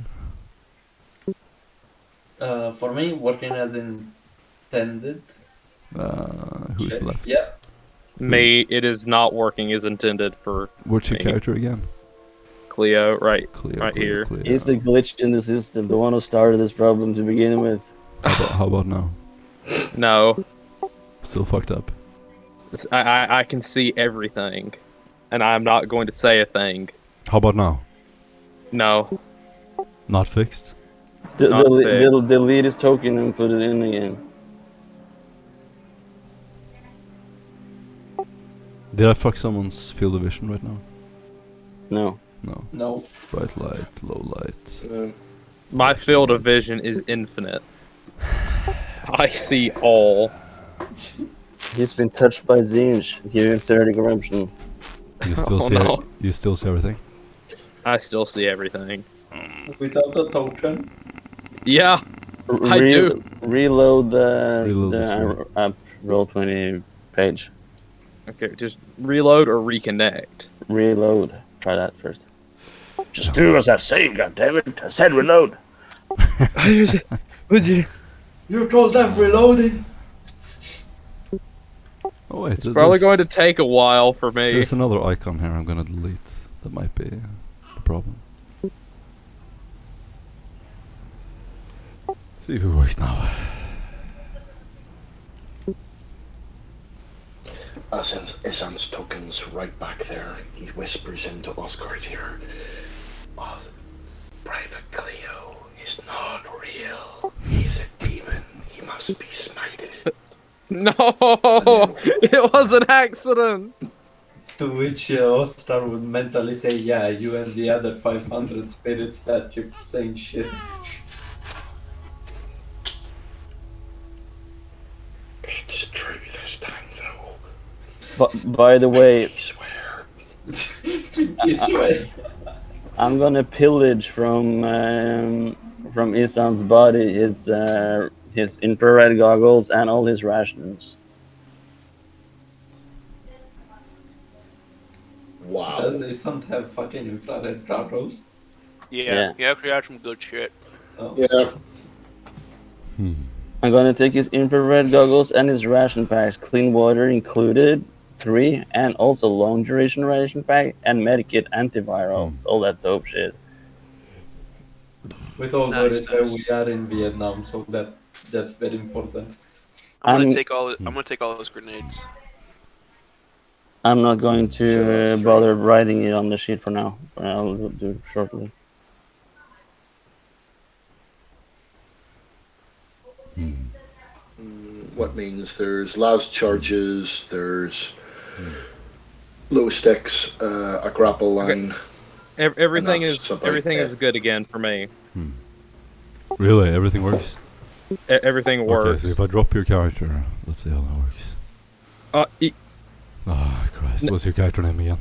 you? For me, working as intended. Who's Check. left? Yeah. Me, it is not working as intended for What's your Me. character again? Cleo, right? Cleo. Right here. Cleo. It's the glitch in the system, the one who started this problem to begin with. How about now? No, Still fucked up. I can see everything, and I'm not going to say a thing. How about now? No, Not fixed? Not fixed. Delete his token and put it in again. Did I fuck someone's field of vision right now? No. No. No. Bright light, low light. my field of vision is infinite. I see all. He's been touched by Zinj, giving 30 corruption. You still Oh, see no. You still see everything? I still see everything. Without a token. Yeah, I do. Reload Reload the screen. the roll 20 page. Okay, just reload or reconnect. Reload. Try that first. Just do as I say, goddammit. I said reload. Would you? You told them reloading. Oh wait, Probably going to take a while for me. There's another icon here I'm gonna delete. That might be the problem. See if it works now. Isan's token's right back there. He whispers into Oscar's ear. Private Cleo is not real. He's a demon. He must be smited. No, it was an accident. To which Oscar would mentally say, yeah, you and the other 500 spirits that keep saying shit. It's true this time, though. But by the way, I swear. You swear. I'm gonna pillage from Isan's body his infrared goggles and all his rations. Wow. Does Isan have fucking infrared goggles? Yeah, he actually had some good shit. Oh. Yeah. I'm gonna take his infrared goggles and his ration packs, clean water included, 3, and also long duration ration pack and medikit antiviral, all that dope shit. With all Nice, due respect, nice. we are in Vietnam, so that's very important. I'm gonna I'm- take all. I'm gonna take all those grenades. I'm not going to Just bother writing it on the sheet for now, but I'll do it shortly. What means there's las charges, there's low sticks, a grapple line. Everything And is that's about everything it. is good again for me. Really, everything works? Everything Okay, works. so if I drop your character, let's see how that works. Ah, Christ. What's your character name again?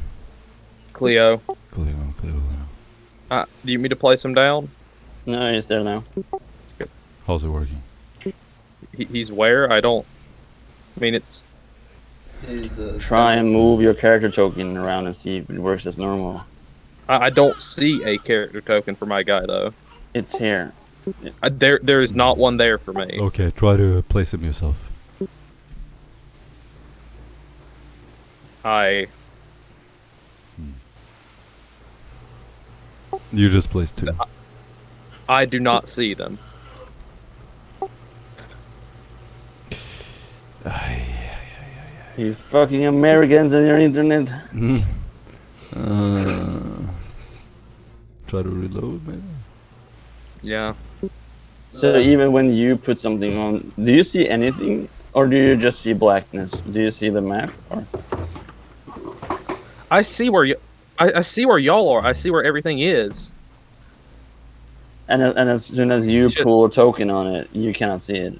Cleo, Cleo. do you want me to place him down? No, he's there now. How's it working? He's where? I don't. I mean, it's. He's, Try and move your character token around and see if it works as normal. I don't see a character token for my guy though. It's here. There is not one there for me. Okay, try to place him yourself. You just placed 2. I do not see them. You fucking Americans and your internet. Try to reload, maybe? Yeah. So even when you put something on, do you see anything, or do you just see blackness? Do you see the map? Or? I see where you. I see where y'all are. I see where everything is. And as soon as you Shit. pull a token on it, you cannot see it.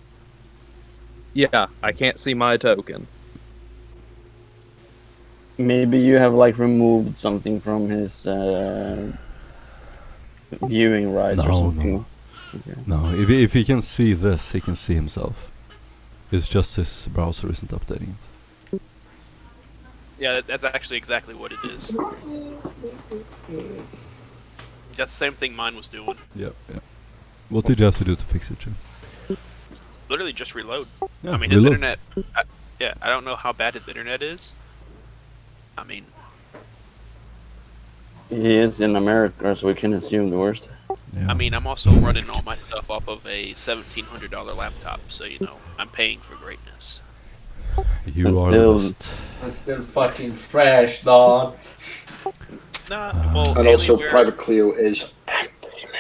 Yeah, I can't see my token. Maybe you have like removed something from his viewing rights or No, something. no. Okay. No, if he can see this, he can see himself. It's just his browser isn't updating it. Yeah, that's actually exactly what it is. That's the same thing mine was doing. Yeah. What did you have to do to fix it, Jim? Literally just reload. Yeah, I mean, his reload. internet. I don't know how bad his internet is. I mean, He is in America, so we can assume the worst. Yeah. I mean, I'm also running all my stuff off of a $1,700 laptop, so you know, I'm paying for greatness. You and are still- the best. It's still fucking trash, dog. Nah, well, And also, Alienware- Private Cleo is a demon.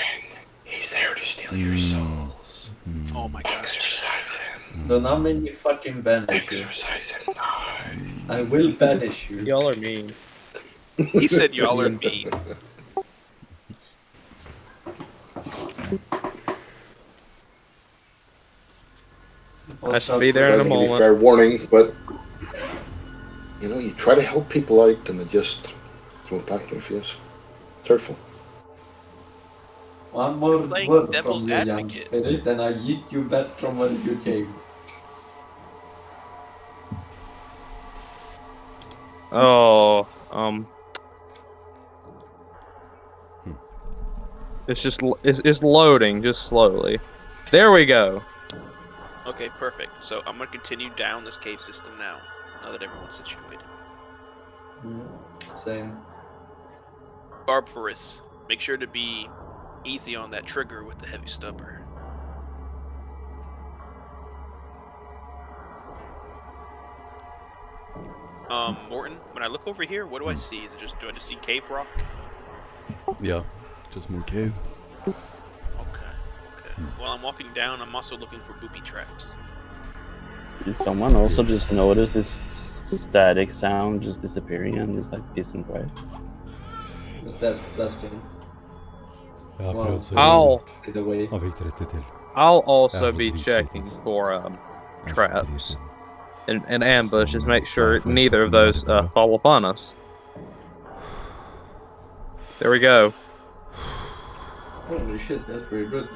He's there to steal your souls. Oh my gosh. Exercise him. Do not make me fucking banish you. Exercise him. I will banish you. Y'all are mean. He said y'all are mean. I should be there in a Give you moment. fair warning, but you know, you try to help people out and they just throw it back in your face. It's hurtful. One more Playing word devil's from you, young advocate. spirit, and I yeet you back from where you came. Oh, it's just it's loading just slowly. There we go. Okay, perfect. So I'm gonna continue down this cave system now that everyone's situated. Same. Barbarous, make sure to be easy on that trigger with the heavy stubber. Morton, when I look over here, what do I see? Do I just see cave rock? Yeah, just more cave. Okay. While I'm walking down, I'm also looking for booby traps. Did someone also just notice this static sound just disappearing and just like peace and quiet? That's Dustin. Ja, Wow. prøvd så I'll Either way. han fikk 30 til. I'll also Yeah, be but checking these for Jeg er så traps driten. and ambush, just make sure Sci-fi neither of fucking those nerd, bro. fall upon us. There we go. Holy shit, that's pretty good.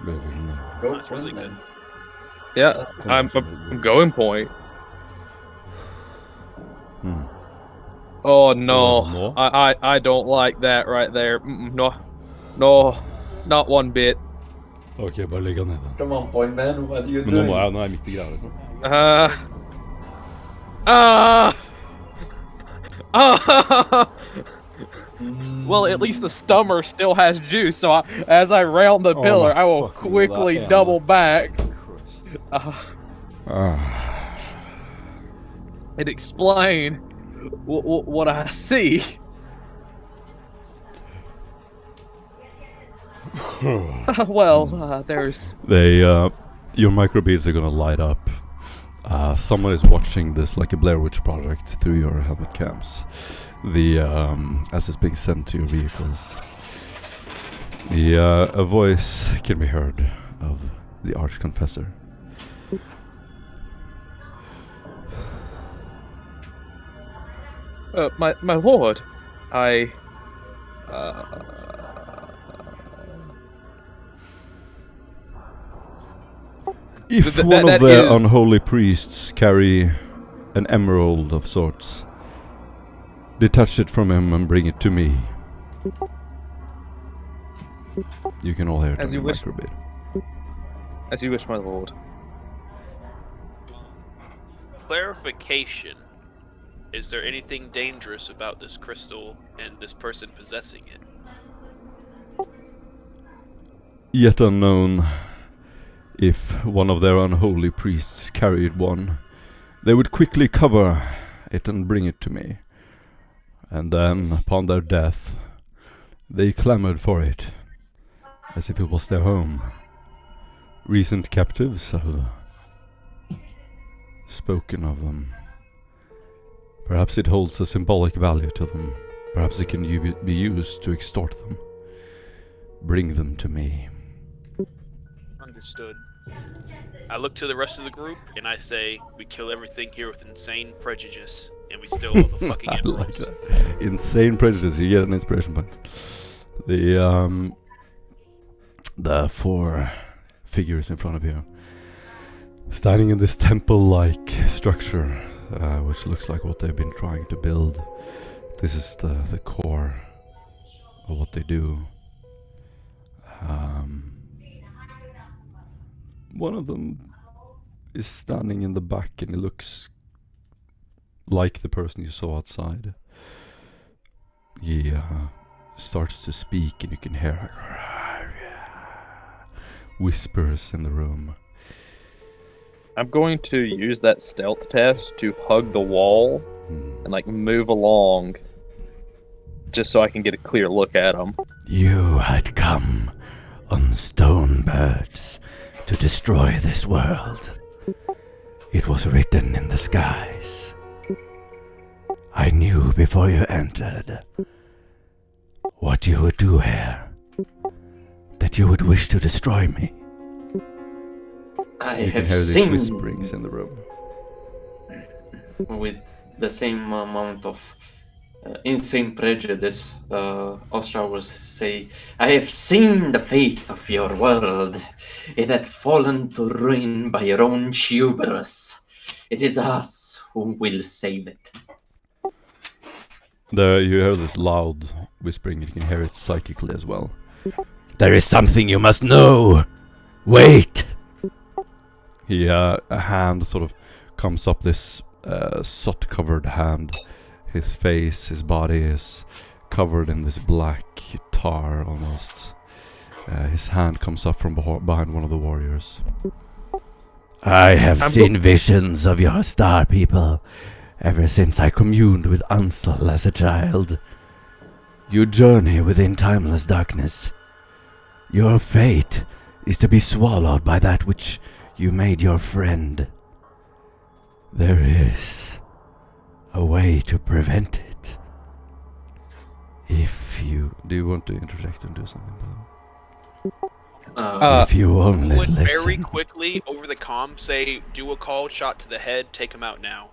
Ble fucking nerd. Rope That's really one, man. Yeah, I'm going point. Oh no, No. I don't like that right there. No, not one bit. Ok, bare legg han ned da. Come on, point man, what are you Men nå doing? nå er jeg midt i greia liksom. Well, at least the stummer still has juice, so as I round the pillar, I will fucking quickly that double back and explain what I see. Well, there's... Your microbeads are gonna light up. Someone is watching this like a Blair Witch Project through your helmet cams. As it's being sent to your vehicles. A voice can be heard of the Arch-Confessor. My lord, If one of the unholy priests carry an emerald of sorts, detach it from him and bring it to me. You can all hear it As on you your wish. microbead. As you wish, my lord. Clarification. Is there anything dangerous about this crystal and this person possessing it? Yet unknown. If one of their unholy priests carried one, they would quickly cover it and bring it to me. And then, upon their death, they clamored for it, as if it was their home. Recent captives have spoken of them. Perhaps it holds a symbolic value to them. Perhaps it can be used to extort them. Bring them to me. Understood. I look to the rest of the group and I say, we kill everything here with insane prejudice, and we steal all the fucking I emeralds. like that. Insane prejudice. You get an inspiration point. The four figures in front of you, standing in this temple-like structure, which looks like what they've been trying to build. This is the core of what they do. One of them is standing in the back and he looks like the person you saw outside. He starts to speak and you can hear whispers in the room. I'm going to use that stealth test to hug the wall and like move along, just so I can get a clear look at him. You had come on stone birds to destroy this world. It was written in the skies. I knew before you entered what you would do here. That you would wish to destroy me. I You can have hear these seen whisperings in the room. with the same amount of insane prejudice. Ostra will say, I have seen the fate of your world. It had fallen to ruin by your own hubris. It is us who will save it. You hear this loud whispering, you can hear it psychically as well. There is something you must know! Wait! A hand sort of comes up, this soot-covered hand. His face, his body is covered in this black tar almost. His hand comes up from behind one of the warriors. I have seen visions of your star people ever since I communed with Ansel as a child. You journey within timeless darkness. Your fate is to be swallowed by that which you made your friend. There is a way to prevent it. If you... Do you want to interject and do something, if you only would listen. very quickly over the comm say, do a call shot to the head, take him out now.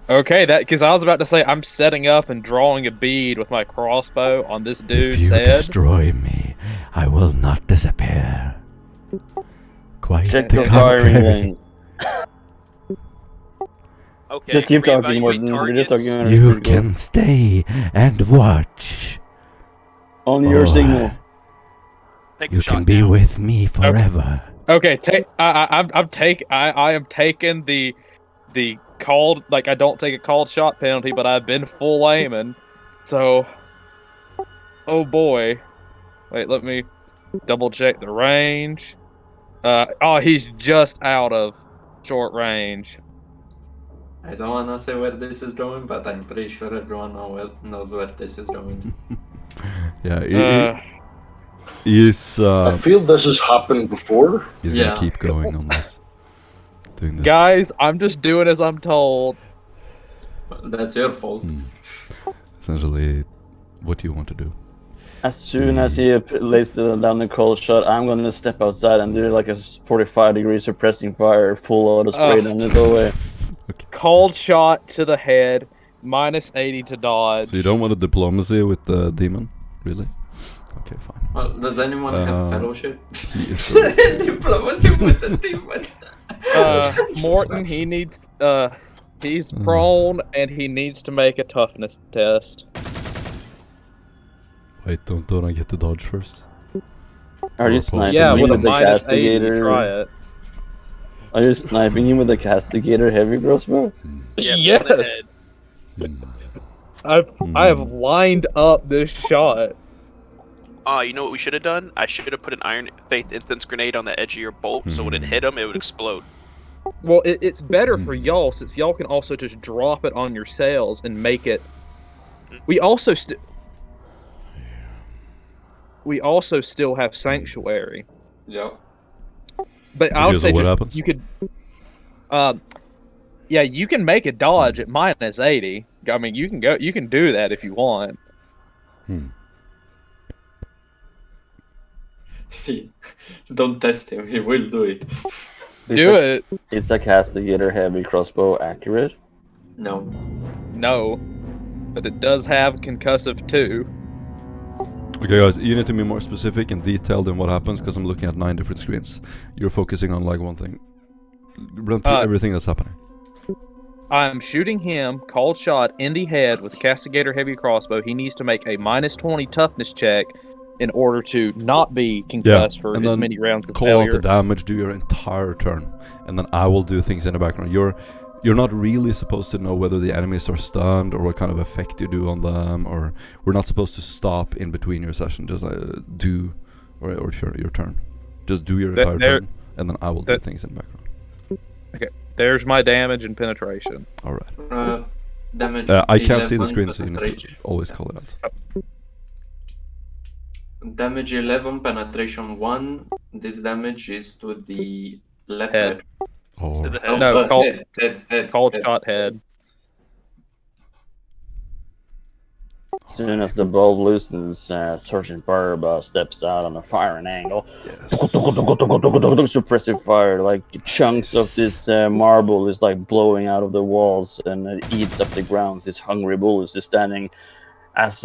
Okay, because I was about to say I'm setting up and drawing a bead with my crossbow on this dude's If you head. destroy me, I will not disappear. Quite Check the the firing contrary. range. Okay, Just keep talking, reevaluate Morton. We're just targets. talking. You can stay and watch. On your Or signal. Take the You shot can be now. with me forever. Okay, I am taking the called, like, I don't take a called shot penalty, but I've been full aiming. So, oh boy. Wait, let me double check the range. He's just out of short range. I don't want to say where this is going, but I'm pretty sure everyone knows where this is going. Yeah, he's I feel this has happened before. gonna keep going on this. Doing this. Guys, I'm just doing as I'm told. That's your fault. Essentially, what do you want to do? As soon as he lays down the cold shot, I'm gonna step outside and do like a 45-degree suppressing fire, full auto spray down his way. Okay. Cold shot to the head, minus 80 to dodge. So you don't want a diplomacy with the demon, really? Okay, fine. Well, does anyone have fellowship? He is going Diplomacy with the demon. Morton, he needs, he's prone and he needs to make a toughness test. Wait, don't I get to dodge first? Are you Or sniping Yeah, him with a with the minus 80 to castigator? try it. Are you sniping him with the castigator heavy crossbow? Yeah, on the Yes! head. I have lined up this shot. You know what we should have done? I should have put an Iron Faith instance grenade on the edge of your bolt, so when it hit him, it would explode. Well, it's better for y'all, since y'all can also just drop it on your sails and make it... We also still have Sanctuary. Yeah. But I would Here's say what just, happens. you could... yeah, you can make a dodge at minus 80. I mean, you can do that if you want. Don't test him, he will do it. Do it. Is the castigator heavy crossbow accurate? No. No. But it does have concussive too. Okay, guys, you need to be more specific and detailed in what happens, because I'm looking at 9 different screens. You're focusing on like one thing. Run through everything that's happening. I'm shooting him, cold shot, in the head with Castigator Heavy Crossbow. He needs to make a minus 20 toughness check in order to not be concussed for and as then many rounds of call failure. out the damage, do your entire turn, and then I will do things in the background. You're not really supposed to know whether the enemies are stunned or what kind of effect you do on them, or we're not supposed to stop in between your session. Just do your turn. Just do your entire turn, and then I will do things in the background. Okay, there's my damage and penetration. All right. Damage. I can't see the 11 screen, so you need to penetration. always call it out. Damage 11, penetration 1. This damage is to the left Head. head. Oh, To the head. No, head. Cold shot head. As soon as the bolt loosens, Sergeant Barba steps out on a firing angle. Suppressive fire, like chunks of this marble is like blowing out of the walls and it eats up the grounds. This hungry bull is just standing as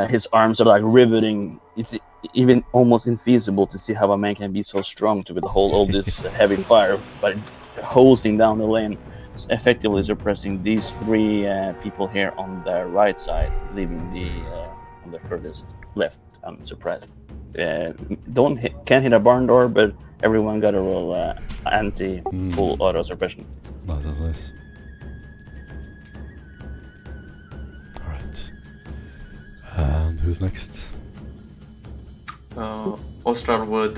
his arms are like riveting. It's even almost infeasible to see how a man can be so strong to withhold all this heavy fire, but hosing down the lane, effectively suppressing these three people here on the right side, leaving the on the furthest left unsuppressed. Can't hit a barn door, but everyone got a roll anti-full auto suppression. Nice. Alright. And who's next? Ostrar would,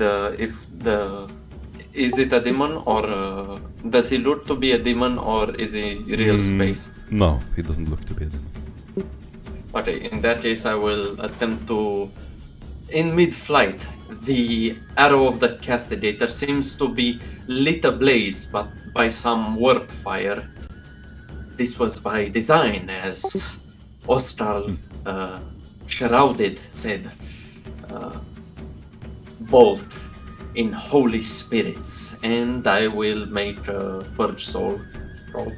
is it a demon or does he look to be a demon or is he real space? No, he doesn't look to be a demon. Okay, in that case I will attempt to, in mid-flight, the arrow of the castigator seems to be lit ablaze but by some warp fire. This was by design, as Ostral shrouded said, bolt in holy spirits, and I will make a purge soul roll.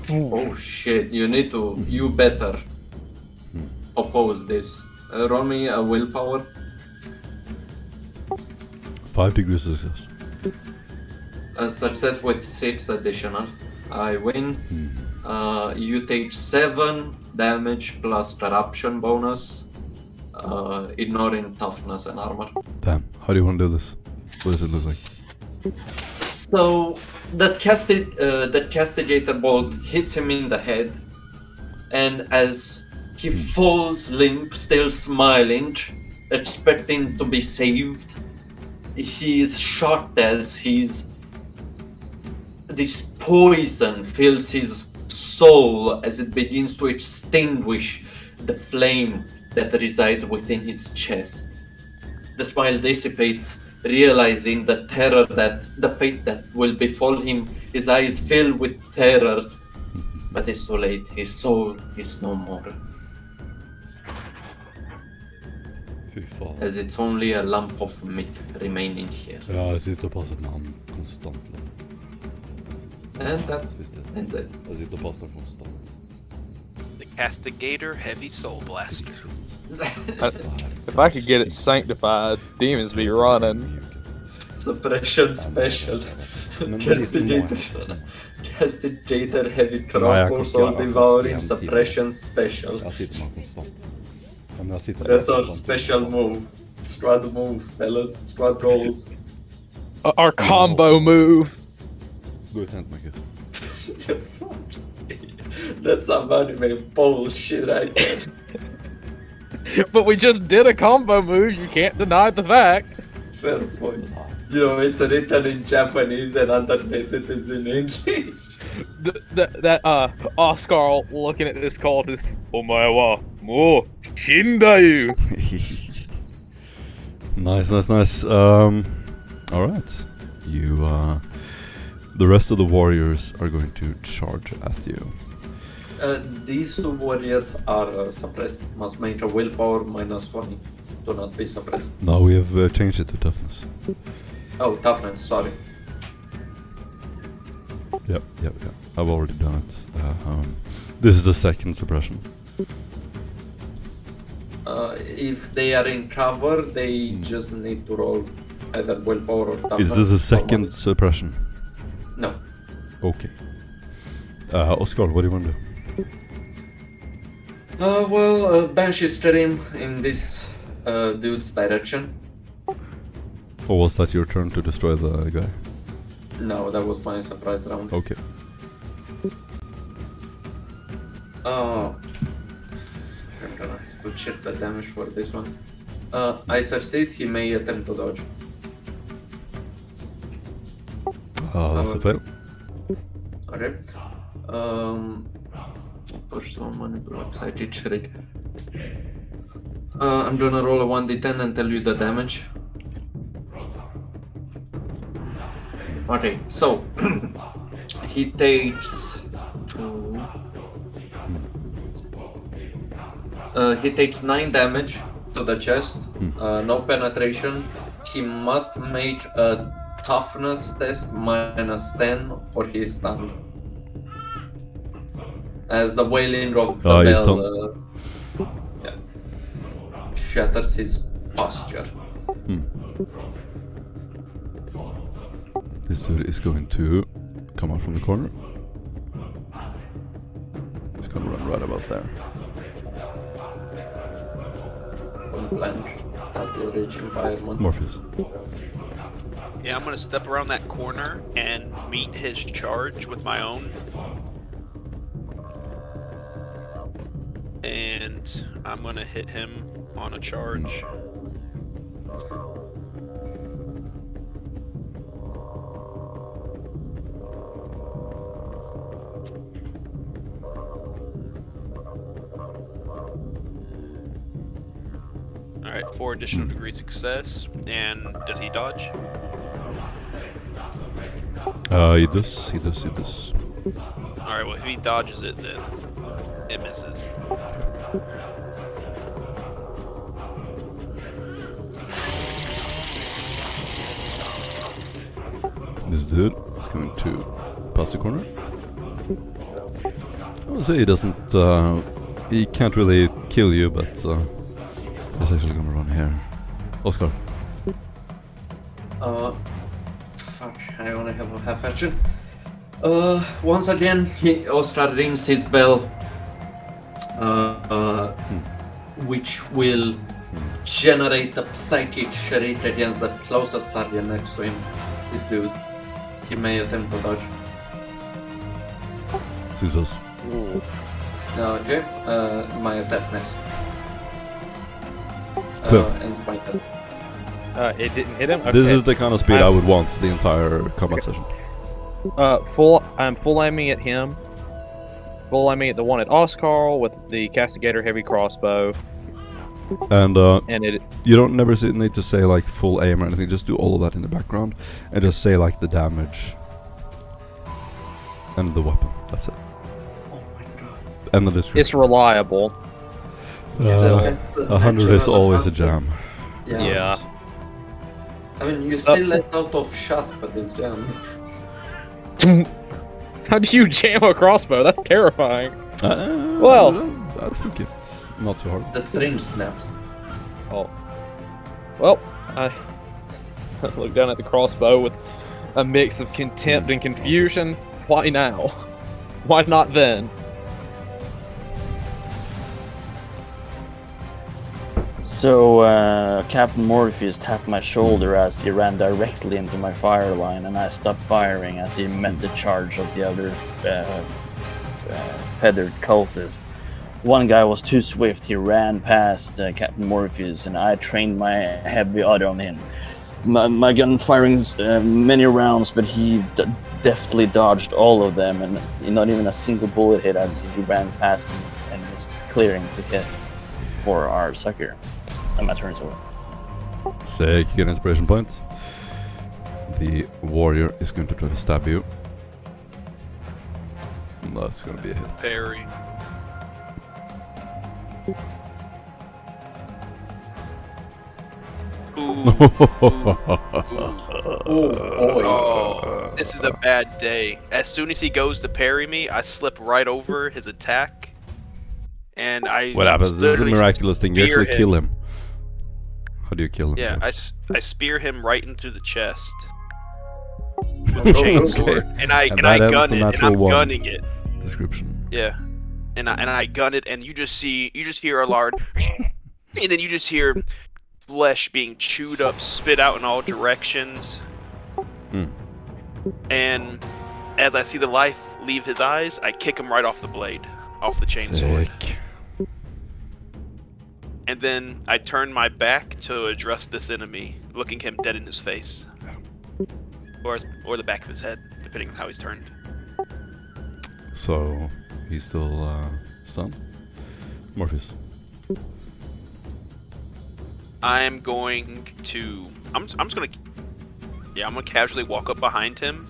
Oh shit, you better oppose this. Roll me a willpower. 5 degrees of success. A success with 6 additional. I win. You take 7 damage plus corruption bonus, ignoring toughness and armor. Damn, how do you want to do this? What does it look like? So the castigator bolt hits him in the head, and as he falls limp, still smiling, expecting to be saved, he is shocked as this poison fills his soul as it begins to extinguish the flame that resides within his chest. The smile dissipates, realizing the terror the fate that will befall him. His eyes fill with terror, but it's too late. His soul is no more. Fy faen. As it's only a lump of meat remaining here. Ja, jeg sitter og passer på han konstant. And that ends it. Jeg sitter og passer konstant. The Castigator Heavy Soul Blaster. If I could get it sanctified, demons be running. Suppression special. Castigator heavy crossbow soul devouring suppression special. Jeg sitter med han konstant. Ja, men jeg sitter That's our konstant. special move. Squad move, fellas. Squad goals. Our combo move. Gå ut og hent meg, gutt. That's some anime bullshit right there. But we just did a combo move. You can't deny the fact. Fair point. You know, it's written in Japanese and underneath it is in English. That Oscar looking at this cult is Omae wa mou shindayu. Nice. Alright. You, the rest of the warriors are going to charge at you. These two warriors are suppressed. Must make a willpower -1 to not be suppressed. No, we have changed it to toughness. Oh, toughness, sorry. Yep. I've already done it. This is the second suppression. If they are in cover, they just need to roll either willpower or toughness. Is this a second suppression? No. Okay. Oscar, what do you want to do? Banshee stream in this dude's direction. Or was that your turn to destroy the guy? No, that was my surprise round. Okay. I'm gonna have to check the damage for this one. I succeed, he may attempt to dodge. That's a fail. Okay. Push so many blocks, I did shriek. I'm gonna roll a 1d10 and tell you the damage. Okay, so he takes He takes 9 damage to the chest. No penetration. He must make a toughness test -10 or he's stunned. As the wailing of the He's bell stunned. shatters his posture. This dude is going to come out from the corner. He's gonna run right about there. Blank. That will reach environment. Morpheus. Yeah, I'm gonna step around that corner and meet his charge with my own. And I'm gonna hit him on a charge. Alright, 4 additional degree success. And does he dodge? He does. Alright, well if he dodges it, then it misses. This dude is going to pass the corner. I would say he doesn't, he can't really kill you, but he's actually gonna run here. Oscar. Fuck, I only have a half action. Once again, Oscar rings his bell, which will generate a psychic shriek against the closest target next to him. This dude. He may attempt to dodge. Jesus. Okay, my attack miss. Clear. Ends my turn. It didn't hit him. Okay. This is the kind of speed I would want the entire combat session. I'm full aiming at him. Full aiming at the one at Oscar with the Castigator heavy crossbow. And it you don't never need to say like full aim or anything. Just do all of that in the background and just say like the damage and the weapon. That's it. Oh my god. And the description. it's reliable. It's 100 is always a jam. Yeah. I mean, you So- still let out of shot, but it's jammed. How do you jam a crossbow? That's terrifying. Well, I think it's not too hard. The string snaps. Oh. Well, I look down at the crossbow with a mix of contempt and confusion. Why now? Why not then? So Captain Morpheus tapped my shoulder as he ran directly into my fire line, and I stopped firing as he met the charge of the other feathered cultist. One guy was too swift. He ran past Captain Morpheus, and I trained my heavy auto on him. My gun firing many rounds, but he deftly dodged all of them, and not even a single bullet hit as he ran past me and was clearing to hit for our sucker. And my turn's over. Sick, you get an inspiration point. The warrior is going to try to stab you. That's going to be a hit. Parry. Oh, this is a bad day. As soon as he goes to parry me, I slip right over his attack. And I What happens? This is a literally miraculous thing. You spear actually him. kill him. How do you kill him? Yeah, James? I spear him right into the chest with a chainsword, and I that gun ends the it, and natural I'm one. gunning it. Description. Yeah, and I gun it, and you just hear a large, and then you just hear flesh being chewed up, spit out in all directions. Hmm. And as I see the life leave his eyes, I kick him right off the blade, off the chainsword. Sick. And then I turn my back to address this enemy, looking him dead in his face. Or the back of his head, depending on how he's turned. So, he's still stunned? Morpheus. I'm just gonna casually walk up behind him,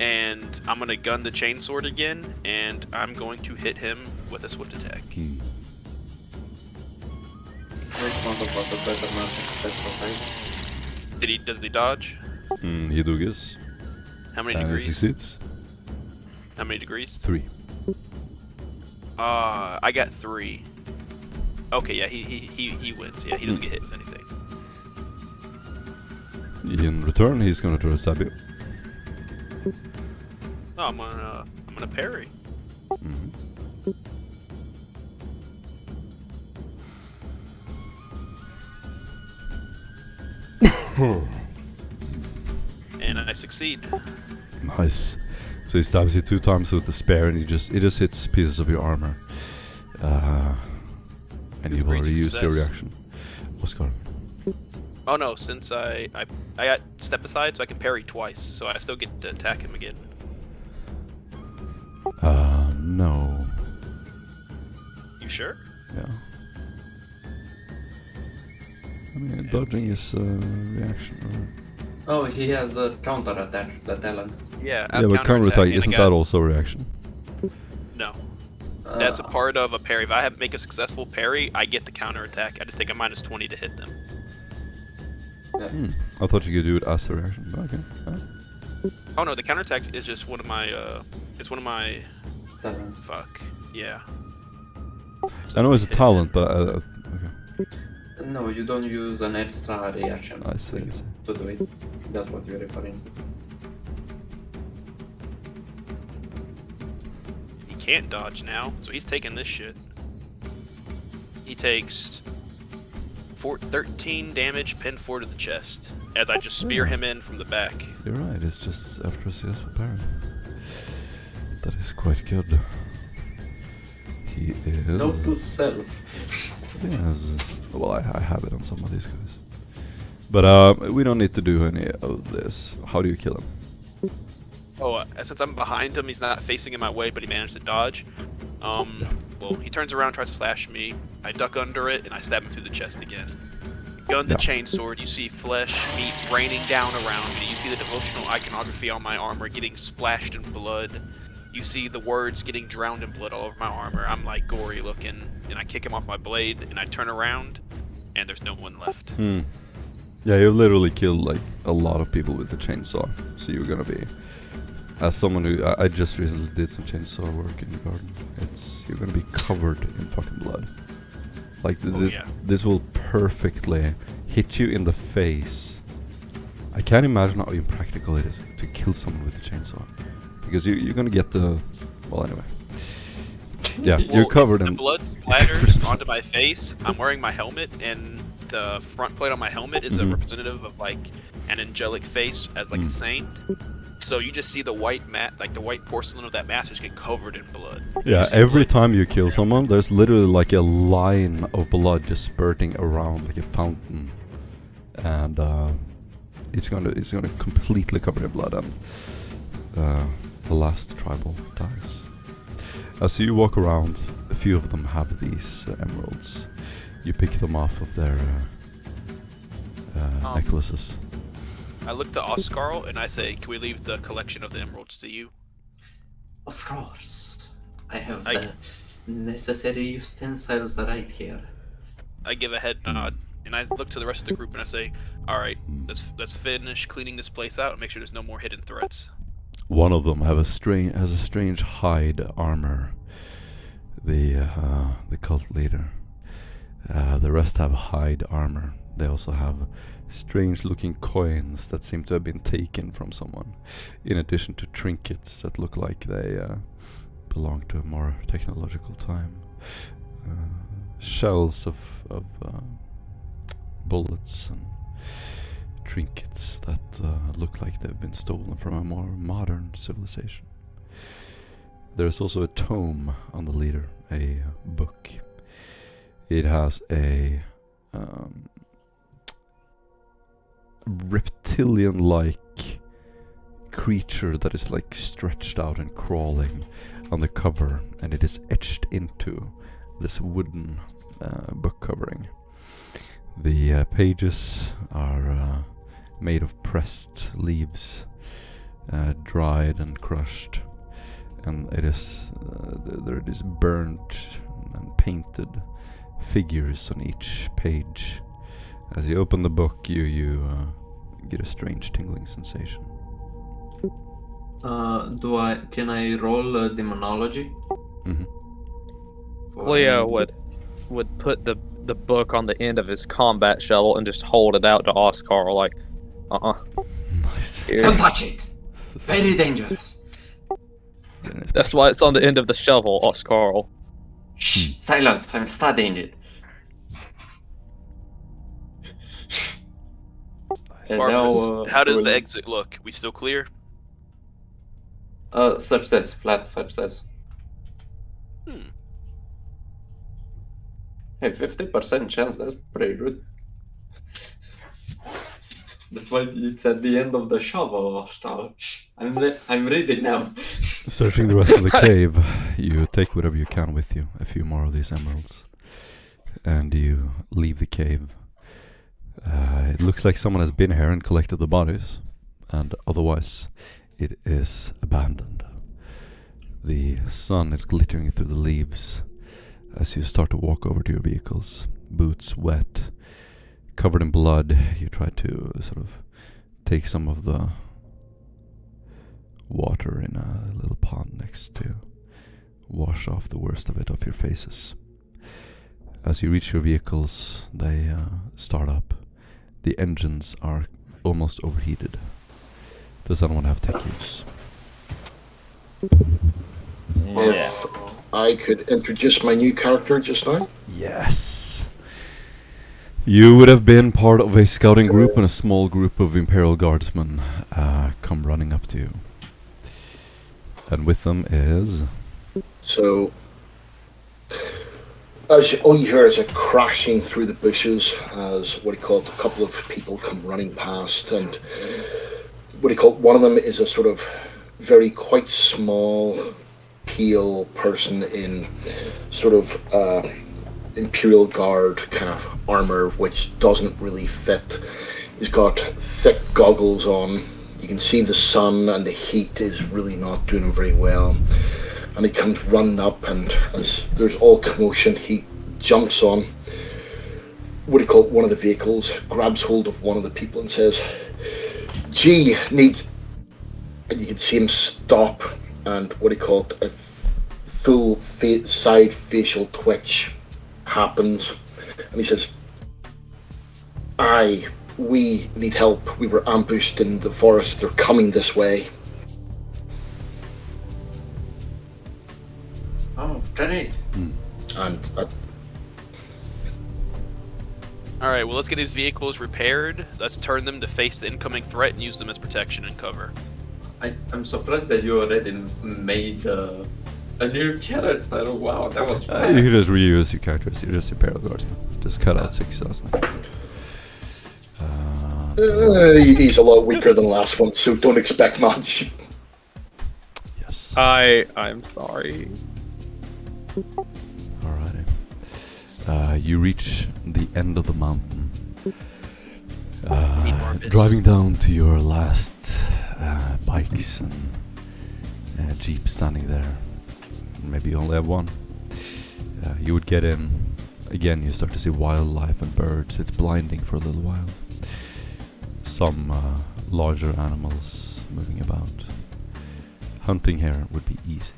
and I'm gonna gun the chainsword again, and I'm going to hit him with a swift attack. one of the better magic spectral type. Does he dodge? He dugges. How many And he degrees? succeeds. How many degrees? 3. I got 3. Okay, yeah, he wins. Yeah, he doesn't get hit with anything. In return, he's gonna try to stab you. No, I'm gonna parry. And I succeed. Nice. So he stabs you 2 times with the spear, and it just hits pieces of your armor. And you will Crazy reuse your success. reaction. Oscar. Oh no, since I got step aside, so I can parry twice, so I still get to attack him again. No. You sure? Yeah. I mean, dodging is reaction. Oh, he has a counter attack, the talent. Yeah, Yeah, but counter attack, isn't that also a reaction? No. That's a part of a parry. If I make a successful parry, I get the counter attack. I just take a minus 20 to hit them. I thought you could do it as a reaction, but okay. Oh no, the counter attack is just one of my, it's one of my, talents. fuck, yeah. I know it's a hit talent, them. but okay. No, you don't use an extra reaction I see. to do it. That's what you're referring to. He can't dodge now, so he's taking this shit. He takes 13 damage, pinned 4 to the chest, as I just spear him in from the back. You're right, it's just after a successful parry. That is quite good. He is... Note to self. Yes. Well, I have it on some of these guys. But we don't need to do any of this. How do you kill him? Oh, since I'm behind him, he's not facing in my way, but he managed to dodge. Well, he turns around, tries to slash me. I duck under it, and I stab him through the chest again. Gun to chainsword, you see flesh, meat raining down around me. You see the devotional iconography on my armor getting splashed in blood. You see the words getting drowned in blood all over my armor. I'm like gory looking, and I kick him off my blade, and I turn around, and there's no one left. Yeah, you literally killed like a lot of people with the chainsaw. So you're gonna be, as someone who I just recently did some chainsaw work in the garden. You're gonna be covered in fucking blood. Like this will perfectly hit you in the face. I can't imagine how impractical it is to kill someone with a chainsaw, because you're gonna get the, well, anyway. Yeah, you're covered in the blood splatters onto my face. I'm wearing my helmet, and the front plate on my helmet is a representative of like an angelic face as like a saint. So you just see the white like the white porcelain of that mask just get covered in blood. Yeah, every time you kill someone, there's literally like a line of blood just spurting around like a fountain, and it's gonna completely cover in blood, and the last tribal dies. As you walk around, a few of them have these emeralds. You pick them off of their necklaces. I look to Oscar and I say, "Can we leave the collection of the emeralds to you?" Of course. I have the necessary utensils right here. I give a head nod, and I look to the rest of the group and I say, "All right, let's finish cleaning this place out and make sure there's no more hidden threats." One of them has a strange hide armor. The cult leader. The rest have hide armor. They also have strange-looking coins that seem to have been taken from someone, in addition to trinkets that look like they belong to a more technological time. Shells of bullets and trinkets that look like they've been stolen from a more modern civilization. There's also a tome on the leader, a book. It has a reptilian-like creature that is like stretched out and crawling on the cover, and it is etched into this wooden book covering. The pages are made of pressed leaves, dried and crushed, and it is burnt and painted figures on each page. As you open the book, you get a strange tingling sensation. Can I roll demonology? Mm-hmm. Cleo would put the book on the end of his combat shovel and just hold it out to Oscar like, Nice. Here. Don't touch it. Very dangerous. That's why it's on the end of the shovel, Oscar. Shh. Silence. I'm studying it. And Marcus, how does the we'll- exit look? We still clear? Success. Flat success. Hmm. Hey, 50% chance. That's pretty good. That's why it's at the end of the shovel, Star. I'm ready now. Searching the rest of the cave, you take whatever you can with you, a few more of these emeralds, and you leave the cave. It looks like someone has been here and collected the bodies, and otherwise it is abandoned. The sun is glittering through the leaves as you start to walk over to your vehicles, boots wet, covered in blood. You try to sort of take some of the water in a little pond next to wash off the worst of it off your faces. As you reach your vehicles, they start up. The engines are almost overheated. Does anyone have tech use? Yeah. If I could introduce my new character just now. Yes. You would have been part of a scouting group, and a small group of Imperial Guardsmen come running up to you. And with them is... So, as all you hear is a crashing through the bushes as a couple of people come running past, and one of them is a sort of quite small, pale person in sort of Imperial Guard kind of armor, which doesn't really fit. He's got thick goggles on. You can see the sun and the heat is really not doing him very well. And he comes running up, and as there's all commotion, he jumps on one of the vehicles, grabs hold of one of the people and says, "G needs," and you can see him stop, and a full side facial twitch happens, and he says, we need help. We were ambushed in the forest. They're coming this way." Oh, great. And Alright, well, let's get these vehicles repaired. Let's turn them to face the incoming threat and use them as protection and cover. I'm surprised that you already made a new character. Wow, that was fast. you can just reuse your characters. You're just Imperial Guardsman. Just cut out 6,000. he's a lot weaker than the last one, so don't expect much. Yes. I'm sorry. Alrighty. You reach the end of the mountain. Need more bits. Driving down to your last bikes and jeep standing there. Maybe you only have one. You would get in. Again, you start to see wildlife and birds. It's blinding for a little while. Some larger animals moving about. Hunting here would be easy.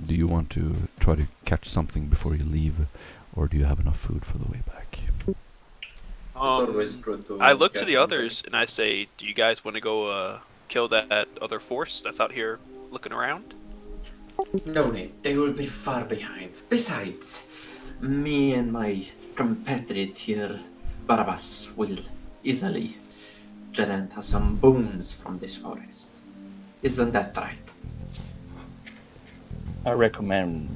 Do you want to try to catch something before you leave, or do you have enough food for the way back? always good to I look to catch the something. others and I say, do you guys want to go kill that other force that's out here looking around? No need, they will be far behind. Besides, me and my compatriot here, Barabbas, will easily grant us some boons from this forest. Isn't that right? I recommend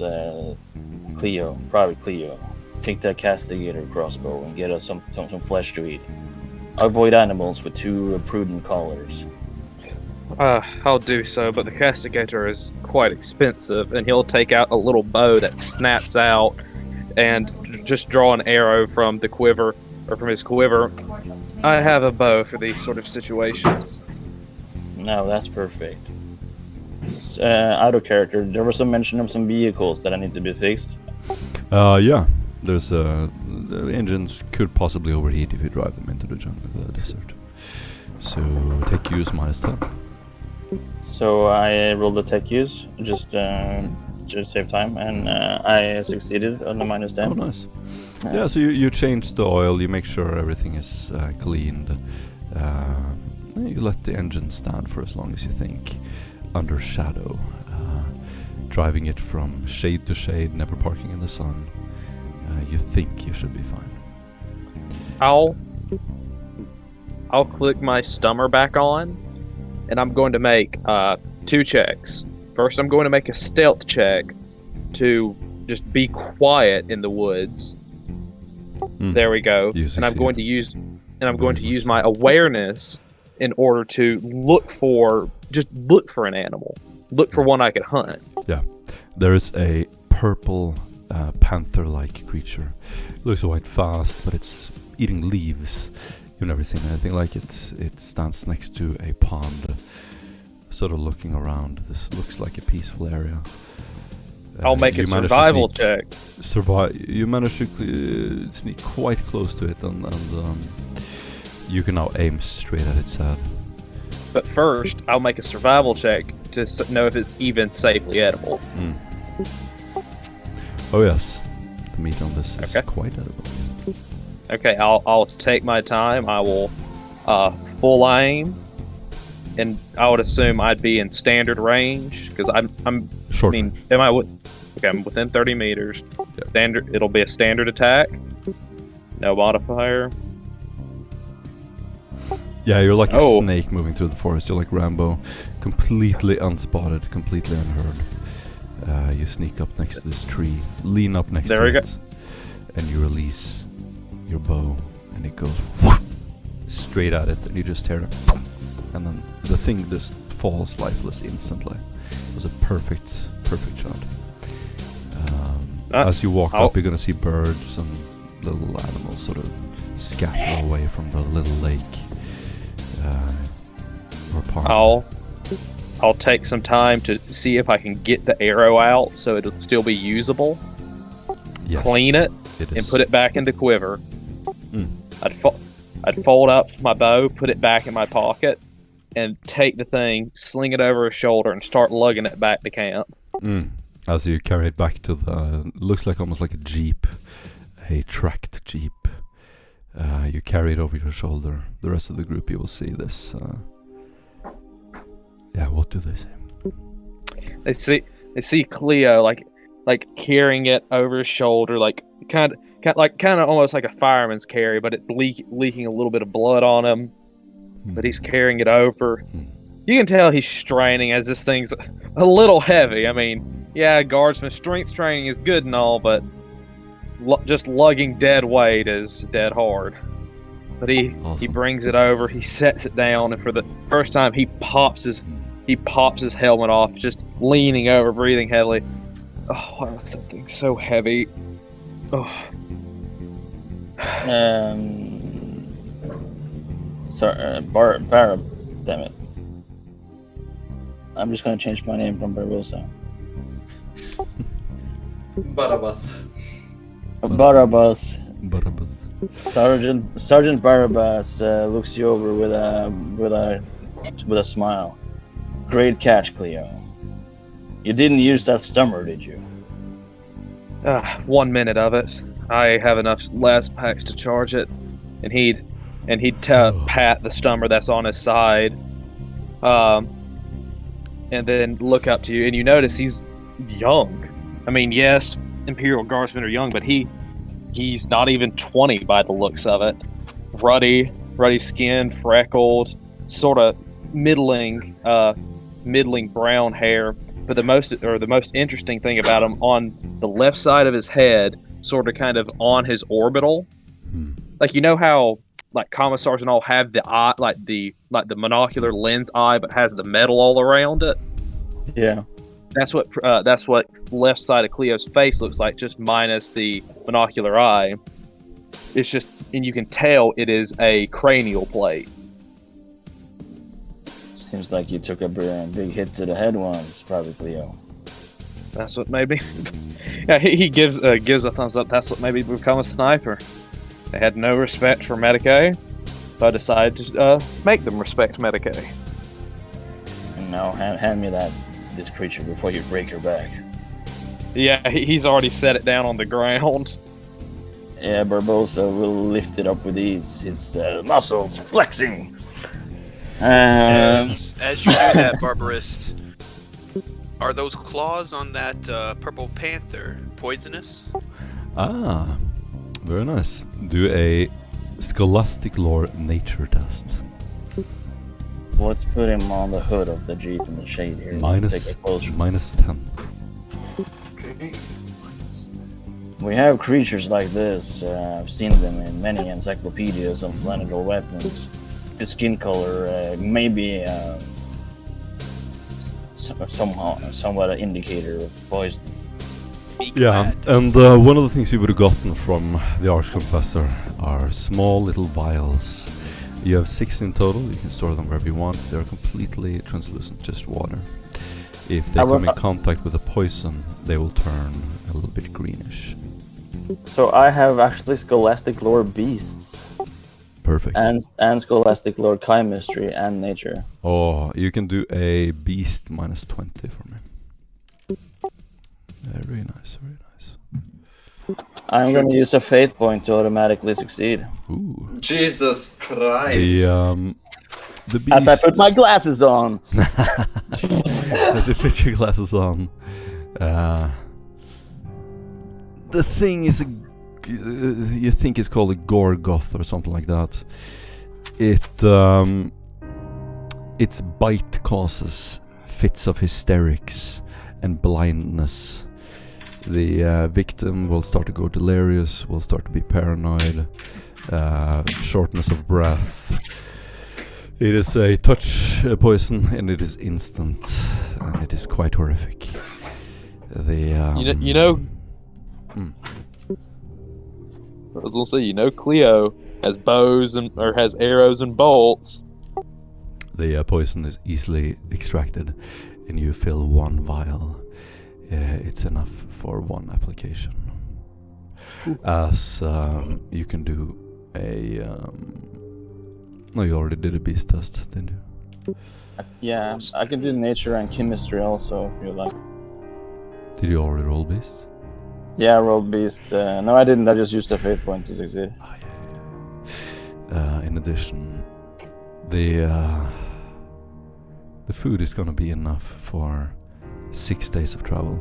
Cleo, probably Cleo, take that castigator crossbow and get us some flesh to eat. Avoid animals with too prudent collars. I'll do so, but the castigator is quite expensive, and he'll take out a little bow that snaps out and just draw an arrow from the quiver, or from his quiver. I have a bow for these sort of situations. No, that's perfect. Out of character, there was some mention of some vehicles that I need to be fixed. Yeah. There's the engines could possibly overheat if you drive them into the jungle, the desert. So tech use -10. So I rolled the tech use just to save time, and I succeeded on the -10. Oh, nice. Yeah, so you change the oil, you make sure everything is cleaned. You let the engine stand for as long as you think, under shadow. Driving it from shade to shade, never parking in the sun. You think you should be fine. I'll click my stummer back on, and I'm going to make 2 checks. First, I'm going to make a stealth check to just be quiet in the woods. There we go. And I'm going to use my awareness in order to look for an animal. Look for one I could hunt. Yeah. There is a purple panther-like creature. It looks quite fast, but it's eating leaves. You've never seen anything like it. It stands next to a pond, sort of looking around. This looks like a peaceful area. I'll make a survival check. You manage to sneak quite close to it, and you can now aim straight at its head. But first, I'll make a survival check to know if it's even safely edible. Oh yes, the meat on this is quite edible. Okay, I'll take my time. I will full aim, and I would assume I'd be in standard range because I'm short. I mean, I'm within 30 meters. Yep. Standard. It'll be a standard attack. No modifier. Yeah, you're like a snake moving through the forest. You're like Rambo, completely unspotted, completely unheard. You sneak up next to this tree, lean up next to it, and you release your bow, and it goes straight at it, and you just hear it, and then the thing just falls lifeless instantly. It was a perfect shot. As you walk up, you're gonna see birds and little animals sort of scatter away from the little lake. Or pond. I'll take some time to see if I can get the arrow out so it'll still be usable. Yes, clean it and put it back into quiver. I'd fold up my bow, put it back in my pocket, and take the thing, sling it over his shoulder, and start lugging it back to camp. As you carry it back to the, looks like almost like a jeep, a tracked jeep. You carry it over your shoulder. The rest of the group, you will see this. Yeah, what do they say? They see Cleo like carrying it over his shoulder, like kind of almost like a fireman's carry, but it's leaking a little bit of blood on him. But he's carrying it over. You can tell he's straining as this thing's a little heavy. I mean, yeah, guardsman strength training is good and all, but just lugging dead weight is dead hard. But he brings it over, he sets it down, and for the first time he pops his helmet off, just leaning over, breathing heavily. Oh, wow, something so heavy. Oh. Sorry, damn it. I'm just gonna change my name from Barbosa. Barabbas. Barabbas. Sergeant Barabbas looks you over with a smile. Great catch, Cleo. You didn't use that stummer, did you? 1 minute of it. I have enough last packs to charge it, and he'd pat the stummer that's on his side, and then look up to you, and you notice he's young. I mean, yes, Imperial Guardsmen are young, but he's not even 20 by the looks of it. Ruddy skin, freckled, sort of middling brown hair. But the most interesting thing about him, on the left side of his head, sort of kind of on his orbital, like, you know how like commissars and all have the eye, like the monocular lens eye, but has the metal all around it. Yeah. That's what left side of Cleo's face looks like, just minus the monocular eye. It's just, and you can tell it is a cranial plate. Seems like you took a big hit to the head once, probably, Cleo. That's what made me. Yeah, he gives a thumbs up. That's what made me become a sniper. They had no respect for Medicaid, so I decided to make them respect Medicaid. And now hand me this creature before you break your back. Yeah, he's already set it down on the ground. Yeah, Barbosa will lift it up with ease. His muscles flexing. As you do that, Barbarist, are those claws on that purple panther poisonous? Ah, very nice. Do a Scholastic Lore nature test. Let's put him on the hood of the Jeep in the shade here. Minus Take a closer. -10. Okay. We have creatures like this. I've seen them in many encyclopedias on planetary weapons. The skin color may be somewhat an indicator of poison. Be Yeah, glad. and one of the things you would have gotten from the Archconfessor are small little vials. You have 6 in total. You can store them wherever you want. They're completely translucent, just water. If they come in contact with a poison, they will turn a little bit greenish. So I have actually Scholastic Lore Beasts Perfect. and Scholastic Lore Chemistry and Nature. Oh, you can do a beast -20 for me. Very nice, very nice. I'm going to use a Fate Point to automatically succeed. Ooh. Jesus Christ. The beast. As I put my glasses on. As you put your glasses on. The thing is, you think it's called a Gorgoth or something like that. Its bite causes fits of hysterics and blindness. The victim will start to go delirious, will start to be paranoid, shortness of breath. It is a touch poison, and it is instant, and it is quite horrific. You know. I was gonna say, Cleo has bows or has arrows and bolts. The poison is easily extracted, and you fill 1 vial. It's enough for 1 application. As you can do a. No, you already did a beast test, didn't you? Yeah, I can do Nature and Chemistry also if you like. Did you already roll beast? Yeah, roll Beast. No, I didn't. I just used a Fate Point to succeed. In addition, the food is gonna be enough for 6 days of travel.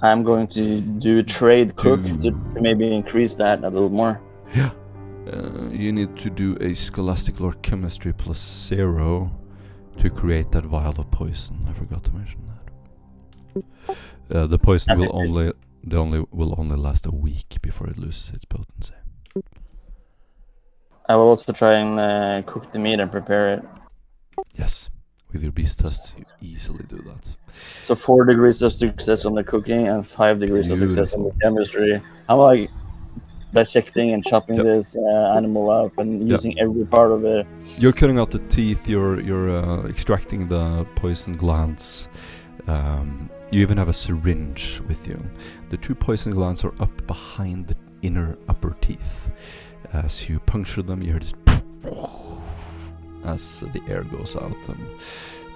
I'm going to do Trade Cook to maybe increase that a little more. Yeah. You need to do a Scholastic Lore Chemistry +0 to create that vial of poison. I forgot to mention that. The poison will only last a week before it loses its potency. I will also try and cook the meat and prepare it. Yes, with your beast test, you easily do that. So 4 degrees of success on the cooking and 5 degrees of success on the chemistry. I'm like dissecting and chopping this animal up and using every part of it. You're cutting out the teeth. You're extracting the poison glands. You even have a syringe with you. The 2 poison glands are up behind the inner upper teeth. As you puncture them, you hear this as the air goes out and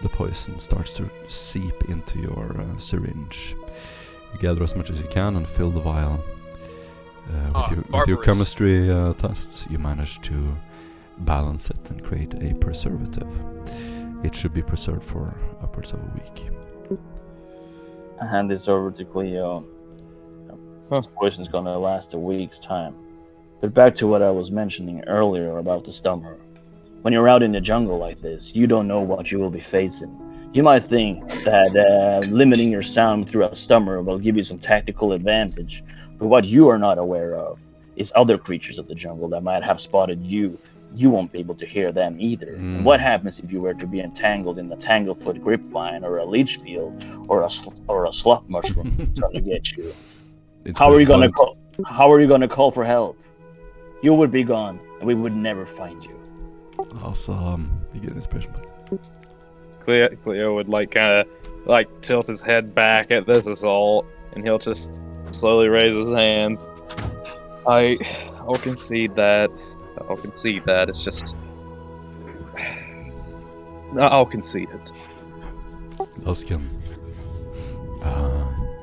the poison starts to seep into your syringe. You gather as much as you can and fill the vial. With your chemistry tests, you manage to balance it and create a preservative. It should be preserved for upwards of a week. I hand this over to Cleo. This poison's gonna last a week's time. But back to what I was mentioning earlier about the stummer. When you're out in the jungle like this, you don't know what you will be facing. You might think that limiting your sound through a stummer will give you some tactical advantage, but what you are not aware of is other creatures of the jungle that might have spotted you. You won't be able to hear them either. And what happens if you were to be entangled in a tanglefoot grapevine or a leech field or a slot mushroom trying to get you? How are you gonna call for help? You would be gone, and we would never find you. Awesome. You get an inspiration point. Cleo would like kind of like tilt his head back at this assault, and he'll just slowly raise his hands. I'll concede that. I'll concede that. It's just I'll concede it. Oskin,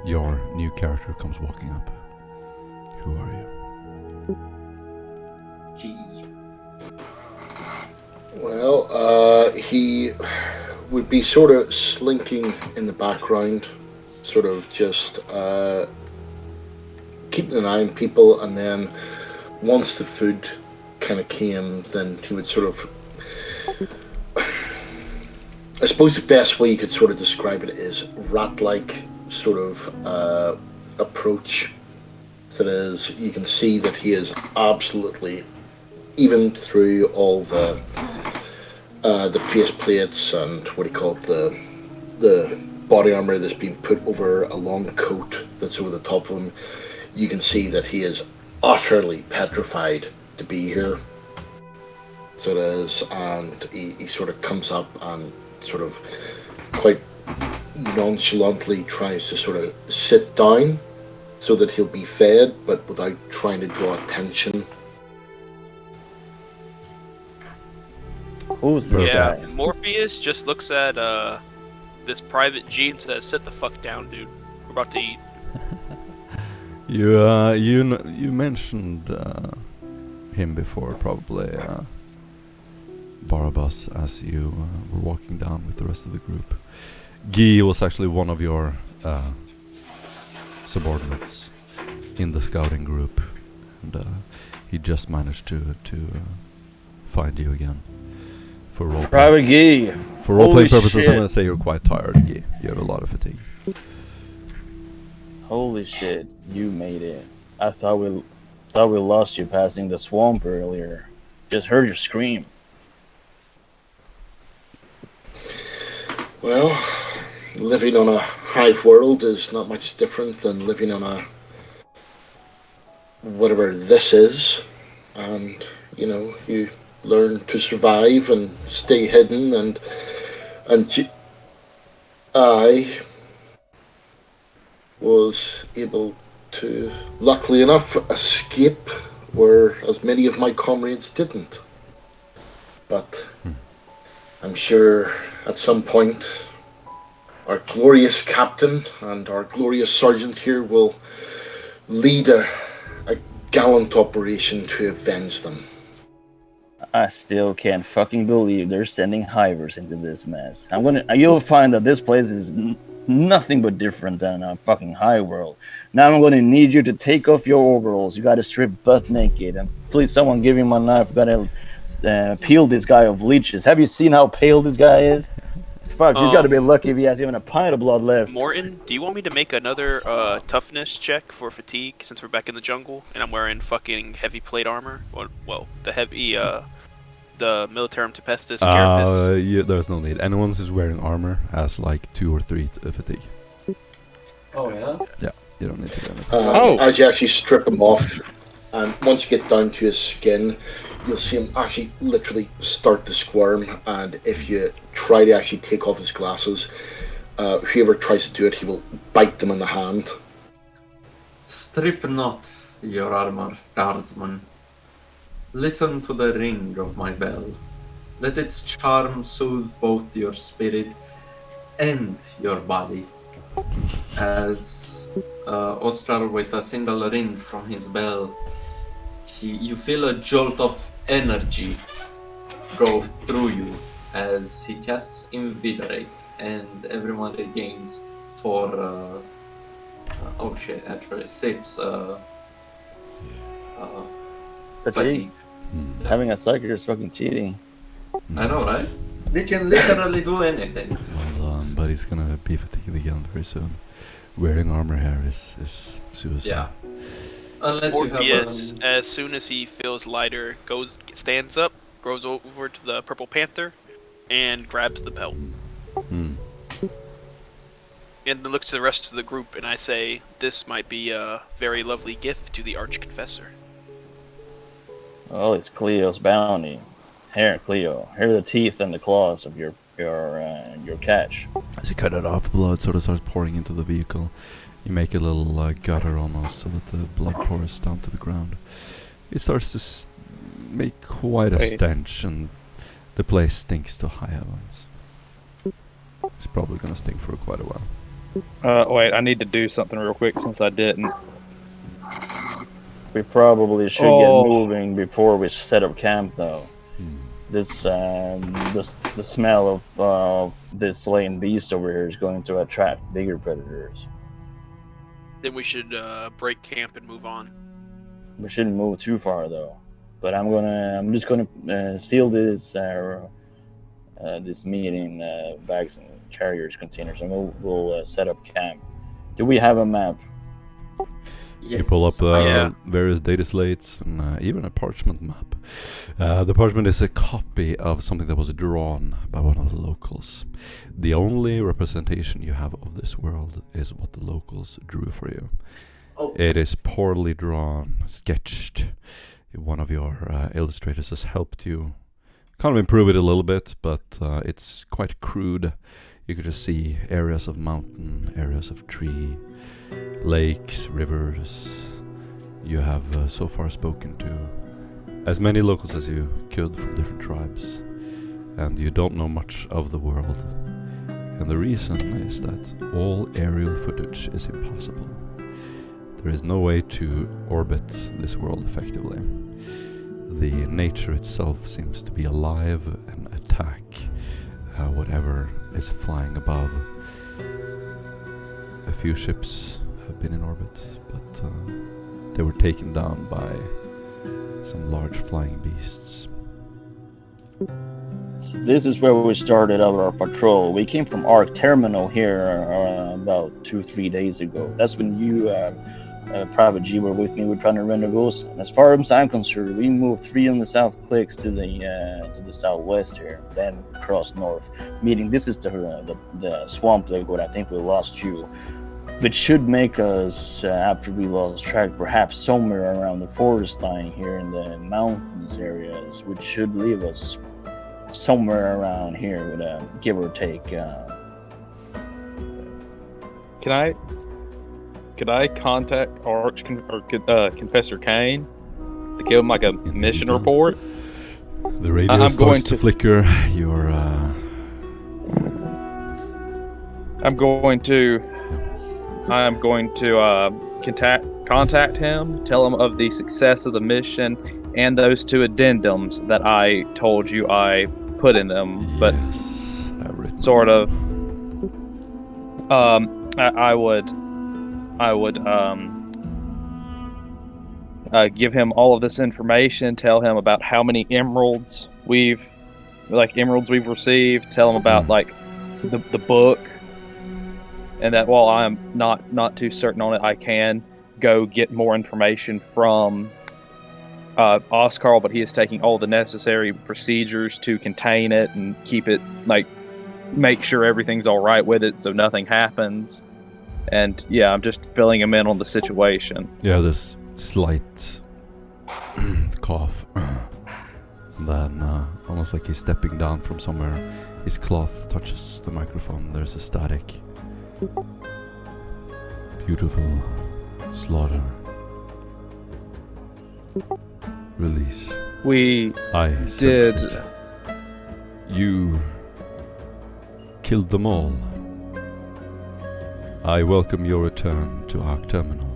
your new character comes walking up. Who are you? Gee. Well, he would be sort of slinking in the background, sort of just keeping an eye on people, and then once the food kind of came, then he would sort of... I suppose the best way you could sort of describe it is rat-like sort of approach. So that is, you can see that he is absolutely, even through all the face plates and what do you call it, the body armor that's been put over a long coat that's over the top of him, you can see that he is utterly petrified to be here. So it is, and he sort of comes up and sort of quite nonchalantly tries to sort of sit down so that he'll be fed, but without trying to draw attention. Who's this Yeah, guy? Morpheus just looks at this private G and says, "Sit the fuck down, dude. We're about to eat." You mentioned him before, probably Barabbas, as you were walking down with the rest of the group. Guy was actually one of your subordinates in the scouting group, and he just managed to find you again for roleplay. Private Guy. For roleplaying Holy purposes, shit. I'm gonna say you're quite tired, Guy. You have a lot of fatigue. Holy shit, you made it. I thought we lost you passing the swamp earlier. Just heard your scream. Well, living on a hive world is not much different than living on a whatever this is, and you learn to survive and stay hidden, and I was able to, luckily enough, escape where as many of my comrades didn't. But I'm sure at some point our glorious captain and our glorious sergeant here will lead a gallant operation to avenge them. I still can't fucking believe they're sending hivers into this mess. You'll find that this place is nothing but different than a fucking high world. Now I'm gonna need you to take off your overalls. You gotta strip butt naked, and please, someone give him a knife. Gotta peel this guy of leeches. Have you seen how pale this guy is? Fuck, you gotta be lucky if he has even a pint of blood left. Morton, do you want me to make another toughness check for fatigue since we're back in the jungle and I'm wearing fucking heavy plate armor? Well, the heavy, the Militarum Tempestus carapace. There's no need. Anyone who's wearing armor has like 2 or 3 fatigue. Oh, yeah? Yeah, you don't need to do anything. As you actually strip him off, and once you get down to his skin, you'll see him actually literally start to squirm, and if you try to actually take off his glasses, whoever tries to do it, he will bite them in the hand. Strip not your armor, guardsman. Listen to the ring of my bell. Let its charm soothe both your spirit and your body. As Oscar, with a single ring from his bell, you feel a jolt of energy go through you as he casts Invigorate, and everyone regains 4 oh shit, actually 6 fatigue. Having a psychic is fucking cheating. I know, right? They can literally do anything. Well, but he's gonna be fatigued again very soon. Wearing armor here is suicide. Yeah. Unless you have Morpheus, as soon as he feels lighter, stands up, goes over to the Purple Panther, and grabs the belt. Hmm. And then looks to the rest of the group, and I say, "This might be a very lovely gift to the Arch-Confessor." Well, it's Cleo's bounty. Here, Cleo. Here are the teeth and the claws of your your catch. As you cut it off, blood sort of starts pouring into the vehicle. You make a little gutter almost so that the blood pours down to the ground. It starts to make quite a stench, and the place stinks to high heavens. It's probably gonna stink for quite a while. Wait, I need to do something real quick since I didn't. We probably should get moving before we set up camp, though. This the smell of this slain beast over here is going to attract bigger predators. Then we should break camp and move on. We shouldn't move too far, though. But I'm just gonna seal this this meeting bags and carriers containers, and we'll set up camp. Do we have a map? You pull up various data slates and even a parchment map. The parchment is a copy of something that was drawn by one of the locals. The only representation you have of this world is what the locals drew for you. Oh. It is poorly drawn, sketched. One of your illustrators has helped you kind of improve it a little bit, but it's quite crude. You could just see areas of mountain, areas of tree, lakes, rivers. You have so far spoken to as many locals as you could from different tribes, and you don't know much of the world. And the reason is that all aerial footage is impossible. There is no way to orbit this world effectively. The nature itself seems to be alive and attack whatever is flying above. A few ships have been in orbit, but they were taken down by some large flying beasts. So this is where we started our patrol. We came from Arc Terminal here about 2-3 days ago. That's when you, Private G, were with me. We're trying to rendezvous. And as far as I'm concerned, we moved 3 on the south clicks to the southwest here, then crossed north. Meaning this is the swamp lake where I think we lost you, which should make us, after we lost track, perhaps somewhere around the forest line here in the mountains areas, which should leave us somewhere around here with a give or take. Could I contact Confessor Kane to give him like a mission report? The radio starts to flicker. Your I'm going to contact him, tell him of the success of the mission and those 2 addendums that I told you I put in them. But sort of, I would give him all of this information, tell him about how many emeralds we've received, tell him about like the book, and that while I'm not too certain on it, I can go get more information from Oskar, but he is taking all the necessary procedures to contain it and keep it, like, make sure everything's all right with it so nothing happens. And yeah, I'm just filling him in on the situation. Yeah, this slight cough. And then, almost like he's stepping down from somewhere, his cloth touches the microphone. There's a static. Beautiful slaughter. Release. I sense it. You killed them all. I welcome your return to Arc Terminal.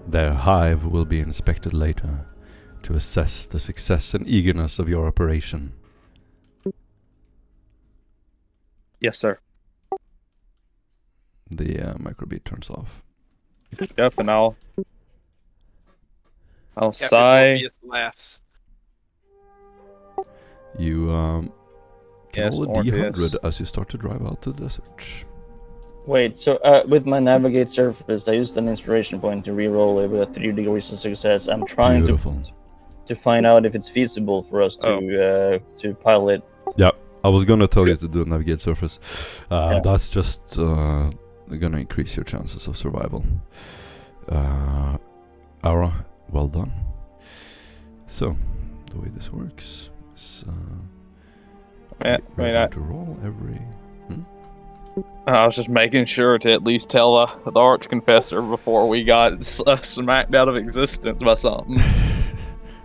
Their hive will be inspected later to assess the success and eagerness of your operation. Yes, sir. The microbeat turns off. Yep, and I'll sigh. Laughs. You can Yes, roll a Morpheus. D100 as you start to drive out to the desert. Wait, so with my navigate surface, I used an inspiration point to re-roll it with a 3 degrees of success. I'm trying to find out if it's feasible for us to pilot. Yeah, I was gonna tell you to do a navigate surface. That's just gonna increase your chances of survival. Aura, well done. So, the way this works is Yeah, We're going to roll every. I was just making sure to at least tell the arch confessor before we got smacked out of existence by something.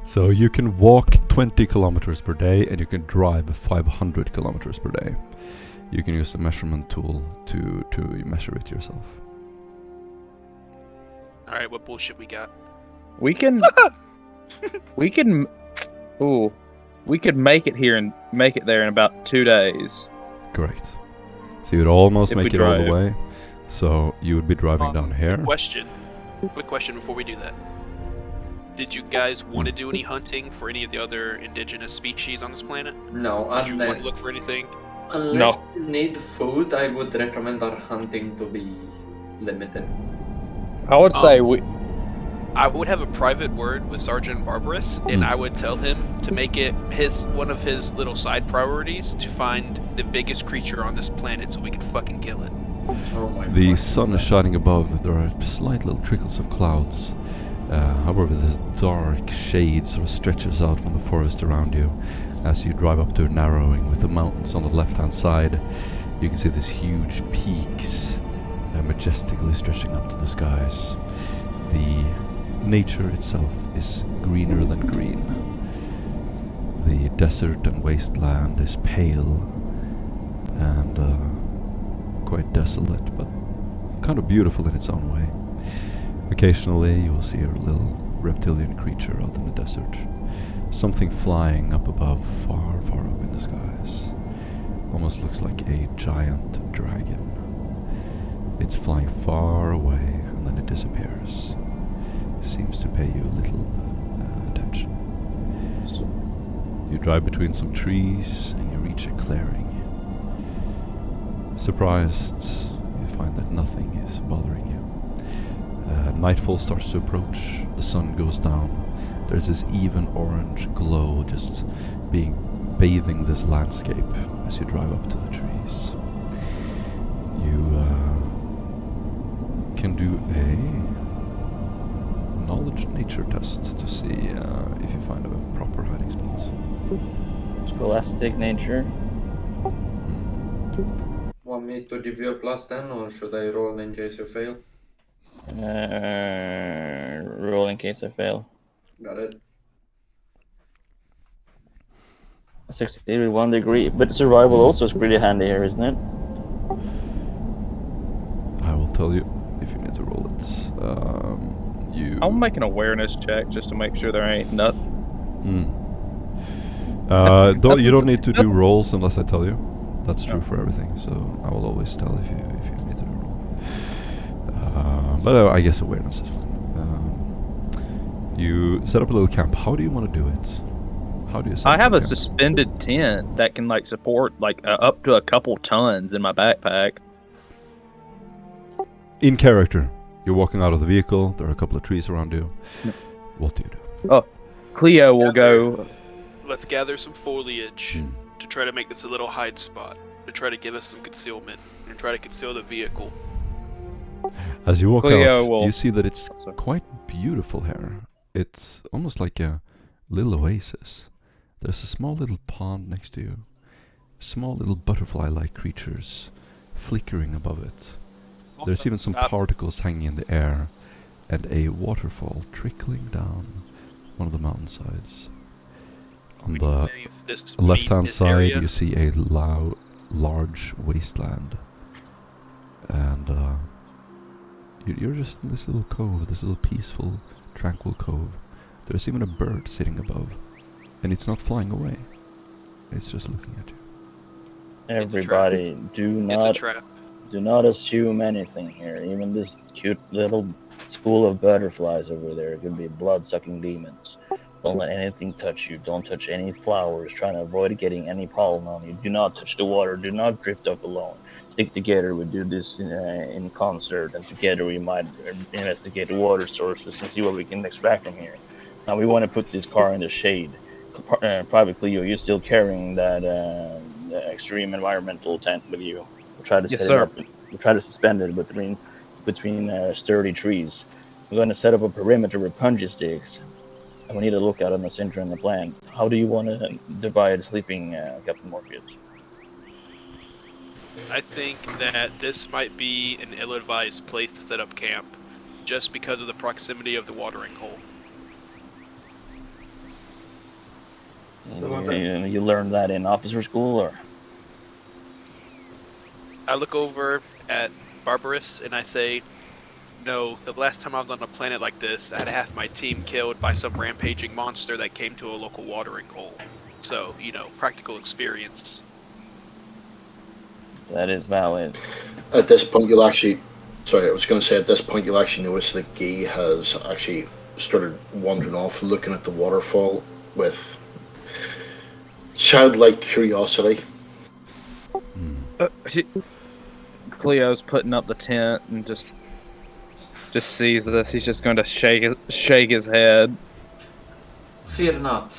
So you can walk 20 kilometers per day, and you can drive 500 kilometers per day. You can use the measurement tool to measure it yourself. All right, what bullshit we got? We can make it here and make it there in about 2 days. Correct. So you'd almost If we make it all the drive. way. So you would be driving down here. Quick question before we do that. Did you guys want to do any hunting for any of the other indigenous species on this planet? No, Did you want to look for anything? unless you need food, I would recommend our hunting to be limited. I would say I would have a private word with Sergeant Barbarous, and I would tell him to make it one of his little side priorities to find the biggest creature on this planet so we can fucking kill it. Oh my The fucking sun is God. shining above. There are slight little trickles of clouds. However, this dark shade sort of stretches out from the forest around you as you drive up to a narrowing with the mountains on the left-hand side. You can see these huge peaks majestically stretching up to the skies. The nature itself is greener than green. The desert and wasteland is pale and quite desolate, but kind of beautiful in its own way. Occasionally you will see a little reptilian creature out in the desert. Something flying up above, far, far up in the skies. Almost looks like a giant dragon. It's flying far away and then it disappears. Seems to pay you little attention. You drive between some trees and you reach a clearing. Surprised, you find that nothing is bothering you. Nightfall starts to approach, the sun goes down. There's this even orange glow just bathing this landscape as you drive up to the trees. You can do a knowledge nature test to see if you find a proper hiding spot. Scholastic nature. Want me to give you a +10 or should I roll in case you fail? Roll in case I fail. Got it. I succeeded with 1 degree, but survival also is pretty handy here, isn't it? I will tell you if you need to roll it. I'll make an awareness check just to make sure there ain't nothing. You don't need to do rolls unless I tell you. That's true for everything, so I will always tell if you need to do a roll. But I guess awareness is fine. You set up a little camp. How do you want to do it? How do you set I up have a camp? suspended tent that can support up to a couple tons in my backpack. In character, you're walking out of the vehicle. There are a couple of trees around you. What do you do? Oh, Cleo will go. Let's gather some foliage to try to make this a little hide spot, to try to give us some concealment, and try to conceal the vehicle. As you walk Cleo out, will- you see that it's quite beautiful here. It's almost like a little oasis. There's a small little pond next to you. Small little butterfly-like creatures flickering above it. There's even some particles hanging in the air, and a waterfall trickling down one of the mountainsides. On the left-hand side, you see a large wasteland, and you're just in this little cove, this little peaceful, tranquil cove. There's even a bird sitting above, and it's not flying away. It's just looking at you. Everybody, It's a trap. do not assume anything here. Even this cute little school of butterflies over there could be blood-sucking demons. Don't let anything touch you. Don't touch any flowers. Try to avoid getting any pollen on you. Do not touch the water. Do not drift up alone. Stick together. We do this in concert, and together we might investigate the water sources and see what we can extract from here. Now we want to put this car in the shade. Private Cleo, you're still carrying that extreme environmental tent with you. We'll try to Yes, set sir. it up. We'll try to suspend it between sturdy trees. We're going to set up a perimeter with punji sticks. we need to look at in the center and the plan. How do you want to divide sleeping, Captain Morpheus? I think that this might be an ill-advised place to set up camp, just because of the proximity of the watering hole. You learned that in officer school, or? I look over at Barbarous and I say, no, the last time I was on a planet like this, I had half my team killed by some rampaging monster that came to a local watering hole. So, practical experience. That is valid. At this point, you'll actually. Sorry, I was going to say at this point, you'll actually notice that Guy has actually started wandering off, looking at the waterfall with childlike curiosity. Cleo's putting up the tent and just sees this. He's just going to shake his head. Fear not,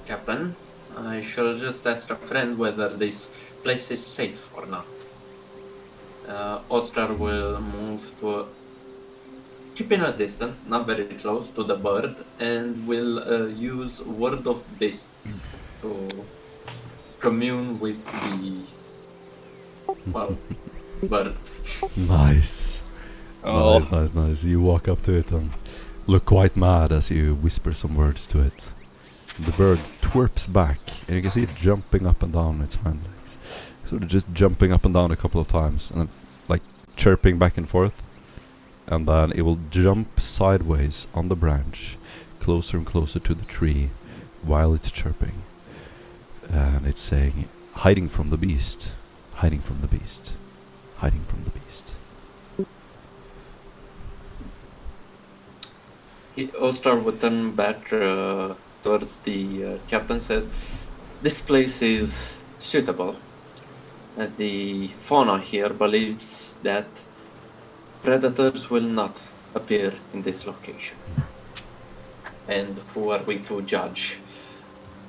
Captain. I shall just ask a friend whether this place is safe or not. Oscar will move to keeping a distance, not very close to the bird, and will use Word of Beasts to commune with the bird. Nice. Oh. Nice. You walk up to it and look quite mad as you whisper some words to it. The bird twerps back, and you can see it jumping up and down its hind legs. Sort of just jumping up and down a couple of times, and like chirping back and forth. And then it will jump sideways on the branch, closer and closer to the tree, while it's chirping. And it's saying, hiding from the beast, hiding from the beast, hiding from the beast. Oscar would turn back towards the captain, says, this place is suitable. The fauna here believes that predators will not appear in this location. And who are we to judge?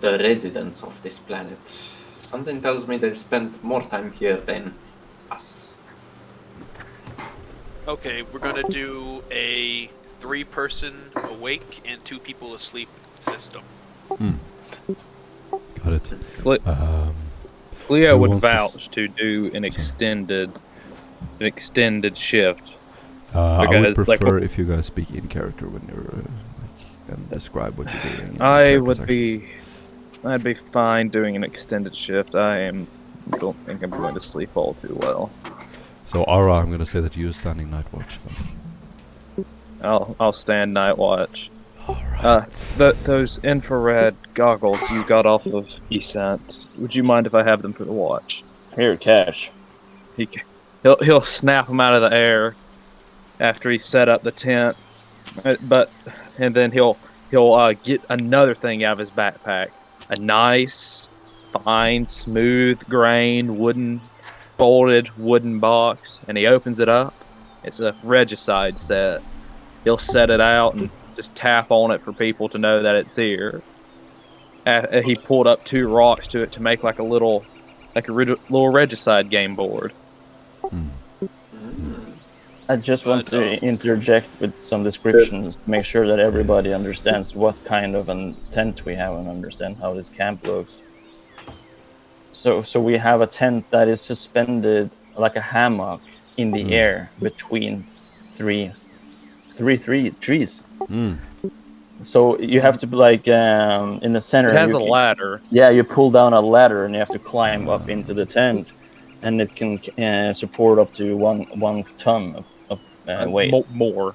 The residents of this planet. Something tells me they've spent more time here than us. Okay, we're gonna do a 3-person awake and 2 people asleep system. Got it. Cleo Who would wants to vouch to do an extended shift. I would Because, prefer if you guys speak in character when you're and describe what you're doing. in I'd character be fine doing an extended shift. Don't think I'm going to sleep all too well. So Ara, I'm gonna say that you're standing night watch then. I'll stand night watch. Alright. Those infrared goggles you got off of Esant, would you mind if I have them put a watch? Here, Cash. He'll snap them out of the air after he set up the tent, and then he'll get another thing out of his backpack, a nice, fine, smooth grain folded wooden box, and he opens it up. It's a regicide set. He'll set it out and just tap on it for people to know that it's here. He pulled up 2 rocks to it to make like a little regicide game board. I just want to interject with some descriptions to make sure that everybody understands what kind of a tent we have and understand how this camp looks. So we have a tent that is suspended like a hammock in the air between three trees. So you have to be like in the center. It has a ladder. Yeah, you pull down a ladder and you have to climb up into the tent, and it can support up to one ton of weight. More.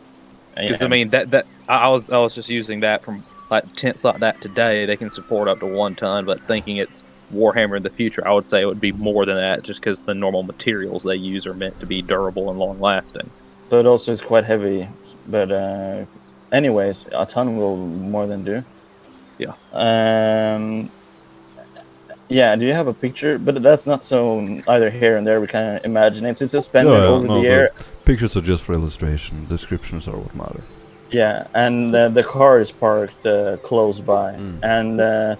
Because I mean that I was just using that from like tents like that today. They can support up to 1 ton, but thinking it's Warhammer in the future, I would say it would be more than that, just because the normal materials they use are meant to be durable and long lasting. But also it's quite heavy. But anyways, a ton will more than do. Yeah. Yeah, do you have a picture? But that's not so either here and there. We kind of imagine it. It's suspended over the air. Pictures are just for illustration. Descriptions are what matter. Yeah, and the car is parked close by. And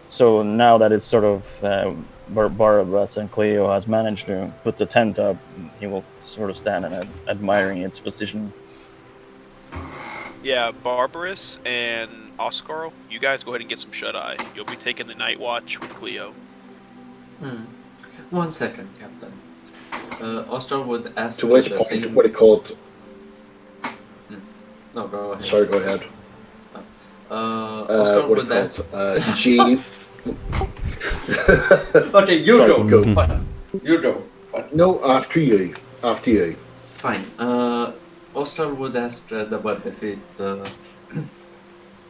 so now that it's sort of Barabbas and Cleo has managed to put the tent up, he will sort of stand and admiring its position. Yeah, Barbarous and Oscar, you guys go ahead and get some shut-eye. You'll be taking the night watch with Cleo. 1 second, Captain. Oscar would ask To which the point, same... what do you call it? No, go ahead. Sorry, go ahead. Oscar What do would you ask... call it? G. Okay, you Sorry, go. go. Fine. You go. Fine. No, after you. After you. Fine. Oscar would ask the bird if it...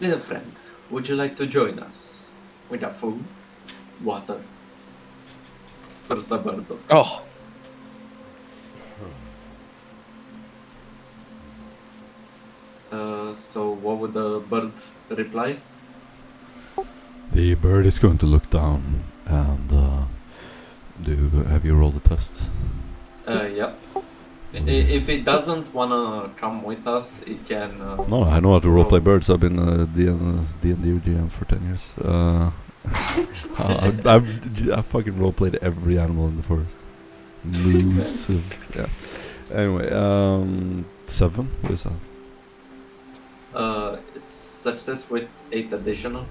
Little friend, would you like to join us? With a food? Water? First the bird, of course. Oh, So what would the bird reply? The bird is going to look down and have you rolled the tests? Yeah. If it doesn't wanna come with us, it can... No, I know how to roleplay birds. I've been D&D GM for 10 years. I've fucking roleplayed every animal in the forest. Moose. Yeah. Anyway, 7. What is that? Success with 8 additional.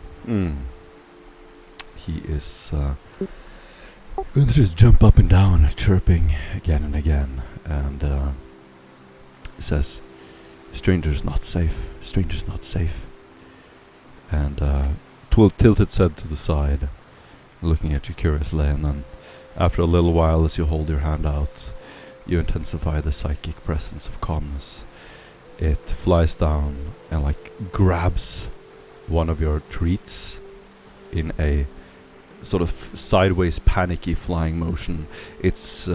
He is going to just jump up and down, chirping again and again, and says, "Stranger's not safe. Stranger's not safe." And tilt its head to the side, looking at you curiously, and then, after a little while, as you hold your hand out, you intensify the psychic presence of calmness. It flies down and grabs one of your treats in a sort of sideways panicky flying motion. Its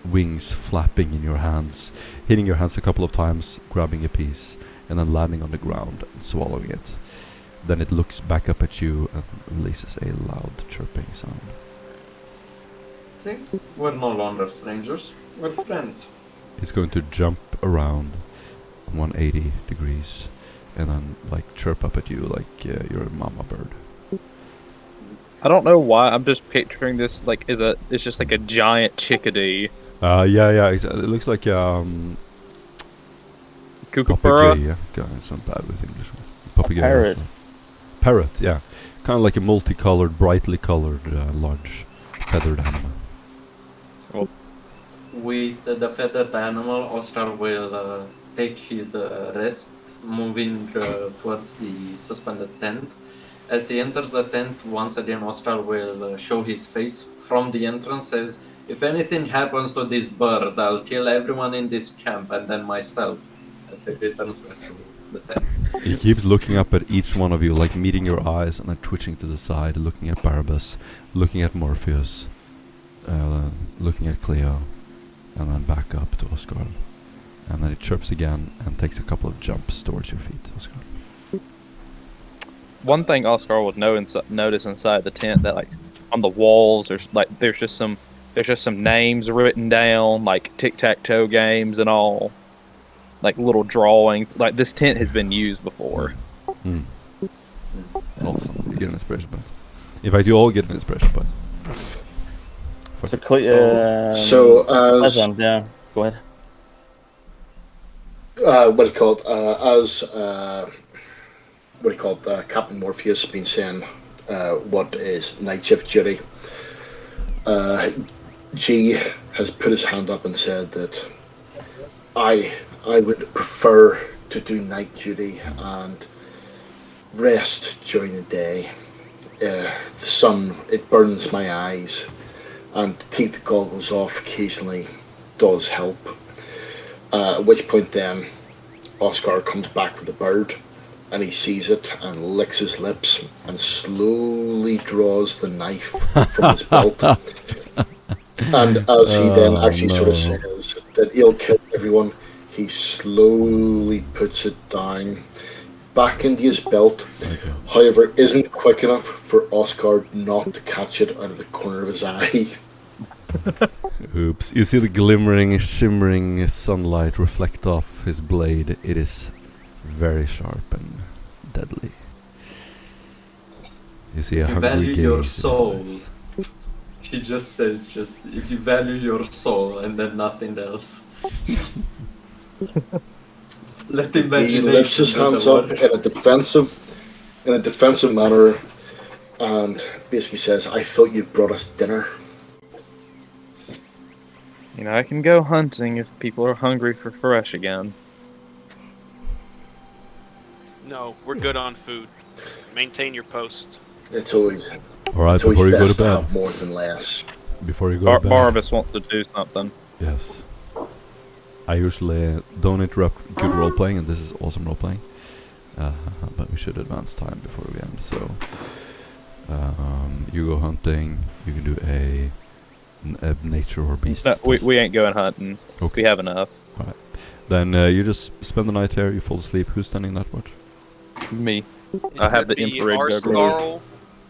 wings flapping in your hands, hitting your hands a couple of times, grabbing a piece, and then landing on the ground and swallowing it. Then it looks back up at you and releases a loud chirping sound. See? We're no longer strangers. We're friends. It's going to jump around 180 degrees and then chirp up at you like you're a mama bird. I don't know why. I'm just picturing this it's just like a giant chickadee. Yeah. It looks like Kookaburra. papegay, yeah. God, it's not bad with English. Papegay. parrot. Also. Parrot, yeah. Kind of like a multicolored, brightly colored, large feathered animal. With the feathered animal, Oscar will take his rest, moving towards the suspended tent. As he enters the tent, once again, Oscar will show his face from the entrance. Says, "If anything happens to this bird, I'll kill everyone in this camp and then myself." As he returns back to the tent. He keeps looking up at each one of you, meeting your eyes and then twitching to the side, looking at Barabbas, looking at Morpheus, looking at Cleo, and then back up to Oscar. And then it chirps again and takes a couple of jumps towards your feet, Oscar. One thing Oscar would notice inside the tent that on the walls there's just some names written down, tic-tac-toe games and all, little drawings. This tent has been used before. Awesome. You get an inspiration point. In fact, you all get an inspiration point. So, as yeah, go ahead. what do you call it? Captain Morpheus has been saying what is night shift duty. G has put his hand up and said that I would prefer to do night duty and rest during the day. The sun, it burns my eyes, and to take the goggles off occasionally does help. At which point then Oscar comes back with a bird, and he sees it and licks his lips and slowly draws the knife from his belt. And as he then actually sort of says that he'll kill everyone, he slowly puts it down back into his belt. Okay. However, isn't quick enough for Oscar not to catch it out of the corner of his eye. Oops. You see the glimmering, shimmering sunlight reflect off his blade. It is very sharp and deadly. You see If a you hungry value gaze your in his soul, eyes. he just says, if you value your soul and then nothing else. Let He lifts imagination his do the hands up work. in a defensive manner, and basically says, "I thought you brought us dinner." You know, I can go hunting if people are hungry for fresh again. No, we're good on food. Maintain your post. It's always All right, it's always before you go to best to bed. have more than less. Before you go to bed. Barbas wants to do something. Yes. I usually don't interrupt good role playing, and this is awesome role playing. But we should advance time before we end. So, you go hunting. You can do a nature or beast. No, test. we ain't going hunting. Okay. We have enough. All right. Then you just spend the night here. You fall asleep. Who's standing that watch? Me. I have the It'd be infrared juggler.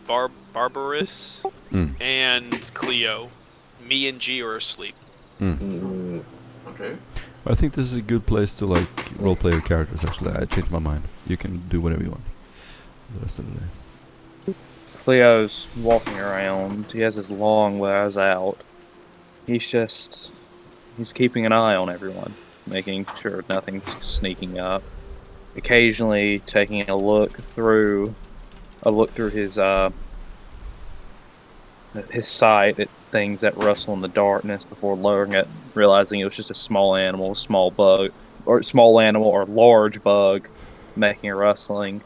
Arscarl, Barbarous, Mm. and Cleo. Me and G are asleep. Okay. I think this is a good place to like role play your characters. Actually, I changed my mind. You can do whatever you want the rest of the day. Cleo's walking around. He has his long legs out. He's keeping an eye on everyone, making sure nothing's sneaking up. Occasionally taking a look through his sight at things that rustle in the darkness before lowering it, realizing it was just a small animal, or large bug making a rustling.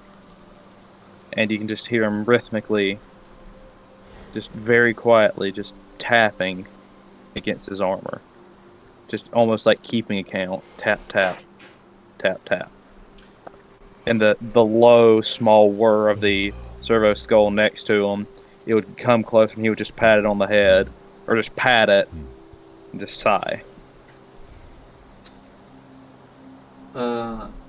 And you can just hear him rhythmically, just very quietly, just tapping against his armor. Just almost like keeping a count. Tap, tap, tap, tap. And the low, small whir of the servo skull next to him, it would come close and he would just pat it on the head, or just pat it, and just sigh.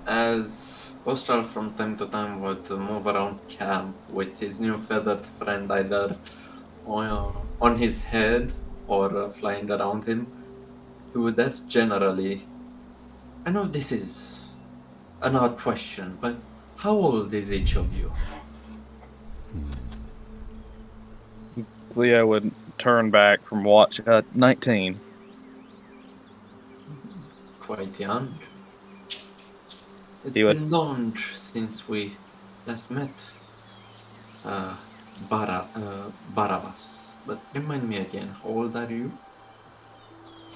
As Ostral from time to time would move around camp with his new feathered friend either on his head or flying around him, he would ask generally, I know this is an odd question, but how old is each of you? Leo would turn back from watch 19. Quite young. It's He would- been long since we last met, Barabbas. But remind me again, how old are you?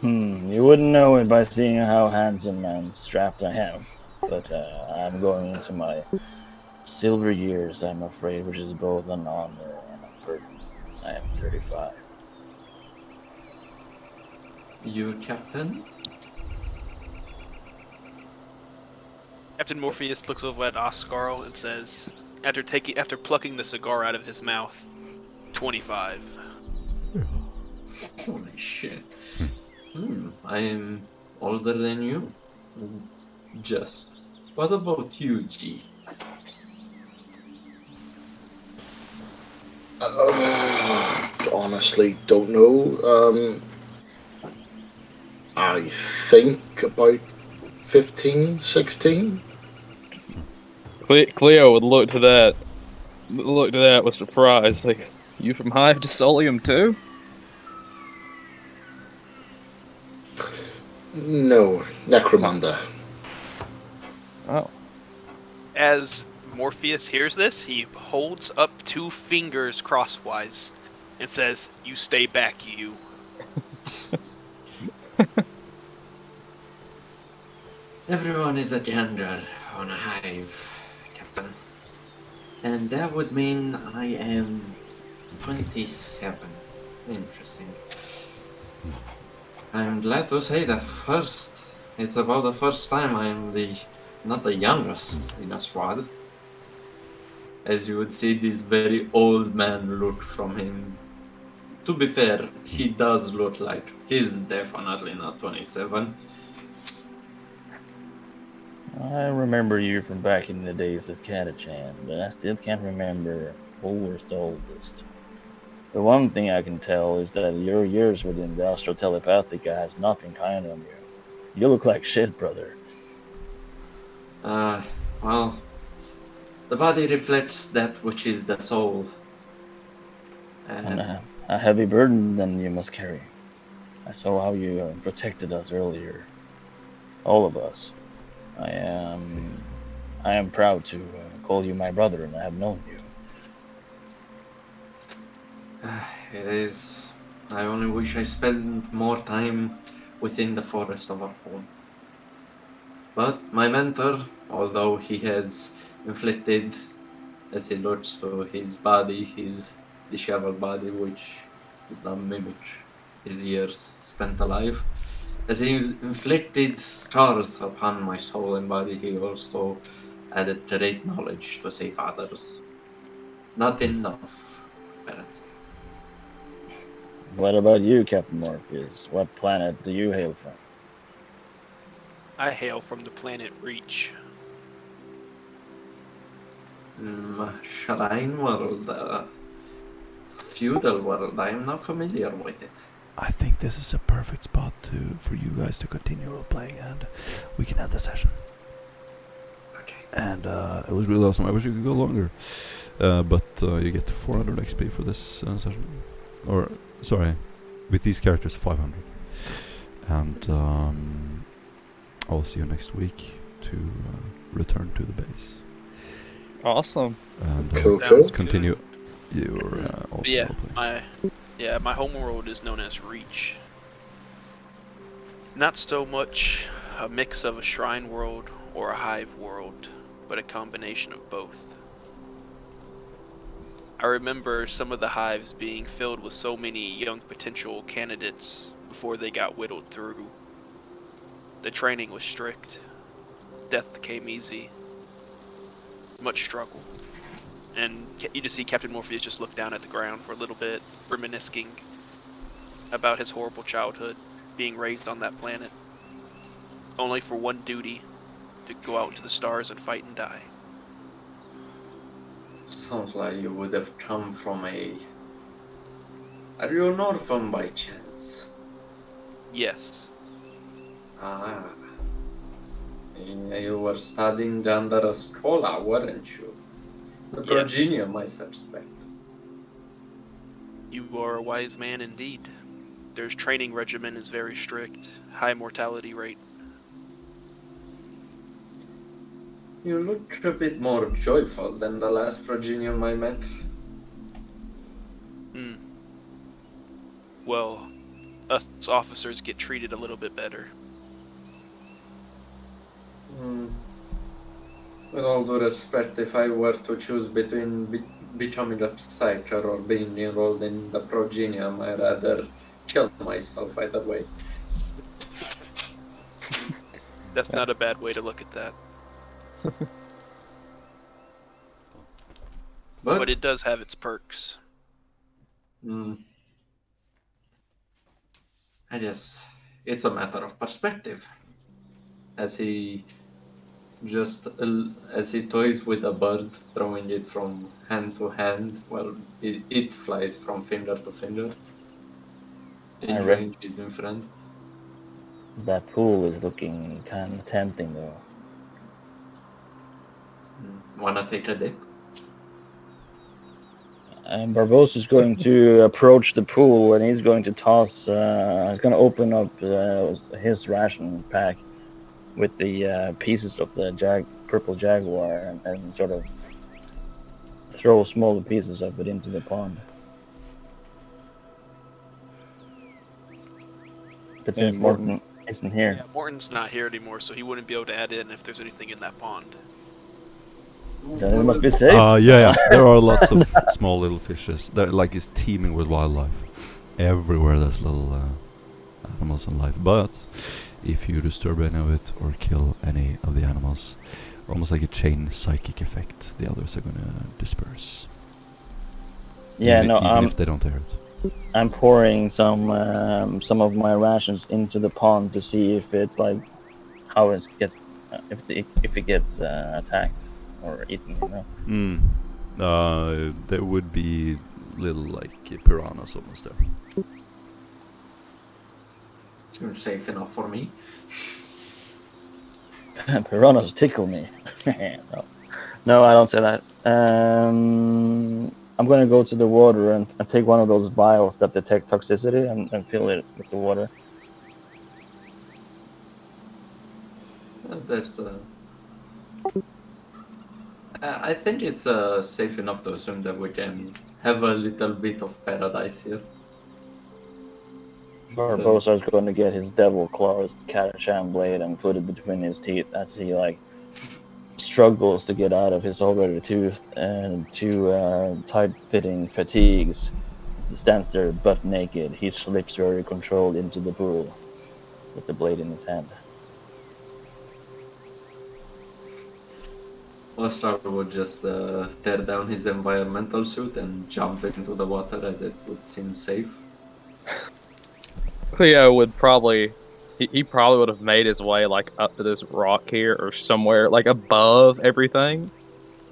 You wouldn't know it by seeing how handsome and strapped I am. But I'm going into my silver years, I'm afraid, which is both an honor and a burden. I am 35. You, Captain? Captain Morpheus looks over at Askellon and says, after plucking the cigar out of his mouth, 25. Holy shit. I am older than you. Just. What about you, G? Honestly, don't know. I think about 15, 16. Cleo would look to that with surprise, like, you from Hive to Solium too? No, Necromunda. Oh. As Morpheus hears this, he holds up 2 fingers crosswise and says, "You stay back, you." Everyone is a gender on a hive, Captain. And that would mean I am 27. Interesting. I'm glad to say that it's about the first time I'm not the youngest in a squad. As you would see this very old man look from him. To be fair, he does look like he's definitely not 27. I remember you from back in the days of Catachan, but I still can't remember who was the oldest. The one thing I can tell is that your years within the Astro Telepathica has not been kind on you. You look like shit, brother. Well, the body reflects that which is the soul. And a heavy burden then you must carry. I saw how you protected us earlier. All of us. I am proud to call you my brother, and I have known you. It is. I only wish I spent more time within the forest of our home. But my mentor, although he has inflicted, as he looks to his body, his disheveled body, which does not mimic his years spent alive, as he inflicted scars upon my soul and body, he also added great knowledge to save others. Not enough, apparently. What about you, Captain Morpheus? What planet do you hail from? I hail from the planet Reach. Shrine world, feudal world. I am not familiar with it. I think this is a perfect spot for you guys to continue role playing, and we can end the session. Okay. And it was really awesome. I wish you could go longer, but you get 400 XP for this session. Or sorry, with these characters 500. And I'll see you next week to return to the base. Awesome. And Cool. continue your also Yeah, role-playing. my homeworld is known as Reach. Not so much a mix of a shrine world or a hive world, but a combination of both. I remember some of the hives being filled with so many young potential candidates before they got whittled through. The training was strict. Death came easy. Much struggle. And you just see Captain Morpheus just look down at the ground for a little bit, reminiscing about his horrible childhood, being raised on that planet, only for one duty, to go out into the stars and fight and die. Sounds like you would have come from a. Are you an orphan by chance? Yes, Ah. You were studying under a scholar, weren't you? The Yes. progenium, I suspect. you are a wise man indeed. Their training regimen is very strict, high mortality rate. You look a bit more joyful than the last progenium I met. Well, us officers get treated a little bit better. With all due respect, if I were to choose between becoming a psyker or being enrolled in the progenium, I'd rather kill myself either way. That's not a bad way to look at that. But it does have its perks. It's a matter of perspective. As he toys with a bird, throwing it from hand to hand, well, it flies from finger to finger. In range is in friend. That pool is looking kind of tempting, though. Wanna take a dip? And Barbosa is going to approach the pool, and he's going to toss. He's going to open up his ration pack with the pieces of the purple jaguar, and sort of throw smaller pieces of it into the pond. But since Morton isn't here, Yeah, Morton's not here anymore, so he wouldn't be able to add in if there's anything in that pond. then it must be safe. Yeah. There are lots of small little fishes. They're like it's teeming with wildlife. Everywhere there's little animals and life. But if you disturb any of it or kill any of the animals, almost like a chain psychic effect, the others are gonna disperse. Yeah, even if they don't hear it. I'm pouring some of my rations into the pond to see if it's like how it gets if it gets attacked or eaten. You know. There would be little like piranhas almost there. Seems safe enough for me. Piranhas tickle me. No, I don't say that. I'm going to go to the water and take one of those vials that detect toxicity and fill it with the water. there's I think it's safe enough to assume that we can have a little bit of paradise here. Barbosa's going to get his devil claws Catachan blade and put it between his teeth as he struggles to get out of his already too tight-fitting fatigues. As he stands there butt naked, he slips very controlled into the pool with the blade in his hand. Ostar would just tear down his environmental suit and jump into the water as it would seem safe. Cleo would probably he probably would have made his way up to this rock here or somewhere above everything.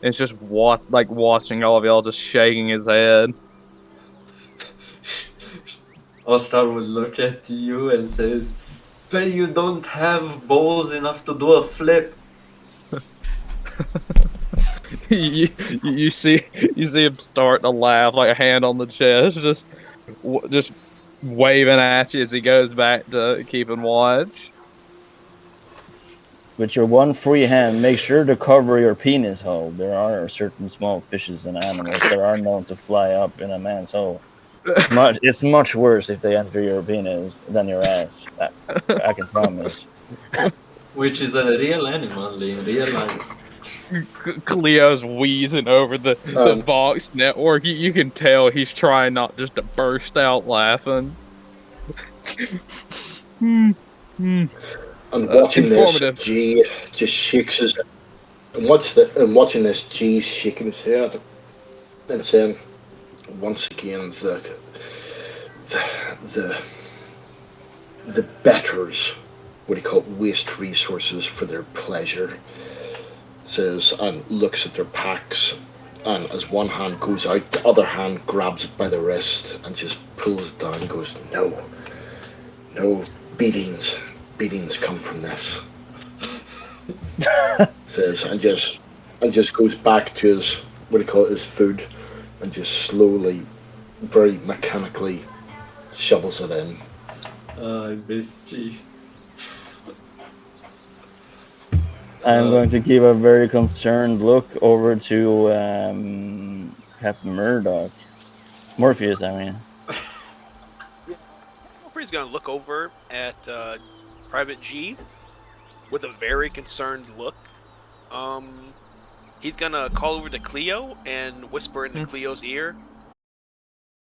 And it's just watching all of y'all just shaking his head. Ostar would look at you and says, "But you don't have balls enough to do a flip." you see him start to laugh, a hand on the chest, just waving at you as he goes back to keeping watch. With your one free hand, make sure to cover your penis hole. There are certain small fishes and animals that are known to fly up in a man's hole. It's much worse if they enter your penis than your ass. I can promise. Which is a real animal in real life. Cleo's wheezing over the Vox network. You can tell he's trying not just to burst out laughing. And watching this, G just shakes his. And watching this, G's shaking his head and saying, once again, the betters, what do you call it, waste resources for their pleasure. Says and looks at their packs, and as one hand goes out, the other hand grabs it by the wrist and just pulls it down and goes, no, beatings come from this. Says and just goes back to his, what do you call it, his food, and just slowly, very mechanically shovels it in. I miss G. I'm going to give a very concerned look over to Captain Morpheus, I mean. Morpheus is going to look over at Private G with a very concerned look. He's going to call over to Cleo and whisper into Cleo's ear,